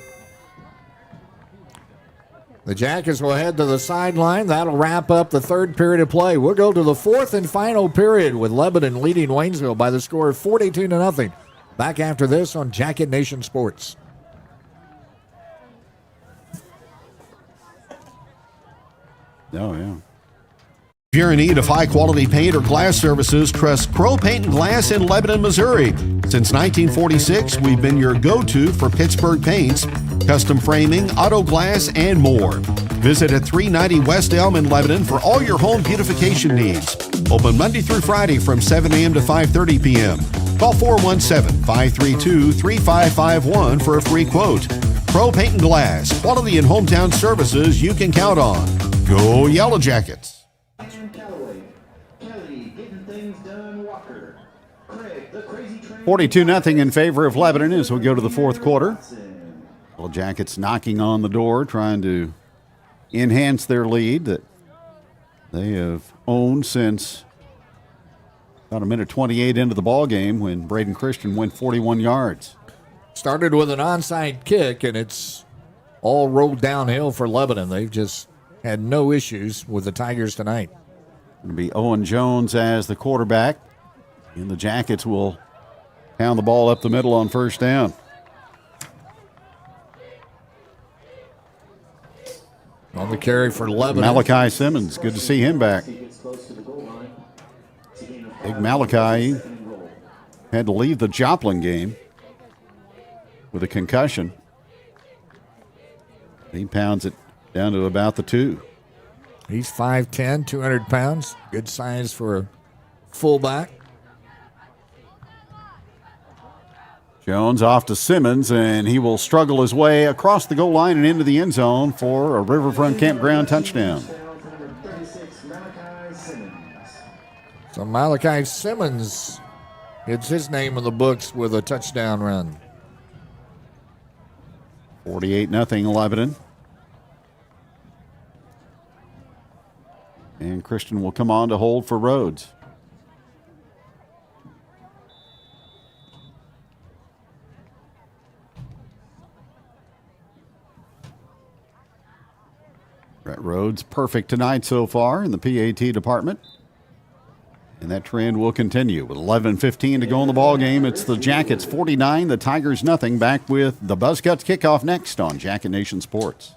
The Jackets will head to the sideline. That'll wrap up the third period of play. We'll go to the fourth and final period with Lebanon leading Waynesville by the score of 42-0. Back after this on Jacket Nation Sports. Oh, yeah. If you're in need of high-quality paint or glass services, trust Crow Paint and Glass in Lebanon, Missouri. Since 1946, we've been your go-to for Pittsburgh paints, custom framing, auto glass, and more. Visit at 390 West Elm in Lebanon for all your home beautification needs. Open Monday through Friday from 7 a.m. to 5:30 p.m. Call 417-532-3551 for a free quote. Crow Paint and Glass, quality and hometown services you can count on. Go Yellow Jackets! 42-0 in favor of Lebanon as we go to the fourth quarter. Yellow Jackets knocking on the door, trying to enhance their lead that they have owned since about a minute 28 into the ball game when Braden Christian went 41 yards. Started with an onside kick, and it's all rolled downhill for Lebanon. They've just had no issues with the Tigers tonight. Going to be Owen Jones as the quarterback, and the Jackets will pound the ball up the middle on first down. On the carry for Lebanon. Malachi Simmons, good to see him back. Big Malachi had to leave the Joplin game with a concussion. He pounds it down to about the 2. He's 5'10", 200 pounds. Good size for a fullback. Jones off to Simmons, and he will struggle his way across the goal line and into the end zone for a Riverfront Campground touchdown. So Malachi Simmons gets his name in the books with a touchdown run. 48-0 Lebanon. And Christian will come on to hold for Rhodes. Brett Rhodes perfect tonight so far in the PAT department. And that trend will continue with 11:15 to go in the ball game. It's the Jackets 49, the Tigers nothing. Back with the Buzzcuts kickoff next on Jacket Nation Sports.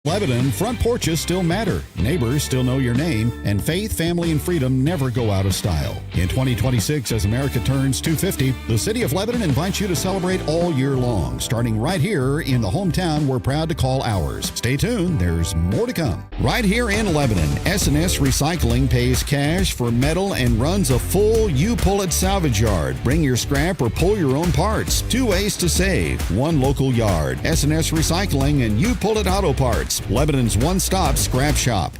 Lebanon, front porches still matter, neighbors still know your name, and faith, family, and freedom never go out of style. In 2026, as America turns 250, the City of Lebanon invites you to celebrate all year long. Starting right here in the hometown we're proud to call ours. Stay tuned, there's more to come. Right here in Lebanon, S&S Recycling pays cash for metal and runs a full you-pull-it salvage yard. Bring your scrap or pull your own parts. 2 ways to save. 1 local yard. S&S Recycling and You-Pull-It Auto Parts. Lebanon's one-stop scrap shop.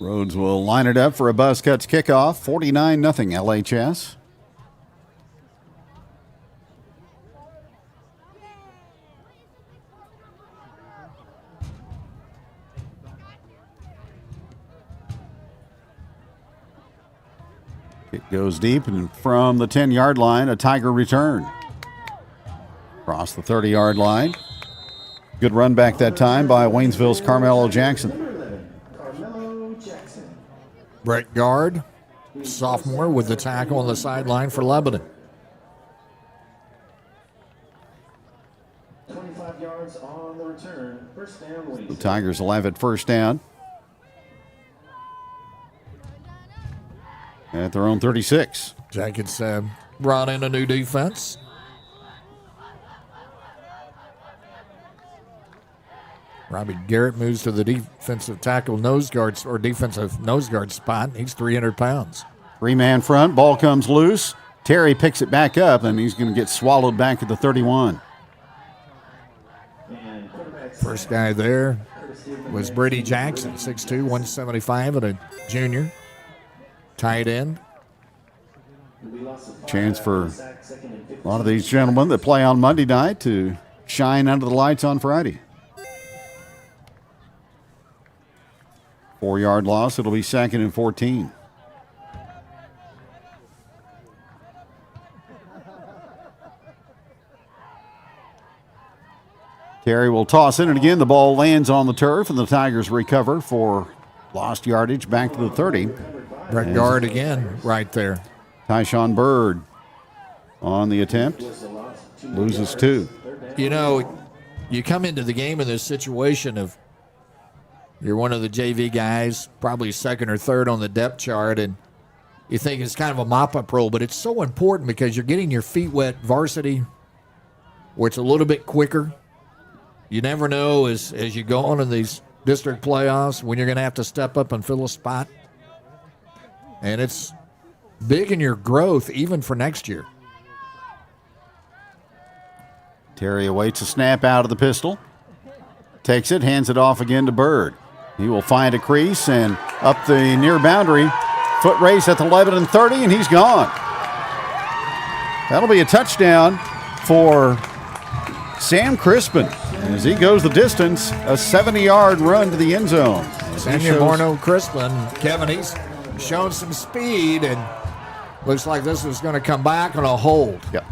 Rhodes will line it up for a Buzzcuts kickoff. 49-0 LHS. It goes deep, and from the 10-yard line, a Tiger return. Across the 30-yard line. Good run back that time by Waynesville's Carmelo Jackson. Brett Guard, sophomore, with the tackle on the sideline for Lebanon. 25 yards on the return. First down, Waynesville. The Tigers will have it first down at their own 36. Jackets brought in a new defense. Robbie Garrett moves to the defensive tackle nose guard or defensive nose guard spot. He's 300 pounds. 3-man front, ball comes loose. Terry picks it back up, and he's going to get swallowed back at the 31. First guy there was Brady Jackson, 6'2", 175, and a junior. Tight end. Chance for a lot of these gentlemen that play on Monday night to shine under the lights on Friday. 4-yard loss. It'll be 2nd and 14. Terry will toss in, and again the ball lands on the turf, and the Tigers recover for lost yardage back to the 30. Brett Guard again right there. Tyshawn Bird on the attempt. Loses 2. You know, you come into the game in this situation of you're one of the JV guys, probably second or third on the depth chart, and you think it's kind of a mop-up role, but it's so important because you're getting your feet wet varsity where it's a little bit quicker. You never know as you go on in these district playoffs when you're going to have to step up and fill a spot. And it's big in your growth even for next year. Terry awaits a snap out of the pistol. Takes it, hands it off again to Bird. He will find a crease and up the near boundary. Foot race at the Lebanon 30, and he's gone. That'll be a touchdown for Sam Crispin. As he goes the distance, a 70-yard run to the end zone. Samuel Morno Crispin, Kevin, he's shown some speed, and looks like this is going to come back on a hold. Yep.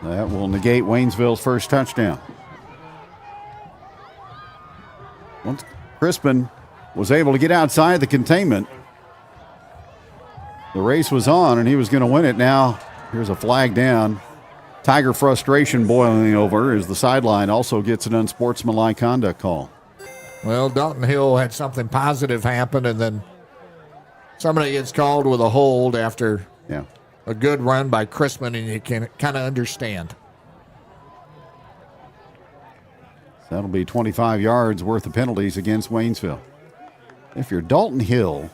That will negate Waynesville's first touchdown. Once Crispin was able to get outside the containment, the race was on, and he was going to win it. Now, here's a flag down. Tiger frustration boiling over as the sideline also gets an unsportsmanlike conduct call. Well, Dalton Hill had something positive happen, and then somebody gets called with a hold after a good run by Crispin, and you can kind of understand. That'll be 25 yards worth of penalties against Waynesville. If you're Dalton Hill,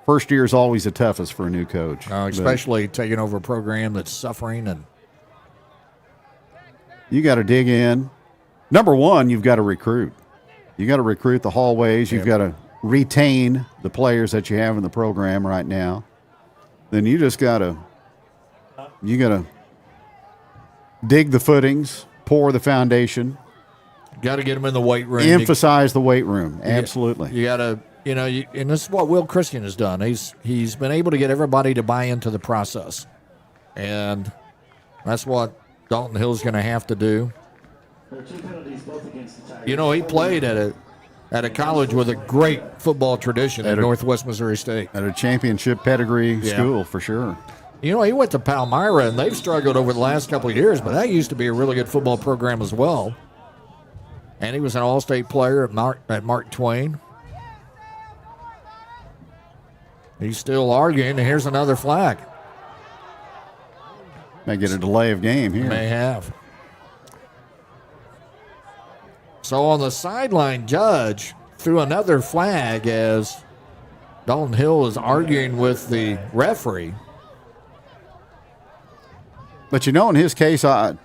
first year is always the toughest for a new coach. Especially taking over a program that's suffering. And you got to dig in. Number one, you've got to recruit. You got to recruit the hallways. You've got to retain the players that you have in the program right now. Then you just got to dig the footings, pour the foundation. Got to get them in the weight room. Emphasize the weight room. Absolutely. You got to, and this is what Will Christian has done. He's been able to get everybody to buy into the process. And that's what Dalton Hill's going to have to do. There are 2 penalties, both against the Tigers. He played at at a college with a great football tradition at Northwest Missouri State. At a championship pedigree school, for sure. You know, he went to Palmyra, and they've struggled over the last couple of years, but that used to be a really good football program as well. And he was an all-state player at Mark Twain. He's still arguing, and here's another flag. May get a delay of game here. May have. So on the sideline, judge threw another flag as Dalton Hill is arguing with the referee. But, in his case, I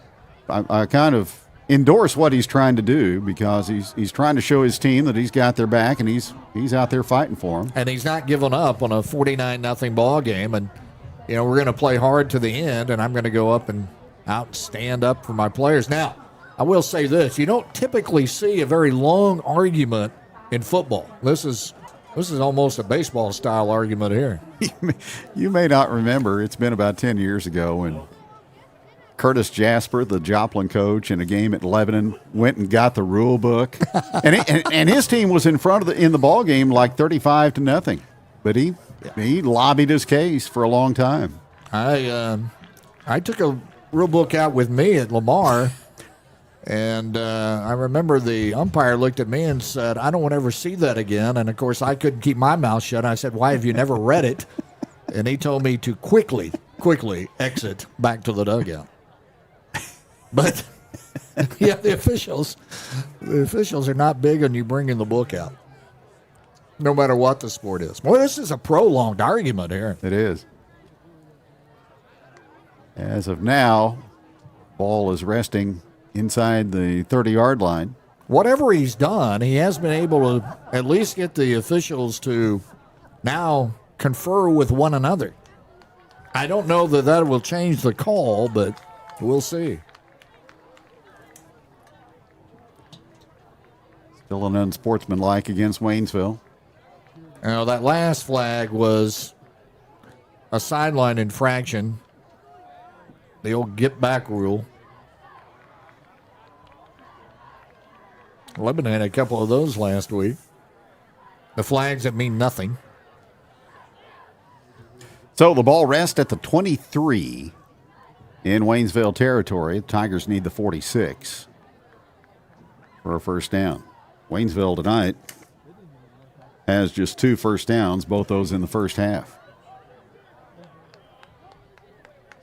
kind of endorse what he's trying to do because he's trying to show his team that he's got their back and he's out there fighting for them. And he's not giving up on a 49-0 ball game. And, we're going to play hard to the end, and I'm going to go up and stand up for my players. Now, I will say this. You don't typically see a very long argument in football. This is almost a baseball-style argument here. You may not remember. It's been about 10 years ago when Curtis Jasper, the Joplin coach, in a game at Lebanon, went and got the rule book, and his team was in the ball game like 35-0, but he lobbied his case for a long time. I took a rule book out with me at Lamar, and I remember the umpire looked at me and said, "I don't want to ever see that again." And of course, I couldn't keep my mouth shut. I said, "Why have you never read it?" And he told me to quickly exit back to the dugout. But yeah, the officials are not big on you bringing the book out, no matter what the sport is. Boy, this is a prolonged argument here. It is. As of now, ball is resting inside the 30-yard line. Whatever he's done, he has been able to at least get the officials to now confer with one another. I don't know that will change the call, but we'll see. Still an unsportsmanlike against Waynesville. Now, that last flag was a sideline infraction, the old get-back rule. Lebanon had a couple of those last week. The flags that mean nothing. So the ball rests at the 23 in Waynesville territory. The Tigers need the 46 for a first down. Waynesville tonight has just 2 first downs, both those in the first half.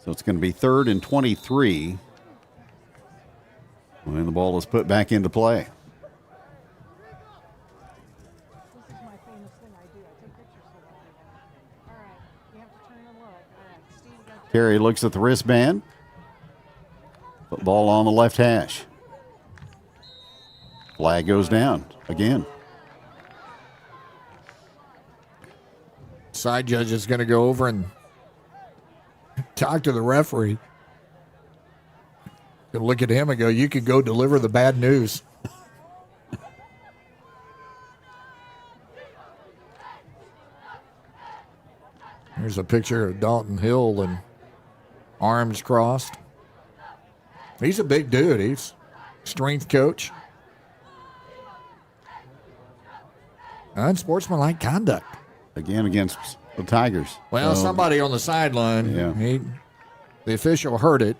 So it's going to be 3rd and 23 when the ball is put back into play. Terry looks at the wristband. Ball on the left hash. Flag goes down again. Side judge is going to go over and talk to the referee. Going to look at him and go, "You can go deliver the bad news." Here's a picture of Dalton Hill and arms crossed. He's a big dude. He's strength coach. Unsportsmanlike conduct. Again against the Tigers. Well, somebody on the sideline, the official heard it.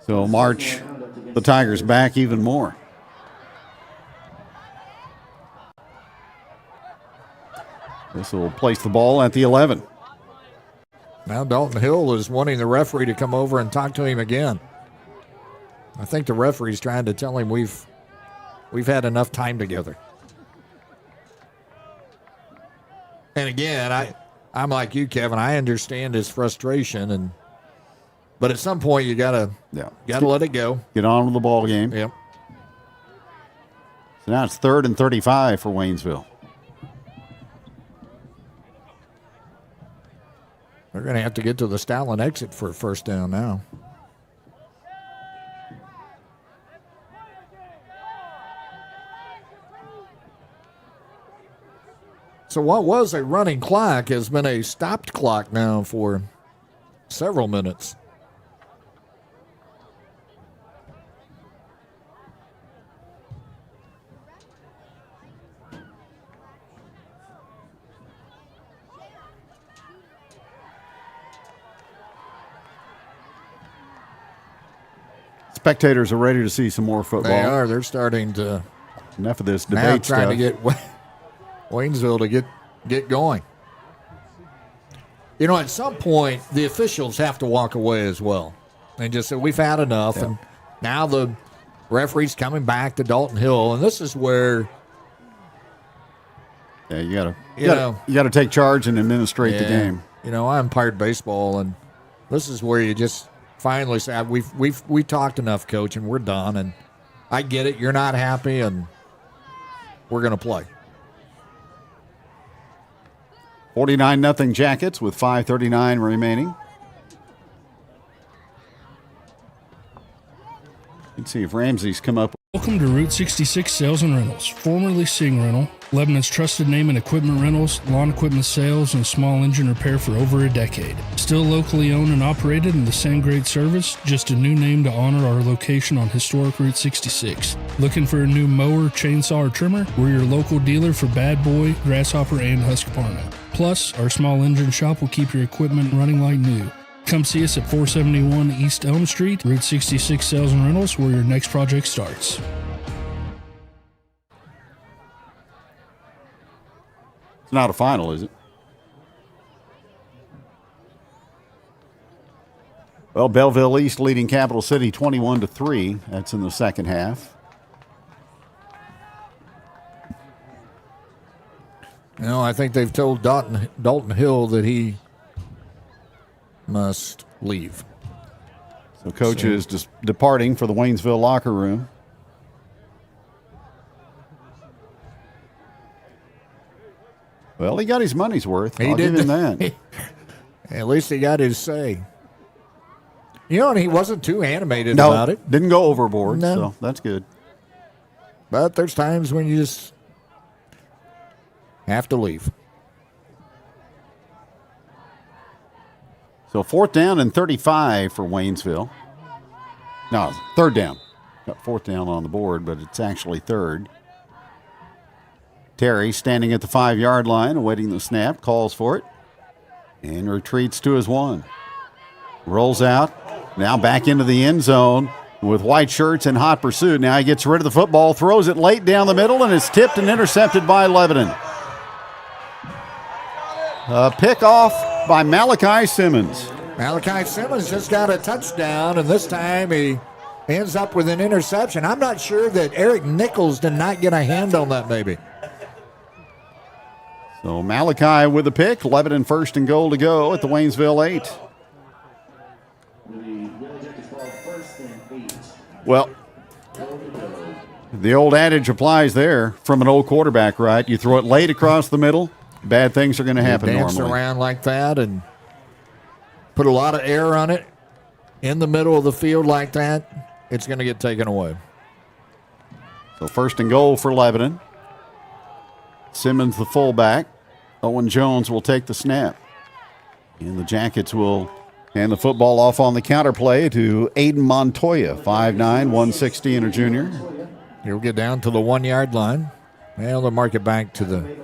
So march the Tigers back even more. This will place the ball at the 11. Now Dalton Hill is wanting the referee to come over and talk to him again. I think the referee's trying to tell him we've had enough time together. And again, I'm like you, Kevin. I understand his frustration, but at some point you gotta let it go. Get on with the ball game. Yep. So now it's 3rd and 35 for Waynesville. They're going to have to get to the Stalin exit for a first down now. So what was a running clock has been a stopped clock now for several minutes. Spectators are ready to see some more football. They are. They're starting to. Enough of this Now debate trying stuff. to get Waynesville to get going. You know, at some point, the officials have to walk away as well. They just said, we've had enough. Yeah. And now the referee's coming back to Dalton Hill. And this is where. Yeah, you gotta take charge and administrate the game. You know, I umpired baseball, and this is where you just finally say, we talked enough, coach, and we're done. And I get it. You're not happy, and we're going to play. 49-0 Jackets with 5:39 remaining. Let's see if Ramsey's come up. Welcome to Route 66 Sales and Rentals, formerly Sing Rental, Lebanon's trusted name in equipment rentals, lawn equipment sales, and small engine repair for over a decade. Still locally owned and operated in the same great service, just a new name to honor our location on historic Route 66. Looking for a new mower, chainsaw, or trimmer? We're your local dealer for Bad Boy, Grasshopper, and Husqvarna. Plus, our small engine shop will keep your equipment running like new. Come see us at 471 East Elm Street, Route 66 Sales and Rentals, where your next project starts. It's not a final, is it? Well, Belleville East leading Capital City 21-3. That's in the second half. No, I think they've told Dalton Hill that he must leave. So coach is just departing for the Waynesville locker room. Well, he got his money's worth. I'll give him that. At least he got his say. You know, and he wasn't too animated about it. Didn't go overboard, No. so that's good. But there's times when you just have to leave. So 4th down and 35 for Waynesville. No, 3rd down. Got 4th down on the board, but it's actually 3rd. Terry standing at the 5-yard line, awaiting the snap, calls for it, and retreats to his 1. Rolls out, now back into the end zone with white shirts in hot pursuit. Now he gets rid of the football, throws it late down the middle, and is tipped and intercepted by Lebanon. A pick off by Malachi Simmons. Malachi Simmons just got a touchdown, and this time he ends up with an interception. I'm not sure that Eric Nichols did not get a hand on that, maybe. So Malachi with the pick. Lebanon 1st and goal to go at the Waynesville 8. Well, the old adage applies there from an old quarterback, right? You throw it late across the middle, bad things are going to happen Dance normally. around like that and put a lot of air on it in the middle of the field like that, it's going to get taken away. So 1st and goal for Lebanon. Simmons the fullback. Owen Jones will take the snap. And the Jackets will hand the football off on the counterplay to Aiden Montoya, 5'9", 160 and a junior. He'll get down to the 1-yard line. Well, they'll mark it back to the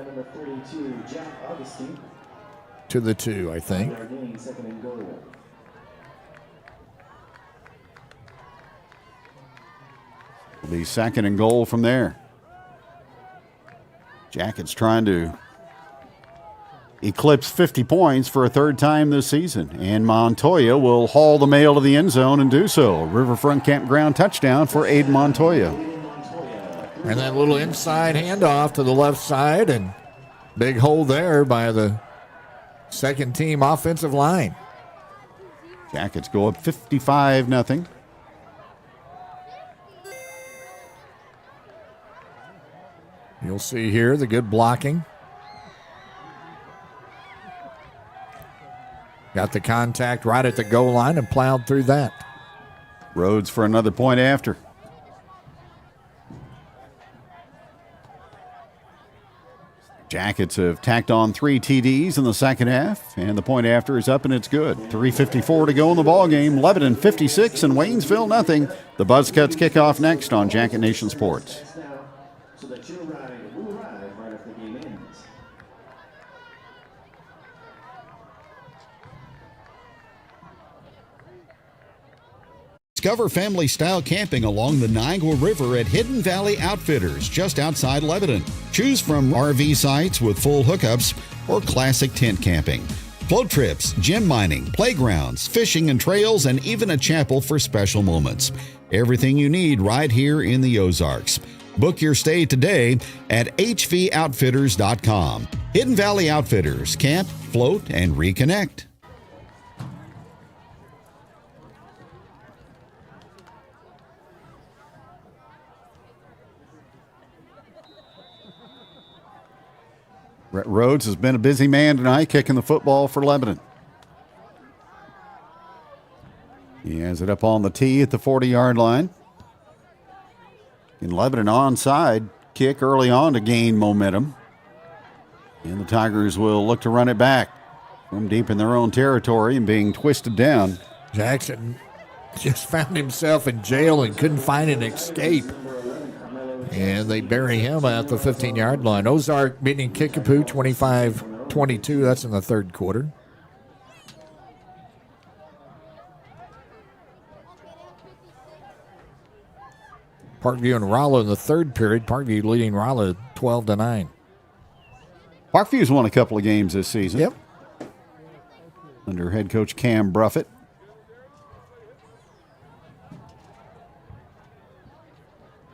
2, I think. It'll be 2nd and goal from there. Jackets trying to eclipse 50 points for a 3rd time this season. And Montoya will haul the mail to the end zone and do so. Riverfront Campground touchdown for Aiden Montoya. And that little inside handoff to the left side, and big hole there by the second team offensive line. Jackets go up 55-0. You'll see here the good blocking. Got the contact right at the goal line and plowed through that. Rhodes for another point after. Jackets have tacked on 3 TDs in the second half, and the point after is up and it's good. 3:54 to go in the ball game. Lebanon 56 and Waynesville nothing. The Buzzcuts kick off next on Jacket Nation Sports. So that your ride will arrive right after the game ends. Discover family-style camping along the Niagara River at Hidden Valley Outfitters, just outside Lebanon. Choose from RV sites with full hookups or classic tent camping. Float trips, gem mining, playgrounds, fishing and trails, and even a chapel for special moments. Everything you need right here in the Ozarks. Book your stay today at hvoutfitters.com. Hidden Valley Outfitters. Camp, float, and reconnect. Brett Rhodes has been a busy man tonight, kicking the football for Lebanon. He has it up on the tee at the 40-yard line. In Lebanon, onside kick early on to gain momentum. And the Tigers will look to run it back from deep in their own territory and being twisted down. Jackson just found himself in jail and couldn't find an escape. And they bury him at the 15-yard line. Ozark beating Kickapoo 25-22. That's in the third quarter. Parkview and Rolla in the third period. Parkview leading Rolla 12-9. Parkview's won a couple of games this season. Yep. Under head coach Cam Bruffett.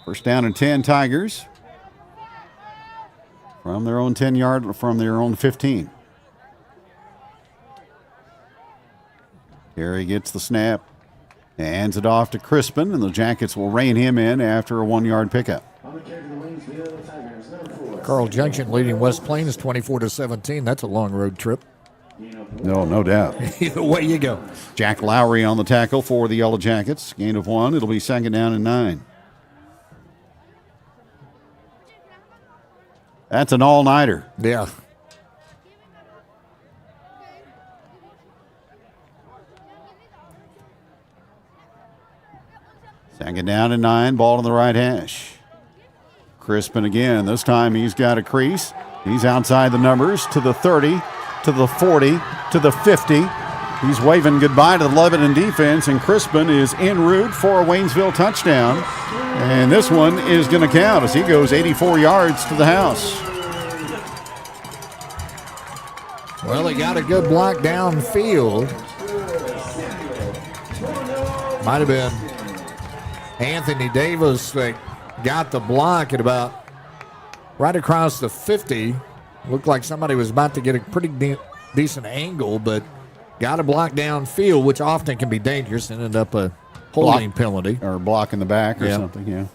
First down and 10 Tigers. From their own 10-yard, from their own 15. Terry gets the snap. Hands it off to Crispin, and the Jackets will rein him in after a 1-yard pickup. Carl Junction leading West Plains 24-17. That's a long road trip. No doubt. Either way you go. Jack Lowry on the tackle for the Yellowjackets. Gain of 1. It'll be second down and 9. That's an all-nighter. Yeah. Second down and 9. Ball to the right hash. Crispin again. This time he's got a crease. He's outside the numbers to the 30, to the 40, to the 50. He's waving goodbye to the Lebanon defense, and Crispin is en route for a Waynesville touchdown. And this one is going to count as he goes 84 yards to the house. Well, he got a good block downfield. Might have been Anthony Davis that got the block at about right across the 50. Looked like somebody was about to get a pretty decent angle, but got a block downfield, which often can be dangerous and end up a holding penalty. Or block in the back or something, yeah.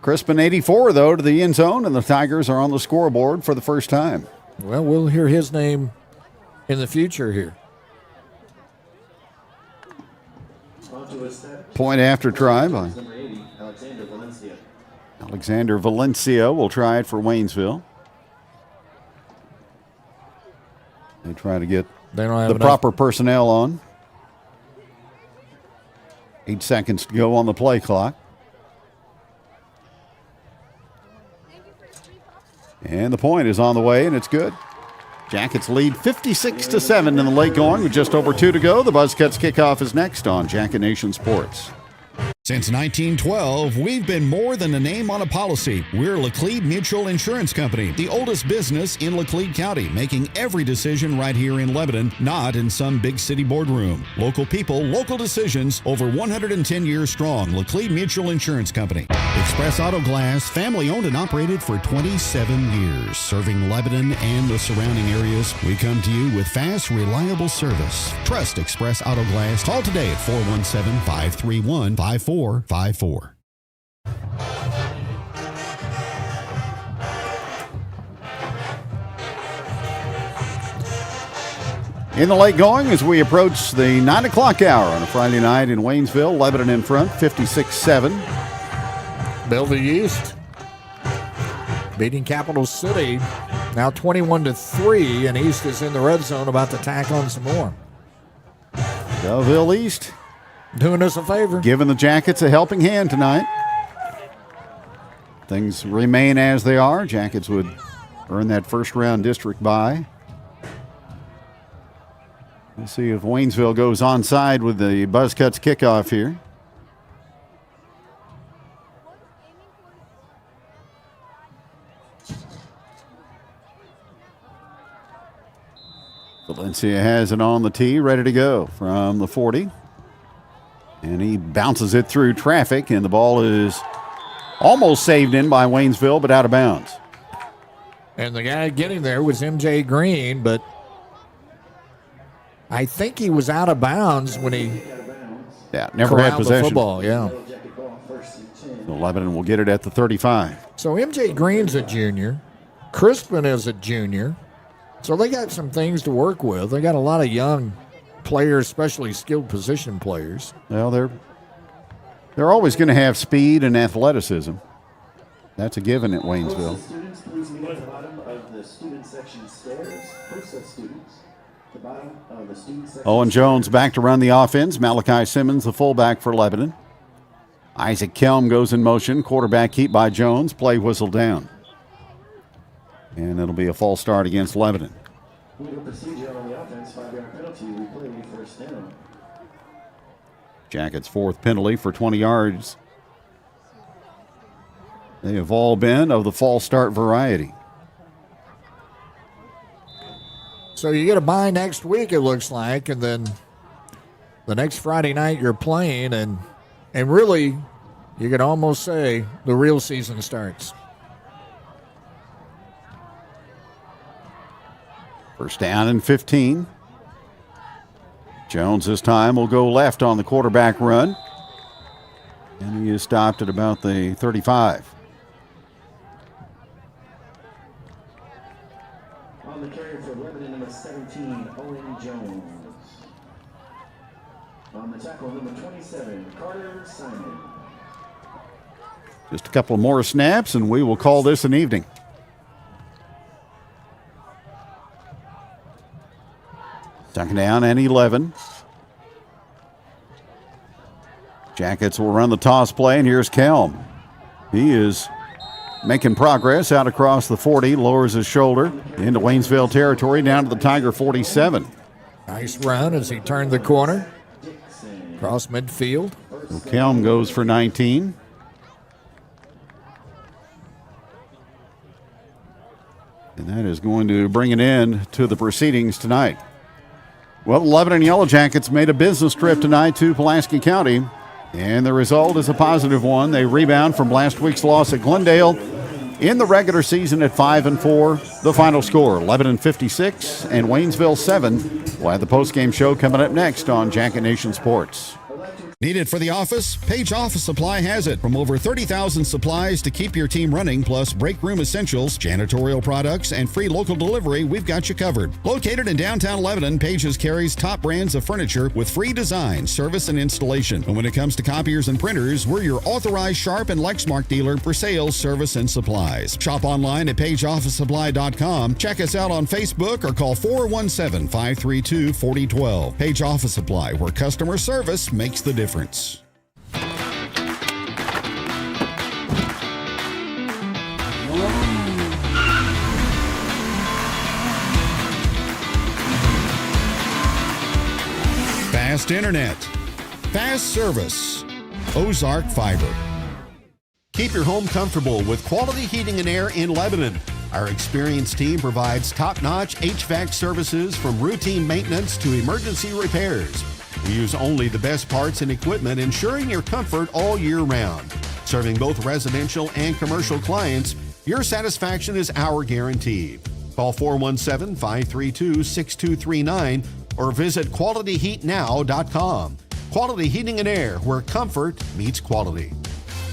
Crispin 84, though, to the end zone, and the Tigers are on the scoreboard for the first time. Well, we'll hear his name in the future here. Point after try by Alexander Valencia will try it for Waynesville. They try to get the proper personnel on. 8 seconds to go on the play clock. And the point is on the way, and it's good. Jackets lead 56-7 in the late going with just over 2 to go. The Buzzcuts kickoff is next on Jacket Nation Sports. Since 1912, we've been more than a name on a policy. We're Laclede Mutual Insurance Company, the oldest business in Laclede County, making every decision right here in Lebanon, not in some big city boardroom. Local people, local decisions, over 110 years strong. Laclede Mutual Insurance Company. Express Auto Glass, family owned and operated for 27 years, serving Lebanon and the surrounding areas. We come to you with fast, reliable service. Trust Express Auto Glass. Call today at 417-531-5454. In the late going as we approach the 9 o'clock hour on a Friday night in Waynesville, Lebanon in front, 56-7. Bellevue East beating Capital City, now 21-3, and East is in the red zone about to tack on some more. Belleville East doing us a favor. Giving the Jackets a helping hand tonight. Things remain as they are. Jackets would earn that first round district bye. We'll see if Waynesville goes onside with the Buzzcuts kickoff here. Valencia has it on the tee, ready to go from the 40. And he bounces it through traffic, and the ball is almost saved in by Waynesville, but out of bounds. And the guy getting there was M.J. Green, but I think he was out of bounds when he never had possession. The football, yeah. So Lebanon will get it at the 35. So M.J. Green's a junior. Crispin is a junior. So they got some things to work with. They got a lot of young players, especially skilled position players. Well, they're always going to have speed and athleticism. That's a given at Waynesville. Students, please meet at the bottom of the student section stairs. First set students, the bottom of the student section. Owen Jones back to run the offense. Malachi Simmons, the fullback for Lebanon. Isaac Kelm goes in motion. Quarterback keep by Jones. Play whistle down. And it'll be a false start against Lebanon. Legal procedure on the offense, 5-yard penalty, replay, first down. Jackets' fourth penalty for 20 yards. They have all been of the false start variety. So you get a bye next week, it looks like, and then the next Friday night you're playing, and really, you could almost say the real season starts. First down and 15. Jones this time will go left on the quarterback run. And he is stopped at about the 35. On the carry for Lebanon, number 17, Owen Jones. On the tackle, number 27, Carter Simon. Just a couple more snaps, and we will call this an evening. Second down and 11. Jackets will run the toss play, and here's Kelm. He is making progress out across the 40, lowers his shoulder into Waynesville territory, down to the Tiger 47. Nice run as he turned the corner. Across midfield. So Kelm goes for 19. And that is going to bring an end to the proceedings tonight. Well, the Lebanon Yellowjackets made a business trip tonight to Pulaski County, and the result is a positive one. They rebound from last week's loss at Glendale in the regular season at 5-4. The final score, Lebanon 56 and Waynesville 7. We'll have the postgame show coming up next on Jacket Nation Sports. Need it for the office? Page Office Supply has it. From over 30,000 supplies to keep your team running, plus break room essentials, janitorial products, and free local delivery, we've got you covered. Located in downtown Lebanon, Pages carries top brands of furniture with free design, service, and installation. And when it comes to copiers and printers, we're your authorized Sharp and Lexmark dealer for sales, service, and supplies. Shop online at pageofficesupply.com. Check us out on Facebook or call 417-532-4012. Page Office Supply, where customer service makes the difference. Fast internet, fast service, Ozark Fiber. Keep your home comfortable with quality heating and air in Lebanon. Our experienced team provides top-notch HVAC services from routine maintenance to emergency repairs. We use only the best parts and equipment, ensuring your comfort all year round. Serving both residential and commercial clients, your satisfaction is our guarantee. Call 417-532-6239 or visit qualityheatnow.com. Quality Heating and Air, where comfort meets quality.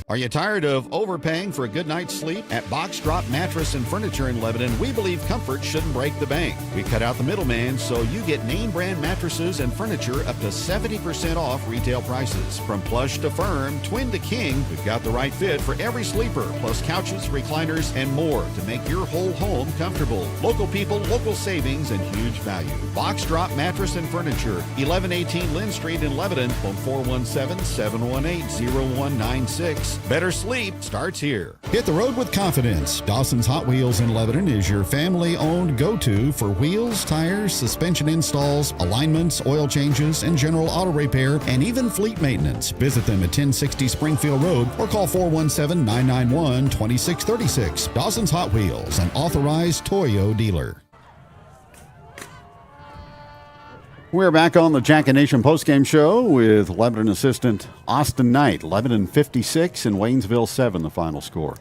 Are you tired of overpaying for a good night's sleep? At Box Drop Mattress and Furniture in Lebanon, we believe comfort shouldn't break the bank. We cut out the middleman so you get name brand mattresses and furniture up to 70% off retail prices. From plush to firm, twin to king, we've got the right fit for every sleeper, plus couches, recliners, and more to make your whole home comfortable. Local people, local savings, and huge value. Box Drop Mattress and Furniture, 1118 Lynn Street in Lebanon, phone 417-718-0196. Wheels. Better sleep starts here. Hit the road with confidence. Dawson's Hot Wheels in Lebanon is your family-owned go-to for wheels, tires, suspension installs, alignments, oil changes, and general auto repair, and even fleet maintenance. Visit them at 1060 Springfield Road or call 417-991-2636. Dawson's Hot Wheels, an authorized Toyo dealer. We're back on the Jacket Nation postgame show with Lebanon assistant Austin Knight. Lebanon 56 and Waynesville 7, the final score.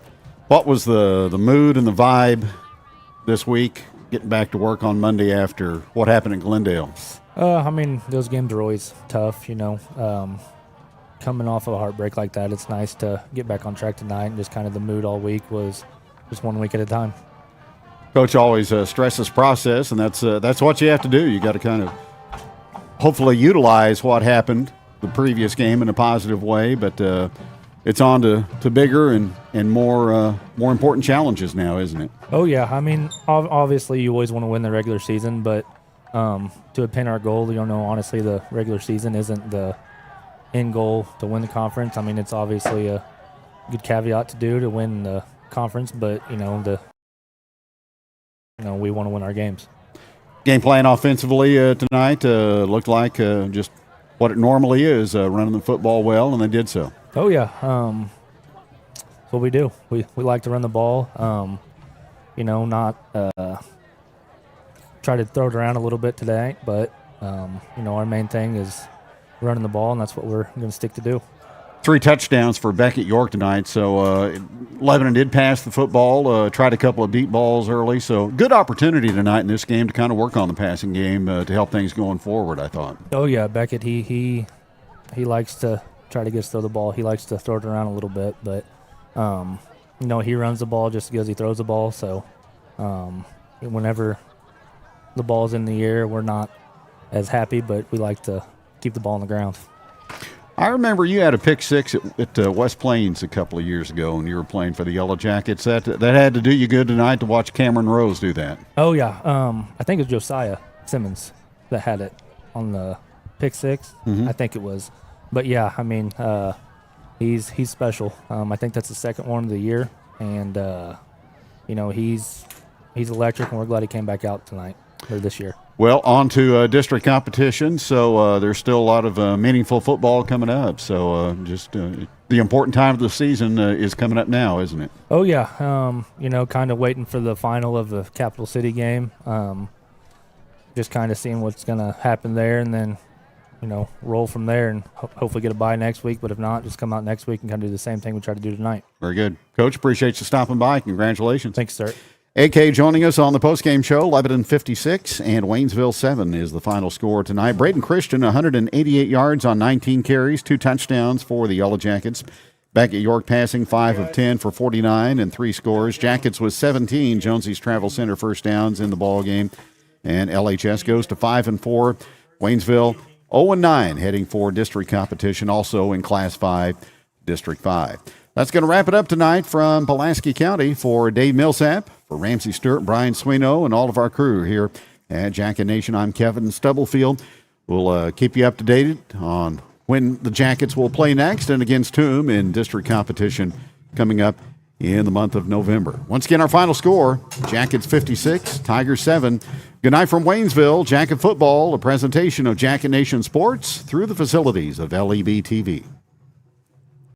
What was the mood and the vibe this week, getting back to work on Monday after what happened in Glendale? I mean, those games are always tough, you know. Coming off of a heartbreak like that, it's nice to get back on track tonight, and just kind of the mood all week was just 1 week at a time. Coach always stresses process, and that's what you have to do. You got to kind of hopefully utilize what happened the previous game in a positive way, but it's on to bigger and more important challenges now, isn't it? Oh, yeah. I mean, obviously you always want to win the regular season, but to attain our goal, you know, honestly, the regular season isn't the end goal to win the conference. I mean, it's obviously a good caveat to do to win the conference, but, you know, we want to win our games. Game plan offensively tonight looked like just what it normally is, running the football well, and they did so. Oh, yeah. That's what we do. We like to run the ball, you know, not try to throw it around a little bit today, but, you know, our main thing is running the ball, and that's what we're going to stick to do. 3 touchdowns for Beckett York tonight. So Lebanon did pass the football, tried a couple of deep balls early. So good opportunity tonight in this game to kind of work on the passing game to help things going forward, I thought. Oh, yeah, Beckett, he likes to try to get us throw the ball. He likes to throw it around a little bit, but, you know, he runs the ball just because he throws the ball. So whenever the ball's in the air, we're not as happy, but we like to keep the ball on the ground. I remember you had a pick six at West Plains a couple of years ago, and you were playing for the Yellowjackets. That had to do you good tonight to watch Cameron Rose do that. Oh, yeah. I think it was Josiah Simmons that had it on the pick six. Mm-hmm. I think it was. But, yeah, I mean, he's special. I think that's the second one of the year. And, you know, he's electric, and we're glad he came back out tonight or this year. Well, on to district competition, so there's still a lot of meaningful football coming up. So just the important time of the season is coming up now, isn't it? Oh, yeah. You know, kind of waiting for the final of the Capital City game. Just kind of seeing what's going to happen there, and then, you know, roll from there and hopefully get a bye next week. But if not, just come out next week and kind of do the same thing we tried to do tonight. Very good. Coach, appreciate you stopping by. Congratulations. Thanks, sir. AK joining us on the postgame show. Lebanon 56 and Waynesville 7 is the final score tonight. Braden Christian, 188 yards on 19 carries, 2 touchdowns for the Yellowjackets. Beckett York passing 5 of 10 for 49 and 3 scores. Jackets with 17 Jonesy's Travel Center first downs in the ball game. And LHS goes to 5-4. Waynesville 0-9 heading for district competition, also in Class 5, District 5. That's going to wrap it up tonight from Pulaski County. For Dave Millsap, for Ramsey Stewart, Brian Swino, and all of our crew here at Jacket Nation, I'm Kevin Stubblefield. We'll keep you up to date on when the Jackets will play next and against whom in district competition coming up in the month of November. Once again, our final score, Jackets 56, Tigers 7. Good night from Waynesville. Jacket Football, a presentation of Jacket Nation Sports through the facilities of LEB TV.